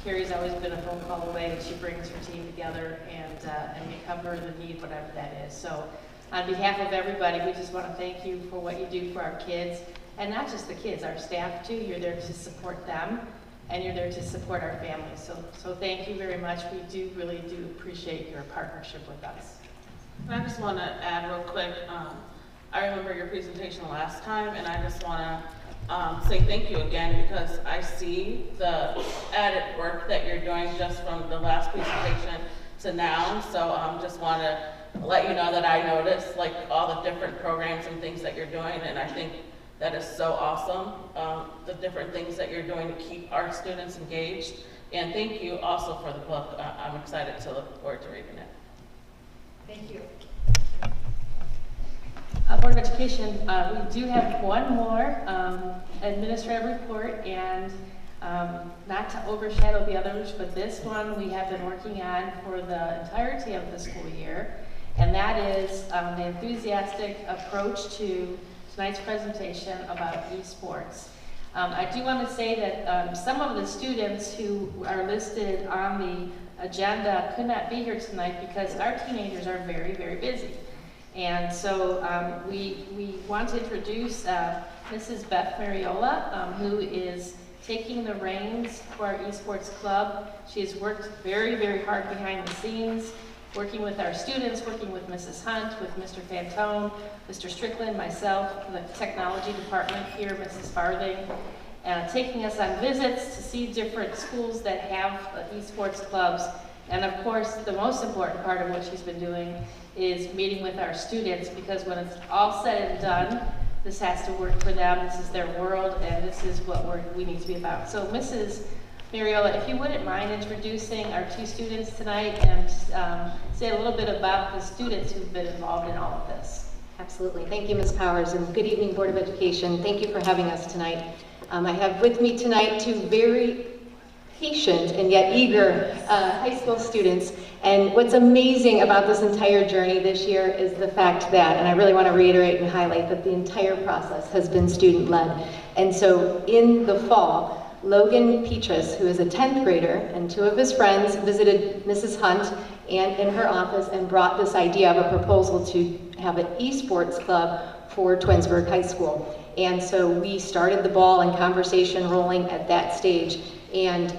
Carrie's always been a phone call away, and she brings her team together and we cover the need, whatever that is. So on behalf of everybody, we just want to thank you for what you do for our kids, and not just the kids, our staff too. You're there to support them, and you're there to support our families. So thank you very much. We really do appreciate your partnership with us. And I just want to add real quick, I remember your presentation last time, and I just want to say thank you again, because I see the added work that you're doing just from the last presentation to now. So just want to let you know that I noticed like all the different programs and things that you're doing, and I think that is so awesome, the different things that you're doing to keep our students engaged. And thank you also for the book. I'm excited to look forward to reading it. Thank you. Board of Education, we do have one more administrative report, and not to overshadow the others, but this one we have been working on for the entirety of the school year, and that is the enthusiastic approach to tonight's presentation about esports. I do want to say that some of the students who are listed on the agenda could not be here tonight because our teenagers are very, very busy. And so we want to introduce Mrs. Beth Mariola, who is taking the reins for our esports club. She has worked very, very hard behind the scenes, working with our students, working with Mrs. Hunt, with Mr. Fantone, Mr. Strickland, myself, the technology department here, Mrs. Farthing, taking us on visits to see different schools that have esports clubs. And of course, the most important part of what she's been doing is meeting with our students, because when it's all said and done, this has to work for them. This is their world, and this is what we need to be about. So Mrs. Mariola, if you wouldn't mind introducing our two students tonight and say a little bit about the students who've been involved in all of this. Absolutely. Thank you, Ms. Powers, and good evening, Board of Education. Thank you for having us tonight. I have with me tonight two very patient and yet eager high school students. And what's amazing about this entire journey this year is the fact that, and I really want to reiterate and highlight that the entire process has been student-led. And so in the fall, Logan Petrus, who is a 10th grader, and two of his friends visited Mrs. Hunt and in her office and brought this idea of a proposal to have an esports club for Twinsburg High School. And so we started the ball and conversation rolling at that stage. And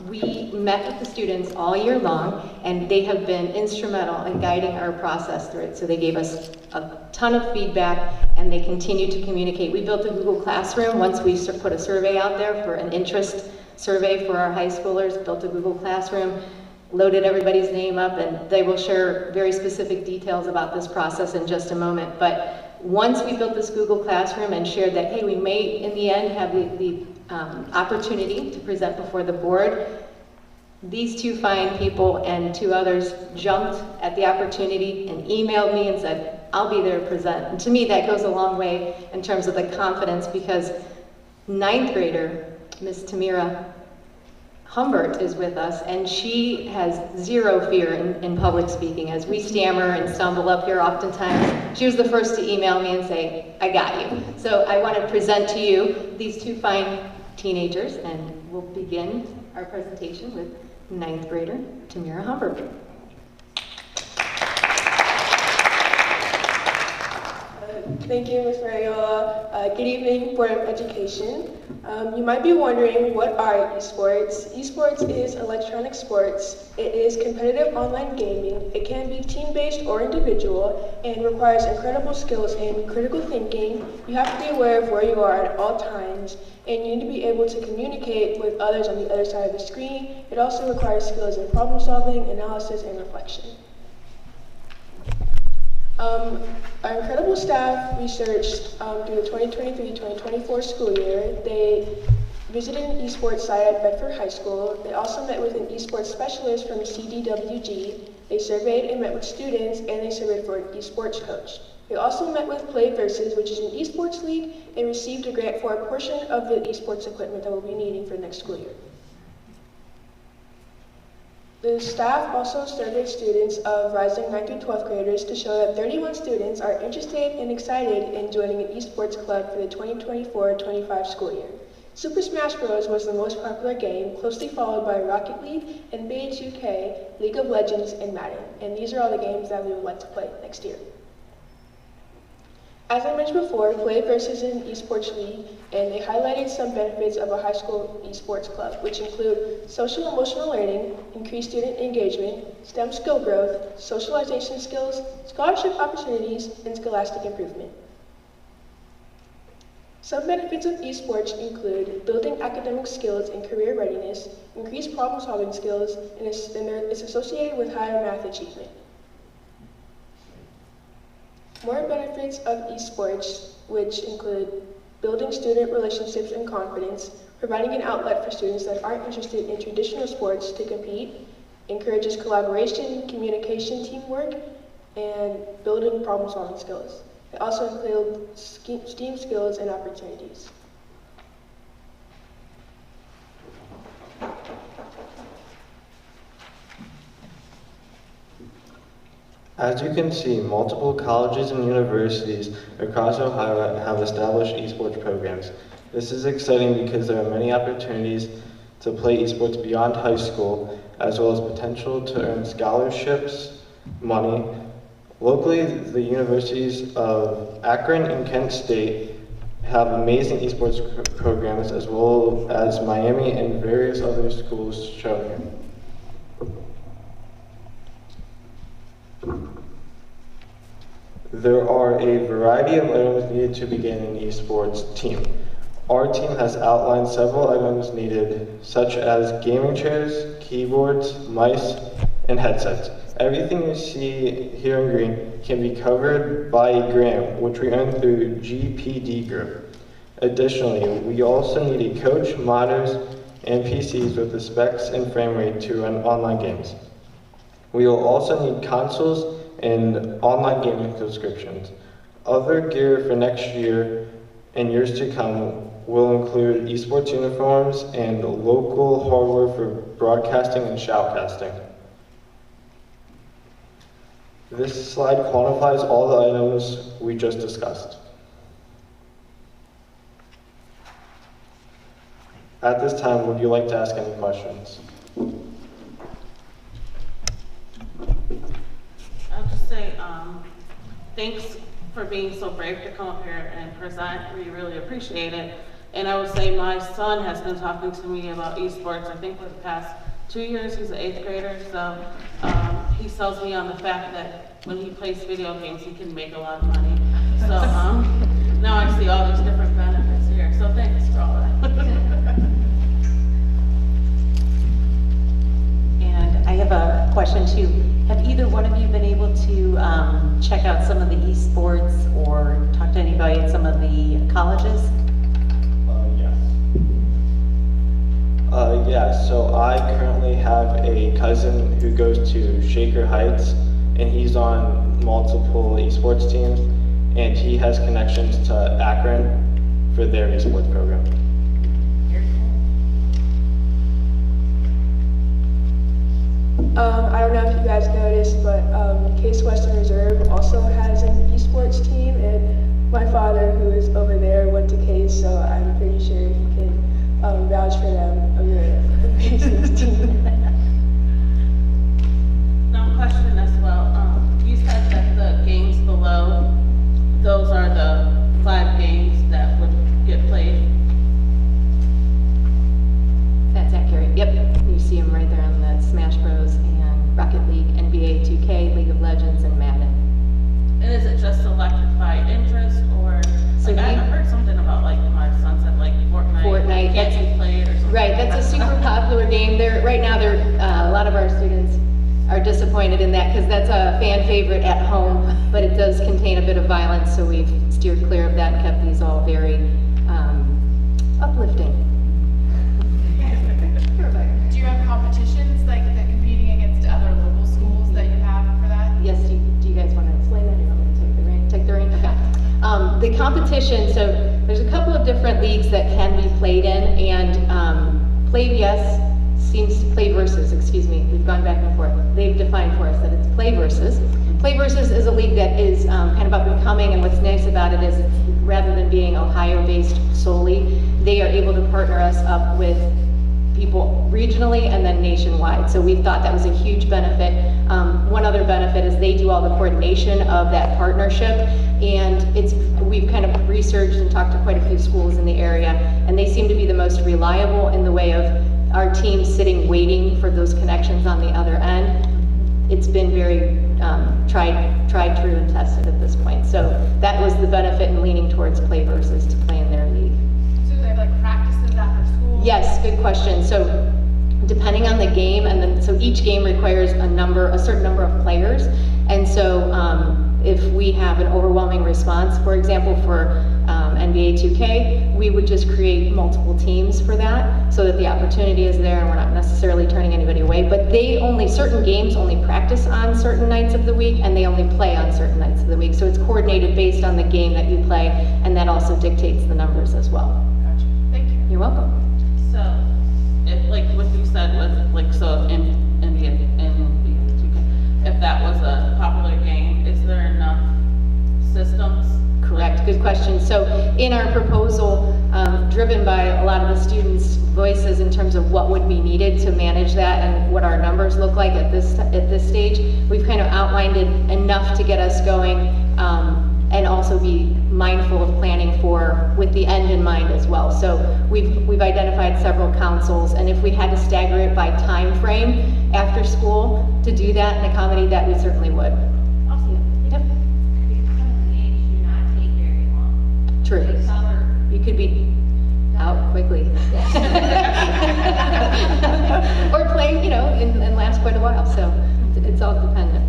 we met with the students all year long, and they have been instrumental in guiding our process through it. So they gave us a ton of feedback, and they continue to communicate. We built a Google Classroom once we put a survey out there for an interest survey for our high schoolers, built a Google Classroom, loaded everybody's name up, and they will share very specific details about this process in just a moment. But once we built this Google Classroom and shared that, hey, we may in the end have the opportunity to present before the board, these two fine people and two others jumped at the opportunity and emailed me and said, I'll be there to present. And to me, that goes a long way in terms of the confidence, because 9th grader, Miss Tamira Humbert, is with us, and she has zero fear in public speaking. As we stammer and stumble up here oftentimes, she was the first to email me and say, I got you. So I want to present to you these two fine teenagers, and we'll begin our presentation with 9th grader Tamira Humbert. Thank you, Ms. Mariola. Good evening, Board of Education. You might be wondering, what are esports? Esports is electronic sports. It is competitive online gaming. It can be team-based or individual, and requires incredible skills in critical thinking. You have to be aware of where you are at all times, and you need to be able to communicate with others on the other side of the screen. It also requires skills in problem solving, analysis, and reflection. Our incredible staff researched through the 2023-2024 school year. They visited an esports site at Bedford High School. They also met with an esports specialist from CDWG. They surveyed and met with students, and they surveyed for an esports coach. They also met with Play Versus, which is an esports league, and received a grant for a portion of the esports equipment that we'll be needing for next school year. The staff also surveyed students of rising 9th through 12th graders to show that 31 students are interested and excited in joining an esports club for the 2024-25 school year. Super Smash Bros. Was the most popular game, closely followed by Rocket League, NBA 2K, League of Legends, and Madden. And these are all the games that we would like to play next year. As I mentioned before, Play Versus is an esports league, and they highlighted some benefits of a high school esports club, which include social and emotional learning, increased student engagement, STEM skill growth, socialization skills, scholarship opportunities, and scholastic improvement. Some benefits of esports include building academic skills and career readiness, increased problem-solving skills, and it's associated with higher math achievement. More benefits of esports, which include building student relationships and confidence, providing an outlet for students that aren't interested in traditional sports to compete, encourages collaboration, communication, teamwork, and building problem-solving skills. They also include STEAM skills and opportunities. As you can see, multiple colleges and universities across Ohio have established esports programs. This is exciting because there are many opportunities to play esports beyond high school, as well as potential to earn scholarships, money. Locally, the universities of Akron and Kent State have amazing esports programs, as well as Miami and various other schools shown here. There are a variety of items needed to begin an esports team. Our team has outlined several items needed, such as gaming chairs, keyboards, mice, and headsets. Everything you see here in green can be covered by a grant, which we earn through GPD Group. Additionally, we also need a coach, monitors, and PCs with the specs and frame rate to run online games. We will also need consoles and online gaming subscriptions. Other gear for next year and years to come will include esports uniforms and local hardware for broadcasting and shoutcasting. This slide quantifies all the items we just discussed. At this time, would you like to ask any questions? I'll just say thanks for being so brave to come up here and present. We really appreciate it. And I would say my son has been talking to me about esports, I think for the past 2 years. He's an 8th grader, so he sells me on the fact that when he plays video games, he can make a lot of money. So now I see all these different benefits here. So thanks for all that. And I have a question too. Have either one of you been able to check out some of the esports or talk to anybody at some of the colleges? Yes, so I currently have a cousin who goes to Shaker Heights, and he's on multiple esports teams, and he has connections to Akron for their esports program. I don't know if you guys noticed, but Case Western Reserve also has an esports team, and my father, who is over there, went to Case, so I'm pretty sure he can vouch for them of your amazing team. Now, question as well. You said that the games below, those are the 5 games that would get played. That's accurate. Yep. You see them right there on the Smash Bros. And Rocket League, NBA 2K, League of Legends, and Madden. And is it just selected by interest, or So like I heard something about like my son said like Fortnite can't be played or something. Right, that's a super popular game. Right now, a lot of our students are disappointed in that because that's a fan favorite at home, but it does contain a bit of violence, so we've steered clear of that and kept these all very uplifting. Do you have competitions like that competing against other local schools that you have for that? Yes, do you guys want to explain that? You want me to take the reign? Okay. The competition, so there's a couple of different leagues that can be played in, and Play Versus, excuse me, we've gone back and forth. They've defined for us that it's Play Versus. Play Versus is a league that is kind of up and coming, and what's nice about it is it's, rather than being Ohio-based solely, they are able to partner us up with people regionally and then nationwide. So we thought that was a huge benefit. One other benefit is they do all the coordination of that partnership, and we've kind of researched and talked to quite a few schools in the area, and they seem to be the most reliable in the way of our team sitting waiting for those connections on the other end. It's been very tried, true, and tested at this point. So that was the benefit in leaning towards Play Versus to play in their league. So do they have like practices after school? Yes, good question. So depending on the game, and then so each game requires a certain number of players, and so if we have an overwhelming response, for example, for NBA 2K, we would just create multiple teams for that so that the opportunity is there and we're not necessarily turning anybody away. But certain games only practice on certain nights of the week, and they only play on certain nights of the week. So it's coordinated based on the game that you play, and that also dictates the numbers as well. Gotcha. Thank you. You're welcome. So, if like what you said was like so in NBA 2K, if that was a popular game. question. So in our proposal, driven by a lot of the students' voices in terms of what would be needed to manage that and what our numbers look like at this stage, we've kind of outlined it enough to get us going, and also be mindful of planning for with the end in mind as well. So we've identified several councils, and if we had to stagger it by time frame after school to do that and accommodate that, we certainly would. Yep. True. You could be out quickly. Or play, you know, and last quite a while, so it's all dependent.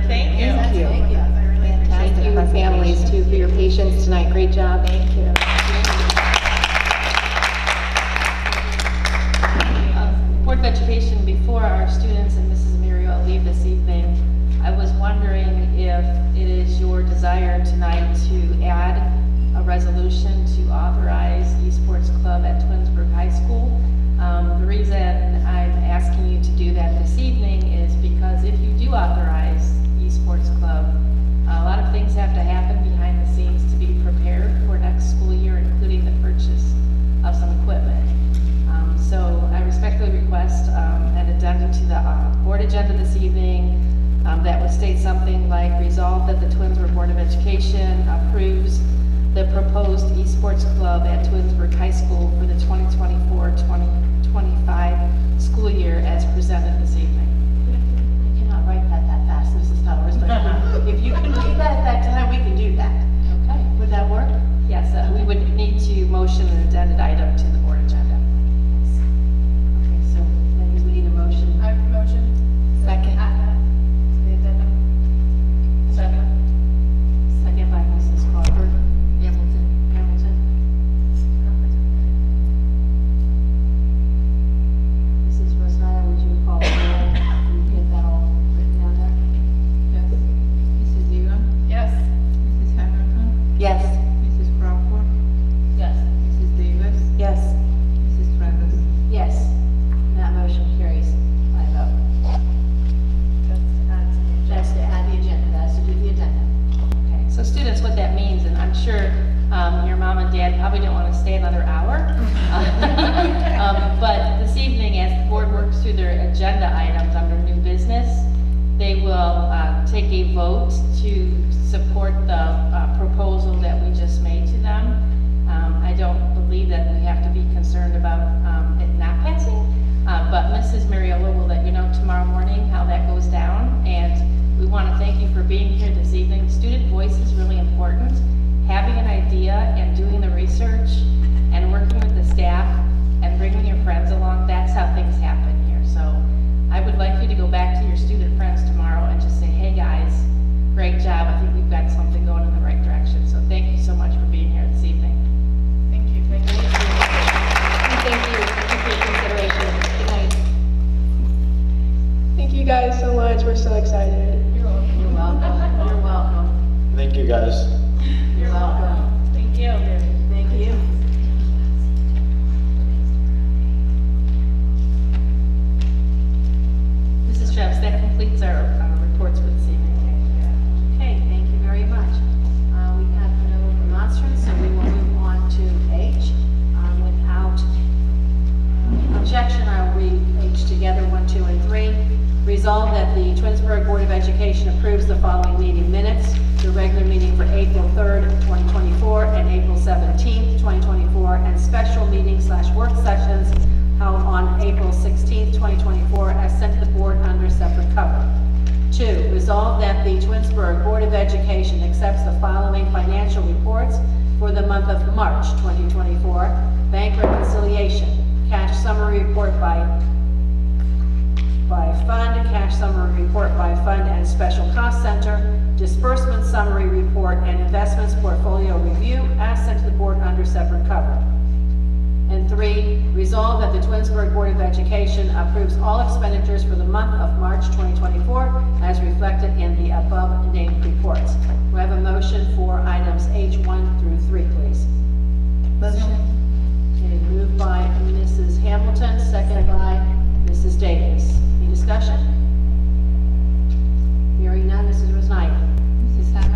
Thank you. Thank you. Thank you, families, too, for your patience tonight. Great job. Thank you. Board of Education, before our students and Mrs. Muriel leave this evening, I was wondering if it is your desire tonight to add a resolution to authorize Esports Club at Twinsburg High School. The reason I'm asking you to do that this evening is because if you do authorize Esports Club, a lot of things have to happen behind the scenes to be prepared for next school year, including the purchase of some equipment. So I respectfully request an addendum to the board agenda this evening that would state something like, resolve that the Twinsburg Board of Education approves the proposed Esports Club at Twinsburg High School for the 2024-2025 school year as presented this evening. I cannot write that fast, Mrs. Towers, but if you can do that at that time, we can do that. Okay, would that work? Yes, we would need to motion an addendum item to the board agenda. Okay, so that means we need a motion. I motion. Second. Second. Second by Mrs. Crawford. Hamilton. Mrs. Rosnaya, would you call the roll? Can you get that all written down there? Yes. Mrs. Egan? Yes. Mrs. Hamilton? Yes. Mrs. Crawford? Yes. Mrs. Davis? Yes. Mrs. Travis? Yes. That motion carries by a vote. That's to add the agenda. That's to do the agenda. Okay. So students, what that means, and I'm sure your mom and dad probably don't want to stay another hour, but this evening, as the board works through their agenda items under new business, they will take a vote to support the proposal that we just made to them. I don't believe that we have to be concerned about it not passing, but Mrs. Mariola will let you know tomorrow morning how that goes down, and we want to thank you for being here this evening. Student voice is really important. Having an idea and doing the research and working with the staff and bringing your friends along, that's how things happen here. So I would like you to go back to your student friends tomorrow and just say, hey guys, great job. I think we've got something going in the right direction. So thank you so much for being here this evening. Thank you. Thank you. Thank you for your consideration. Good night. Thank you guys so much. We're so excited. You're welcome. You're welcome. Thank you, guys. You're welcome. Thank you. Thank you. Mrs. Travis, that completes our reports for this evening. Okay, thank you very much. We have no remonstrance, so we will move on to H. Without objection, I'll read H together, 1, 2, and 3. Resolve that the Twinsburg Board of Education approves the following meeting minutes. The regular meeting for April 3rd, 2024, and April 17th, 2024, and special meetings/work sessions held on April 16th, 2024, as sent to the board under separate cover. 2, resolve that the Twinsburg Board of Education accepts the following financial reports for the month of March 2024. Bank reconciliation, cash summary report by fund, cash summary report by fund and special cost center, disbursement summary report, and investments portfolio review as sent to the board under separate cover. And 3, resolve that the Twinsburg Board of Education approves all expenditures for the month of March 2024 as reflected in the above named reports. We have a motion for items H1 through 3, please. Motion. Okay, moved by Mrs. Hamilton, second by Mrs. Davis. Any discussion? Hearing none, Mrs. Rosniak. Mrs. Hamilton?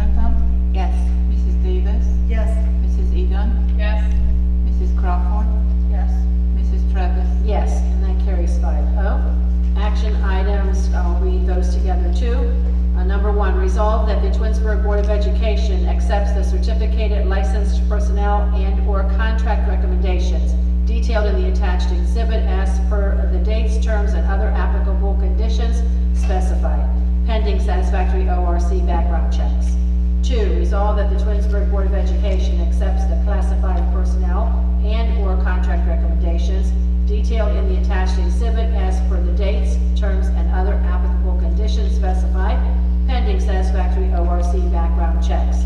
certificated licensed personnel and/or contract recommendations detailed in the attached exhibit as per the dates, terms, and other applicable conditions specified, pending satisfactory ORC background checks. 2, resolve that the Twinsburg Board of Education accepts the classified personnel and/or contract recommendations detailed in the attached exhibit as per the dates, terms, and other applicable conditions specified, pending satisfactory ORC background checks.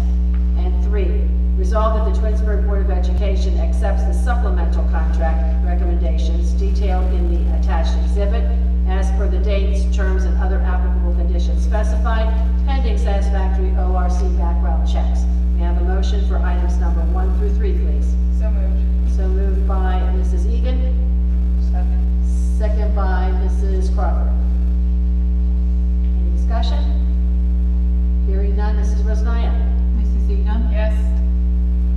And 3, resolve that the Twinsburg Board of Education accepts the supplemental contract recommendations detailed in the attached exhibit as per the dates, terms, and other applicable conditions specified, pending satisfactory ORC background checks. May I have a motion for items number 1 through 3, please? So moved. So moved by Mrs. Egan. Second. Second by Mrs. Crawford. Any discussion? Hearing none, Mrs. Rosnaya. Mrs. Egan? Yes.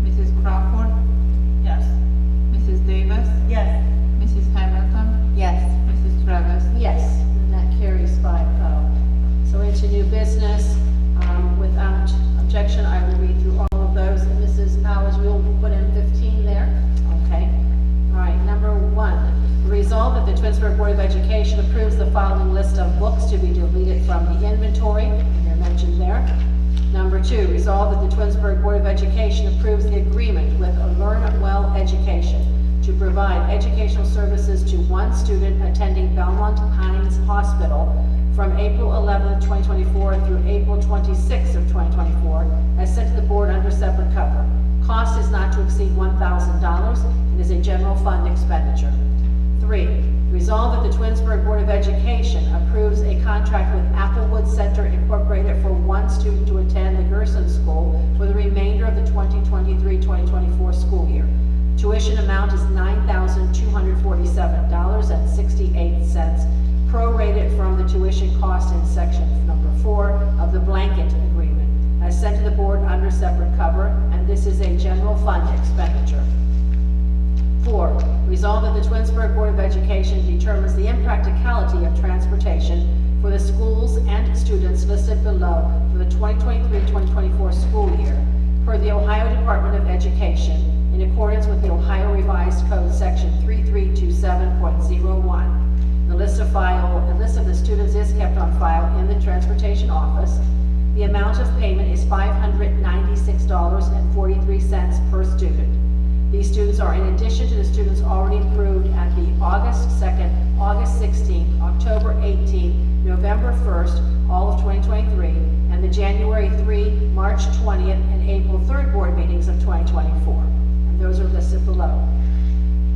Mrs. Crawford? Yes. Mrs. Davis? Yes. Mrs. Hamilton? Yes. Mrs. Travis? Yes, and that carries 5-0. So into new business, without objection, I will read through all of those. And Mrs. Powers, we'll put in 15 there. Okay. All right, number 1, resolve that the Twinsburg Board of Education approves the following list of books to be deleted from the inventory, and they're mentioned there. Number 2, resolve that the Twinsburg Board of Education approves the agreement with Learn Well Education to provide educational services to one student attending Belmont Pines Hospital from April 11, 2024 through April 26 of 2024, as sent to the board under separate cover. Cost is not to exceed $1,000 and is a general fund expenditure. 3, resolve that the Twinsburg Board of Education approves a contract with Applewood Center Incorporated for one student to attend the Gerson School for the remainder of the 2023-2024 school year. Tuition amount is $9,247.68, prorated from the tuition cost in section number 4 of the blanket agreement, as sent to the board under separate cover, and this is a general fund expenditure. 4, resolve that the Twinsburg Board of Education determines the impracticality of transportation for the schools and students listed below for the 2023-2024 school year, per the Ohio Department of Education, in accordance with the Ohio Revised Code Section 3327.01. The list of the students is kept on file in the transportation office. The amount of payment is $596.43 per student. These students are in addition to the students already approved at the August 2nd, August 16th, October 18th, November 1st, all of 2023, and the January 3, March 20th, and April 3rd board meetings of 2024. And those are listed below.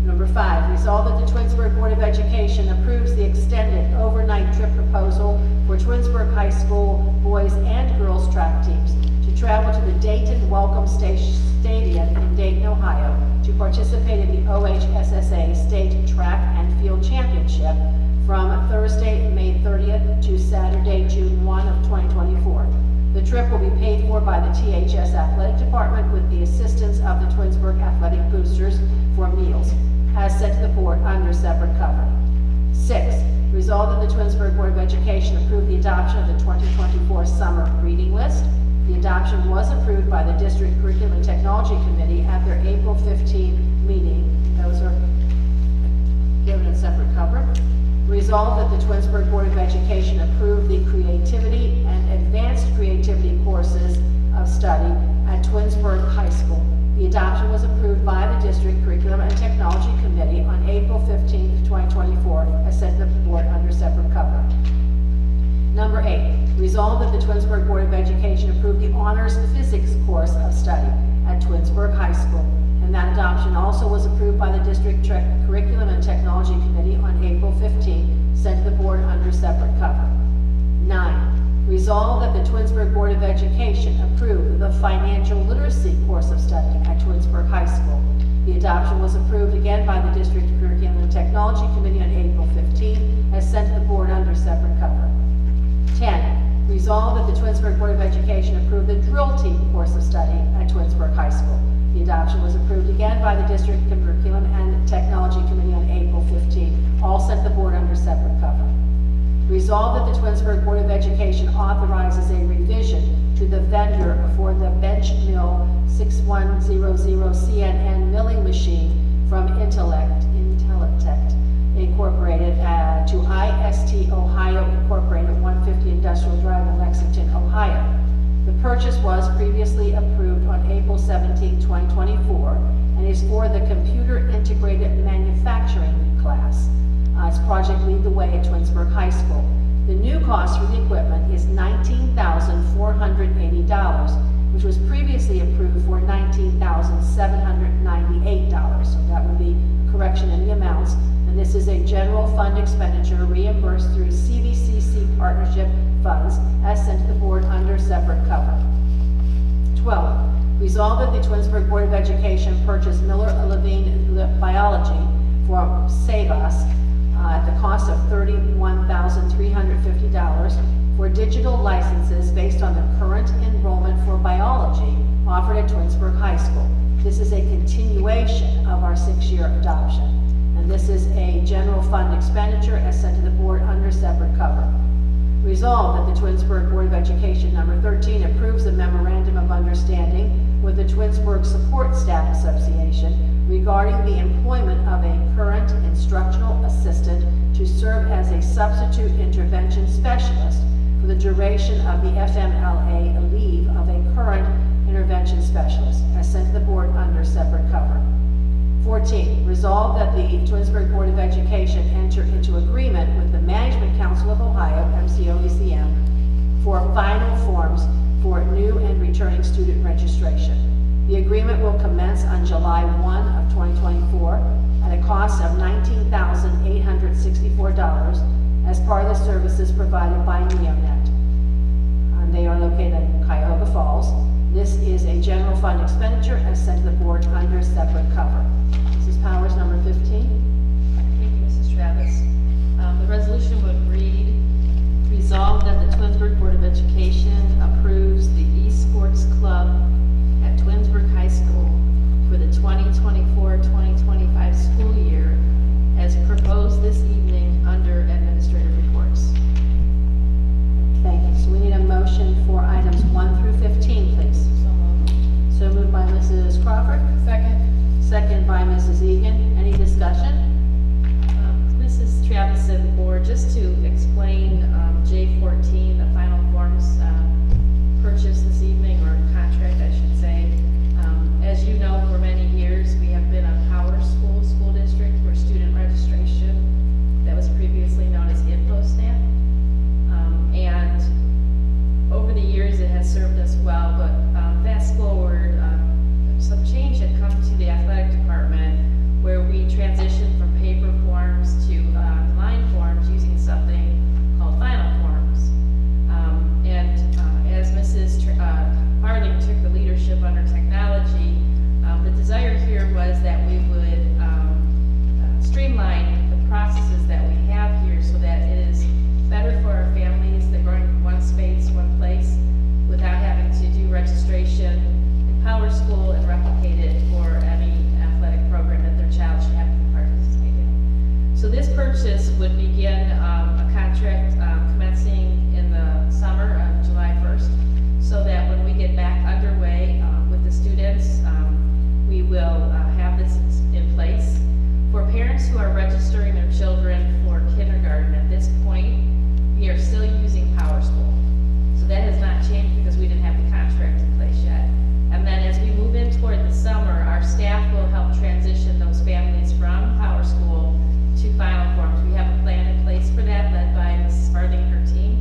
Number 5, resolve that the Twinsburg Board of Education approves the extended overnight trip proposal for Twinsburg High School boys and girls track teams to travel to the Dayton Welcome Stadium in Dayton, Ohio, to participate in the OHSSA State Track and Field Championship from Thursday, May 30th to Saturday, June 1 of 2024. The trip will be paid for by the THS Athletic Department with the assistance of the Twinsburg Athletic Boosters for meals, as sent to the board under separate cover. 6, resolve that the Twinsburg Board of Education approve the adoption of the 2024 summer reading list. The adoption was approved by the District Curriculum and Technology Committee at their April 15 meeting. Those are given in separate cover. Resolve that the Twinsburg Board of Education approve the creativity and advanced creativity courses of study at Twinsburg High School. The adoption was approved by the District Curriculum and Technology Committee on April 15, 2024, as sent to the board under separate cover. Number 8, resolve that the Twinsburg Board of Education approve the honors physics course of study at Twinsburg High School. And that adoption also was approved by the District Curriculum and Technology Committee on April 15, sent to the board under separate cover. 9, resolve that the Twinsburg Board of Education approve the financial literacy course of study at Twinsburg High School. The adoption was approved again by the District Curriculum and Technology Committee on April 15, as sent to the board under separate cover. 10, resolve that the Twinsburg Board of Education approve the drill team course of study at Twinsburg High School. The adoption was approved again by the District Curriculum and Technology Committee on April 15, all sent to the board under separate cover. Resolve that the Twinsburg Board of Education authorizes a revision to the vendor for the bench mill 6100 CNN milling machine from Intellect Incorporated to IST Ohio Incorporated, 150 Industrial Drive in Lexington, Ohio. The purchase was previously approved on April 17, 2024, and is for the Computer Integrated Manufacturing class. It's Project Lead the Way at Twinsburg High School. The new cost for the equipment is $19,480, which was previously approved for $19,798. So that would be a correction in the amounts. And this is a general fund expenditure reimbursed through CVCC partnership funds as sent to the board under separate cover. 12, resolve that the Twinsburg Board of Education purchase Miller Levine Biology for Save Us at the cost of $31,350 for digital licenses based on the current enrollment for biology offered at Twinsburg High School. This is a continuation of our 6-year adoption. And this is a general fund expenditure as sent to the board under separate cover. Resolved that the Twinsburg Board of Education number 13 approves the memorandum of understanding with the Twinsburg Support Staff Association regarding the employment of a current instructional assistant to serve as a substitute intervention specialist for the duration of the FMLA leave of a current intervention specialist as sent to the board under separate cover. 14, resolve that the Twinsburg Board of Education enter into agreement with the Management Council of Ohio, MCOECM, for final forms for new and returning student registration. The agreement will commence on July 1 of 2024 at a cost of $19,864 as part of the services provided by Neonet. They are located in Cuyahoga Falls. This is a general fund expenditure as sent to the board under separate cover. Mrs. Powers, number 15. Thank you, Mrs. Travis. The resolution would read, resolve that the Twinsburg Board of Education approves the eSports Club at Twinsburg High School for the 2024-2025 school year as proposed this evening under administrative reports. Thank you. So we need a motion for items 1 through 15, please. So moved by Mrs. Crawford. Second. Second by Mrs. Egan. Any discussion? Mrs. Travis and the board, just to explain J14, the final forms purchase this evening, or contract I should say. As you know, for many years we have been a power school district for student registration that was previously known as InfoSnap. And over the years it has served us well, but fast forward, some change had come to the athletic department where we transitioned from paper forms to line forms using something called final forms. As Mrs. Harding took the leadership under technology, the desire here was that we would streamline the processes that we have here so that it is better for our families. They're going from one space, one place, without having to do registration in Power School and replicate it for any athletic program that their child should have to participate in. So this purchase would begin a contract commencing in the summer of July 1st, so that when we get back underway with the students, we will have this in place. For parents who are registering their children for kindergarten at this point, we are still using Power School. So that has not changed because we didn't have the contract in place yet. And then as we move in toward the summer, our staff will help transition those families from Power School to final forms. We have a plan in place for that, led by Mrs. Harding and her team,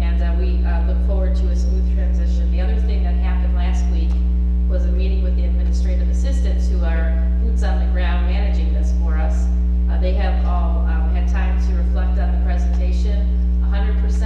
and we look forward to a smooth transition. The other thing that happened last week was a meeting with the administrative assistants who are boots on the ground managing this for us. They have all had time to reflect on the presentation. 100%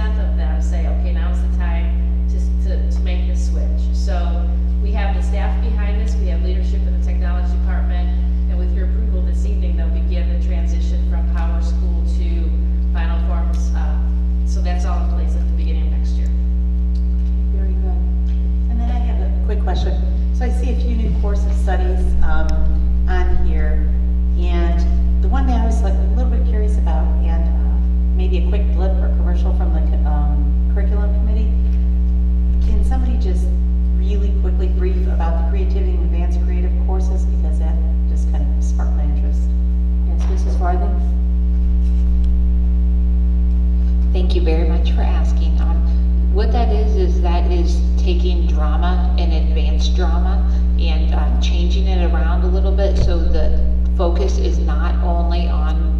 the focus is not only on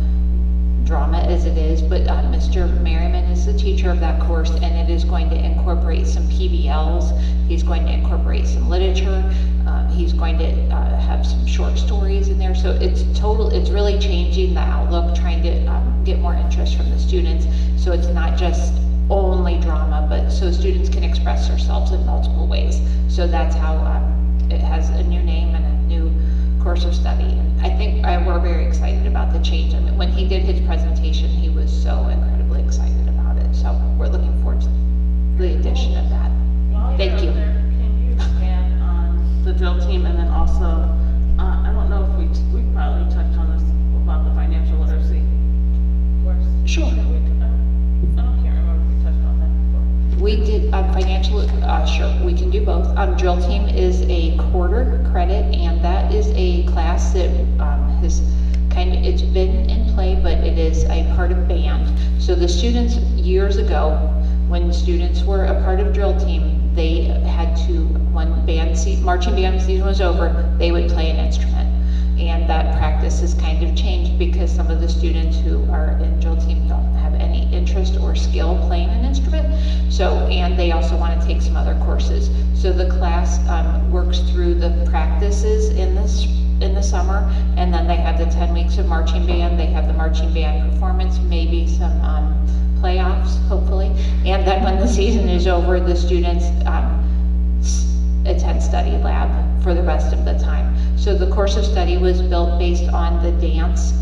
drama as it is, but Mr. Merriman is the teacher of that course, and it is going to incorporate some PBLs. He's going to incorporate some literature. He's going to have some short stories in there. So it's really changing the outlook, trying to get more interest from the students. So it's not just only drama, but so students can express themselves in multiple ways. So that's how it has a new name and a new course of study. And I think we're very excited about the change. I mean, when he did his presentation, he was so incredibly excited about it. So we're looking forward to the addition of that. Thank you. Can you expand on the drill team, and then also, I don't know if we probably touched on this about the financial literacy course. Sure. I can't remember if we touched on that before. We did financial, sure, we can do both. Drill team is a quarter credit, and that is a class that has it's been in play, but it is a part of band. So the students years ago, when students were a part of drill team, they had to, when marching band season was over, they would play an instrument. And that practice has kind of changed because some of the students who are in drill team don't have any interest or skill playing an instrument. So, and they also want to take some other courses. So the class works through the practices in the summer, and then they have the 10 weeks of marching band. They have the marching band performance, maybe some playoffs, hopefully. And then when the season is over, the students attend study lab for the rest of the time. So the course of study was built based on the dance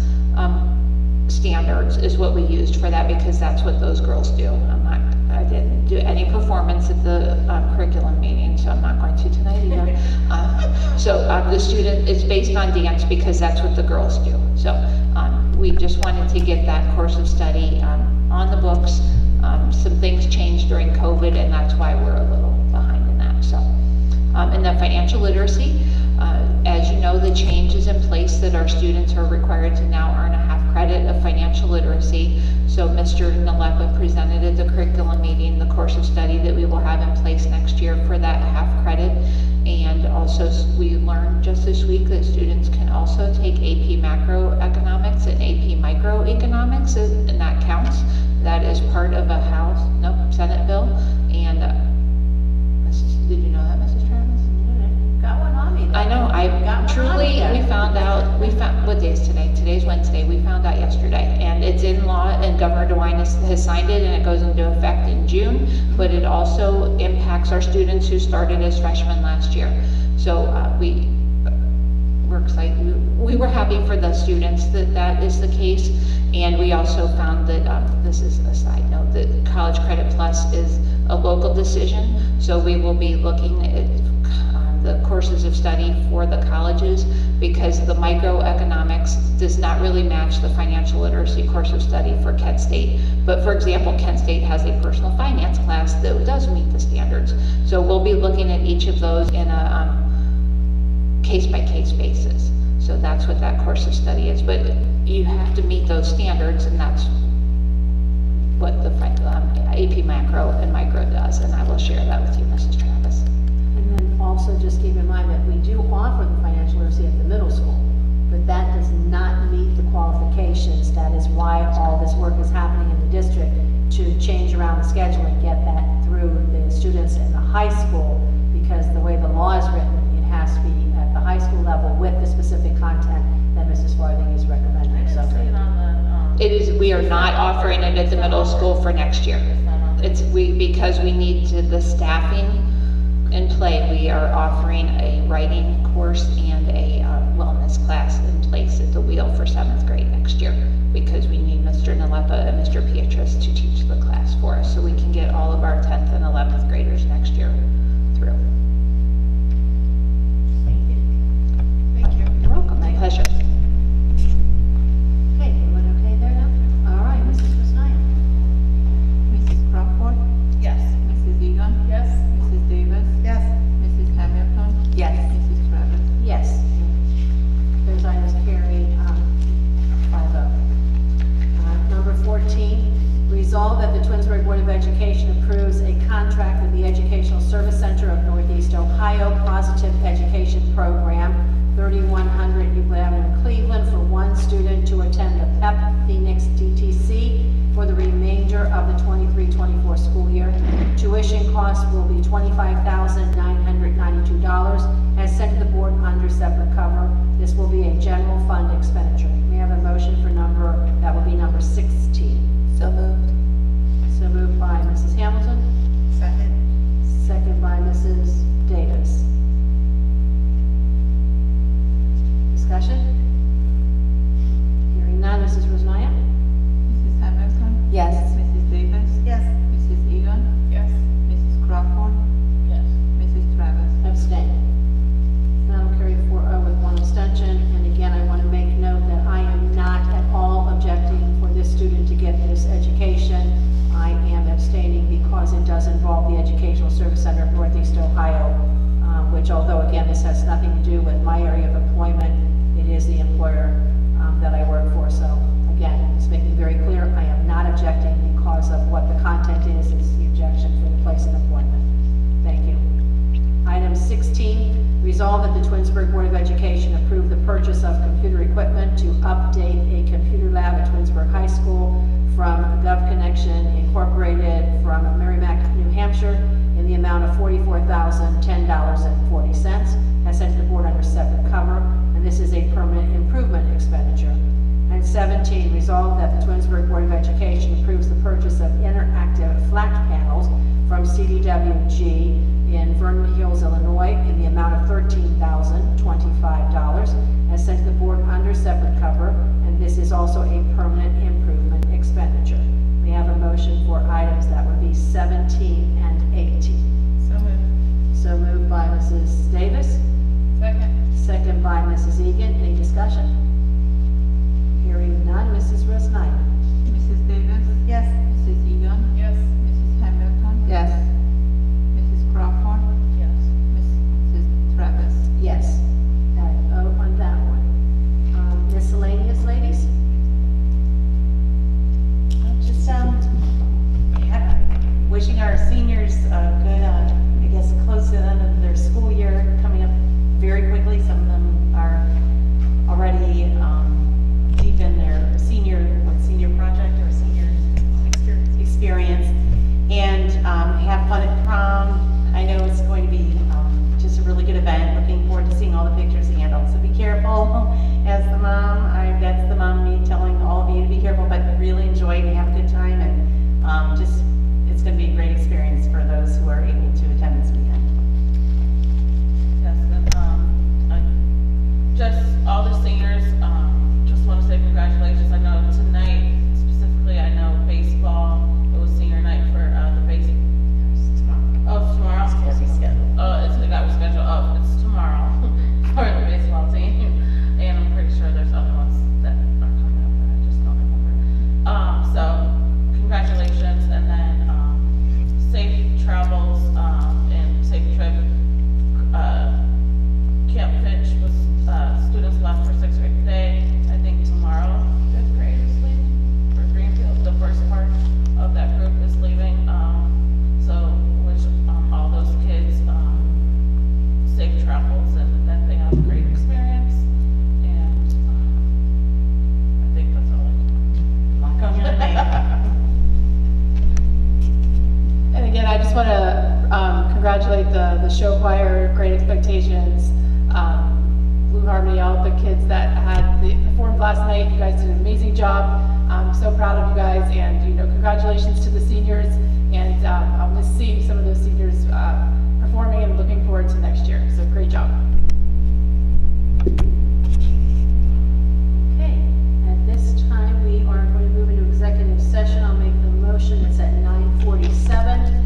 standards is what we used for that, because that's what those girls do. I didn't do any performance at the curriculum meeting, so I'm not going to tonight either. So the student is based on dance because that's what the girls do. So we just wanted to get that course of study on the books. Some things changed during COVID, and that's why we're a little behind in that. So, and then financial literacy, as you know, the change is in place that our students are required to now earn a half credit of financial literacy. So Mr. Nalepa presented at the curriculum meeting the course of study that we will have in place next year for that half credit. And also we learned just this week that students can also take AP macroeconomics and AP microeconomics, and that counts. That is part of a Senate bill. And did you know that, Mrs. Travis? Got one on me. I know, we found out, what day is today? Today's Wednesday. We found out yesterday, and it's in law, and Governor DeWine has signed it, and it goes into effect in June, but it also impacts our students who started as freshmen last year. So we're excited. We were happy for the students that is the case, and we also found that, this is a side note, that College Credit Plus is a local decision, so we will be looking at the courses of study for the colleges, because the microeconomics does not really match the financial literacy course of study for Kent State. But for example, Kent State has a personal finance class that does meet the standards. So we'll be looking at each of those in a case-by-case basis. So that's what that course of study is. But you have to meet those standards, and that's what the AP macro and micro does. And I will share that with you, Mrs. Travis. And then also just keep in mind that we do offer the financial literacy at the middle school, but that does not meet the qualifications. That is why all this work is happening in the district, to change around the schedule and get that through the students in the high school, because the way the law is written, it has to be at the high school level with the specific content that Mrs. Farthing is recommending. So we are not offering it at the middle school for next year. Because we need the staffing in play. We are offering a writing course and a wellness class in place at the wheel for 7th grade next year, because we need Mr. Nalepa and Mr. Pietras to teach the class for us, so we can get all of our 10th and 11th graders next year through. Thank you. Thank you. You're welcome. My pleasure. Okay, everyone okay there now? All right, Mrs. Kusnaya. Mrs. Crawford? Yes. Mrs. Egan? Yes. Mrs. Davis? Yes. Mrs. Hamilton? Yes. Mrs. Travis? Yes. Those items carried 5-0. Number 14, resolve that the Twinsburg Board of Education approves a contract with the Educational Service Center Phoenix DTC for the remainder of the 23-24 school year. Tuition costs will be $25,992 as sent to the board under separate cover. This will be a general fund expenditure. May I have a motion for that will be number 16. So moved. So moved by Mrs. Hamilton. Second. Second by Mrs. Davis. Discussion? Hearing none, Mrs. Rosmaya? Mrs. Hamilton? Yes. Mrs. Davis? Yes. Mrs. Egan? Yes. Mrs. Crawford? Yes. Mrs. Travis? Abstain. That will carry 4-0 with one abstention. And again, I want to make note that I am not at all objecting for this student to get this education. I am abstaining because it does involve the Educational Service Center of Northeast Ohio, which although again this has nothing to do with my area of employment, it is the employer that I work for. So again, it's making very clear I am not objecting because of what the content is. It's the objection for the place of employment. Thank you. Item 16, resolve that the Twinsburg Board of Education approve the purchase of computer equipment to update a computer lab at Twinsburg High School from GovConnection Incorporated from Merrimack, New Hampshire in the amount of $44,010.40 as sent to the board under separate cover, and this is a permanent improvement expenditure. And 17, resolve that the Twinsburg Board of Education approves the purchase of interactive flat panels from CDWG in Vernon Hills, Illinois in the amount of $13,025 as sent to the board under separate cover, and this is also a permanent improvement expenditure. We have a motion for items that would be 17 and 18. So moved. So moved by Mrs. Davis. Second. Second by Mrs. Egan. Any discussion? Hearing none, Mrs. Rosmaya. Mrs. Davis? Yes. Mrs. Egan? Yes. Mrs. Hamilton? Yes. Mrs. Crawford? Yes. Mrs. Travis? Yes. All right, vote on that one. Miscellaneous, ladies? Just wishing our seniors a good, I guess, close to the end of their school year, coming up very quickly. Some of them are already deep in their senior project or senior experience, and have fun at prom. I know it's going to be just a really good event. Looking forward to seeing all the pictures and also be careful. As the mom, that's the mom me telling all of you to be careful, but really enjoy it and have a good time, and just it's going to be a great experience for those who are able to attend this weekend. Yes, and just all the seniors, just want to say congratulations. I know tonight, specifically, I know baseball, it was senior night for the basic. Oh, it's tomorrow? It got rescheduled. Oh, it's tomorrow for the baseball team. And I'm pretty sure there's other ones that are coming up, but I just don't remember. So congratulations, and then safe travels and safe trip. Camp Finch was students left for 6th grade today. I think tomorrow 5th grade is leaving for Greenfield. The first part of that group is leaving. So wish all those kids safe travels and that they have a great experience. And I think that's all I can. And again, I just want to congratulate the show choir, Great Expectations, Blue Harmony, all the kids that performed last night. You guys did an amazing job. I'm so proud of you guys, and congratulations to the seniors. And I'll miss seeing some of those seniors performing, and looking forward to next year. So great job. Okay, at this time we are going to move into executive session. I'll make the motion. It's at 9:47.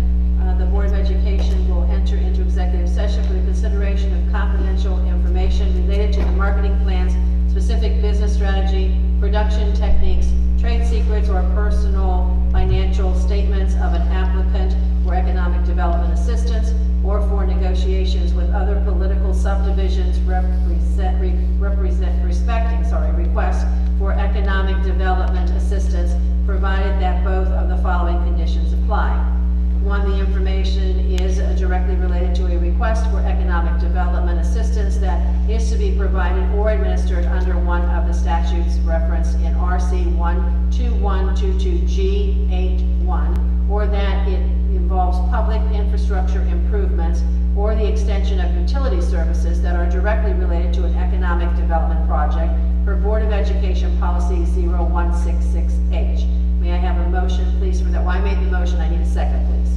The Board of Education will enter into executive session for the consideration of confidential information related to the marketing plans, specific business strategy, production techniques, trade secrets, or personal financial statements of an applicant for economic development assistance, or for negotiations with other political subdivisions respecting requests for economic development assistance, provided that both of the following conditions apply. One, the information is directly related to a request request for economic development assistance that is to be provided or administered under one of the statutes referenced in RC 12122G81, or that it involves public infrastructure improvements or the extension of utility services that are directly related to an economic development project per Board of Education Policy 0166H. May I have a motion, please, for that? Well, I made the motion. I need a second, please.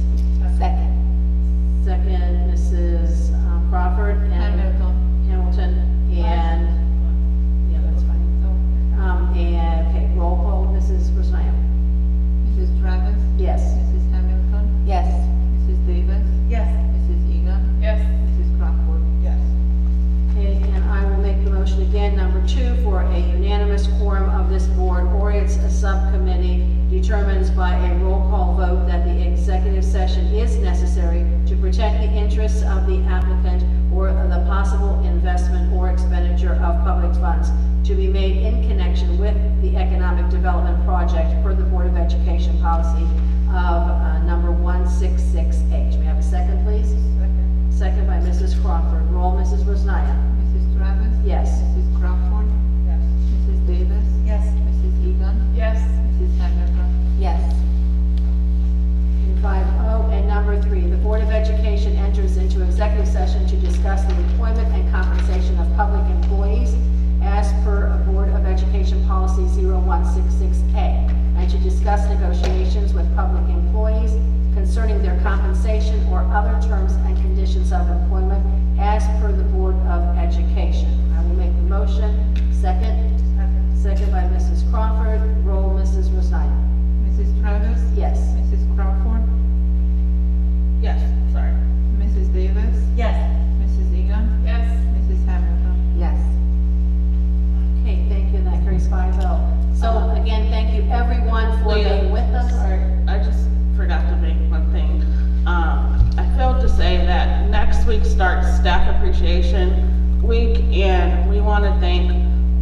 Second. Second, Mrs. Crawford and Hamilton, and yeah, that's fine. And okay, roll call, Mrs. Rosnaya. Mrs. Travis? Yes. Mrs. Hamilton? Yes. Mrs. Davis? Yes. Mrs. Egan? Yes. Mrs. Crawford? Yes. Okay, and I will make the motion again, number 2, for a unanimous quorum of this board or its subcommittee determines by a roll call vote that the executive session is necessary to protect the interests of the applicant or the possible investment or expenditure of public funds to be made in connection with the economic development project per the Board of Education policy of number 166H. May I have a second, please? Second. Second by Mrs. Crawford. Roll, Mrs. Rosnaya. Mrs. Travis? Yes. Mrs. Crawford? Yes. Mrs. Davis? Yes. Mrs. Egan? Yes. Mrs. Hamilton? Yes. 5-0. And number 3, the Board of Education enters into executive session to discuss the employment and compensation of public employees as per Board of Education Policy 0166A, and to discuss negotiations with public employees concerning their compensation or other terms and conditions of employment as per the Board of Education. I will make the motion. Second? Second by Mrs. Crawford. Roll, Mrs. Rosnaya. Mrs. Travis? Yes. Mrs. Crawford? Yes. Sorry. Mrs. Davis? Yes. Mrs. Egan? Yes. Mrs. Hamilton? Yes. Okay, thank you. That carries 5-0. So again, thank you everyone for Leah, being with us. Sorry, I just forgot to make one thing. I failed to say that next week starts Staff Appreciation Week, and we want to thank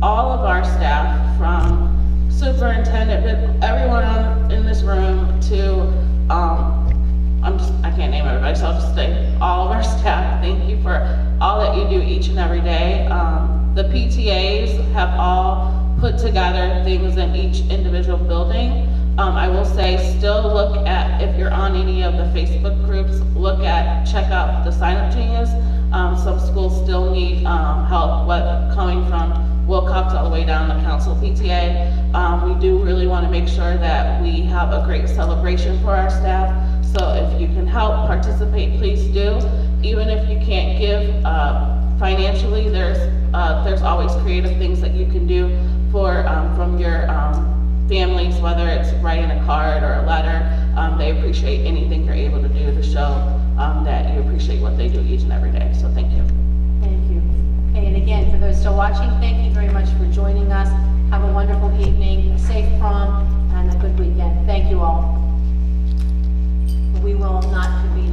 all of our staff, from superintendent, everyone in this room, to I can't name everybody, so I'll just say all of our staff. Thank you for all that you do each and every day. The PTAs have all put together things in each individual building. I will say, still look at, if you're on any of the Facebook groups, check out the Sign Up Genius. Some schools still need help, coming from Wilcox all the way down to Council PTA. We do really want to make sure that we have a great celebration for our staff. So if you can help participate, please do. Even if you can't give financially, there's always creative things that you can do for from your families, whether it's writing a card or a letter. They appreciate anything you're able to do to show that you appreciate what they do each and every day. So thank you. Thank you. Okay, and again, for those still watching, thank you very much for joining us. Have a wonderful evening, a safe prom,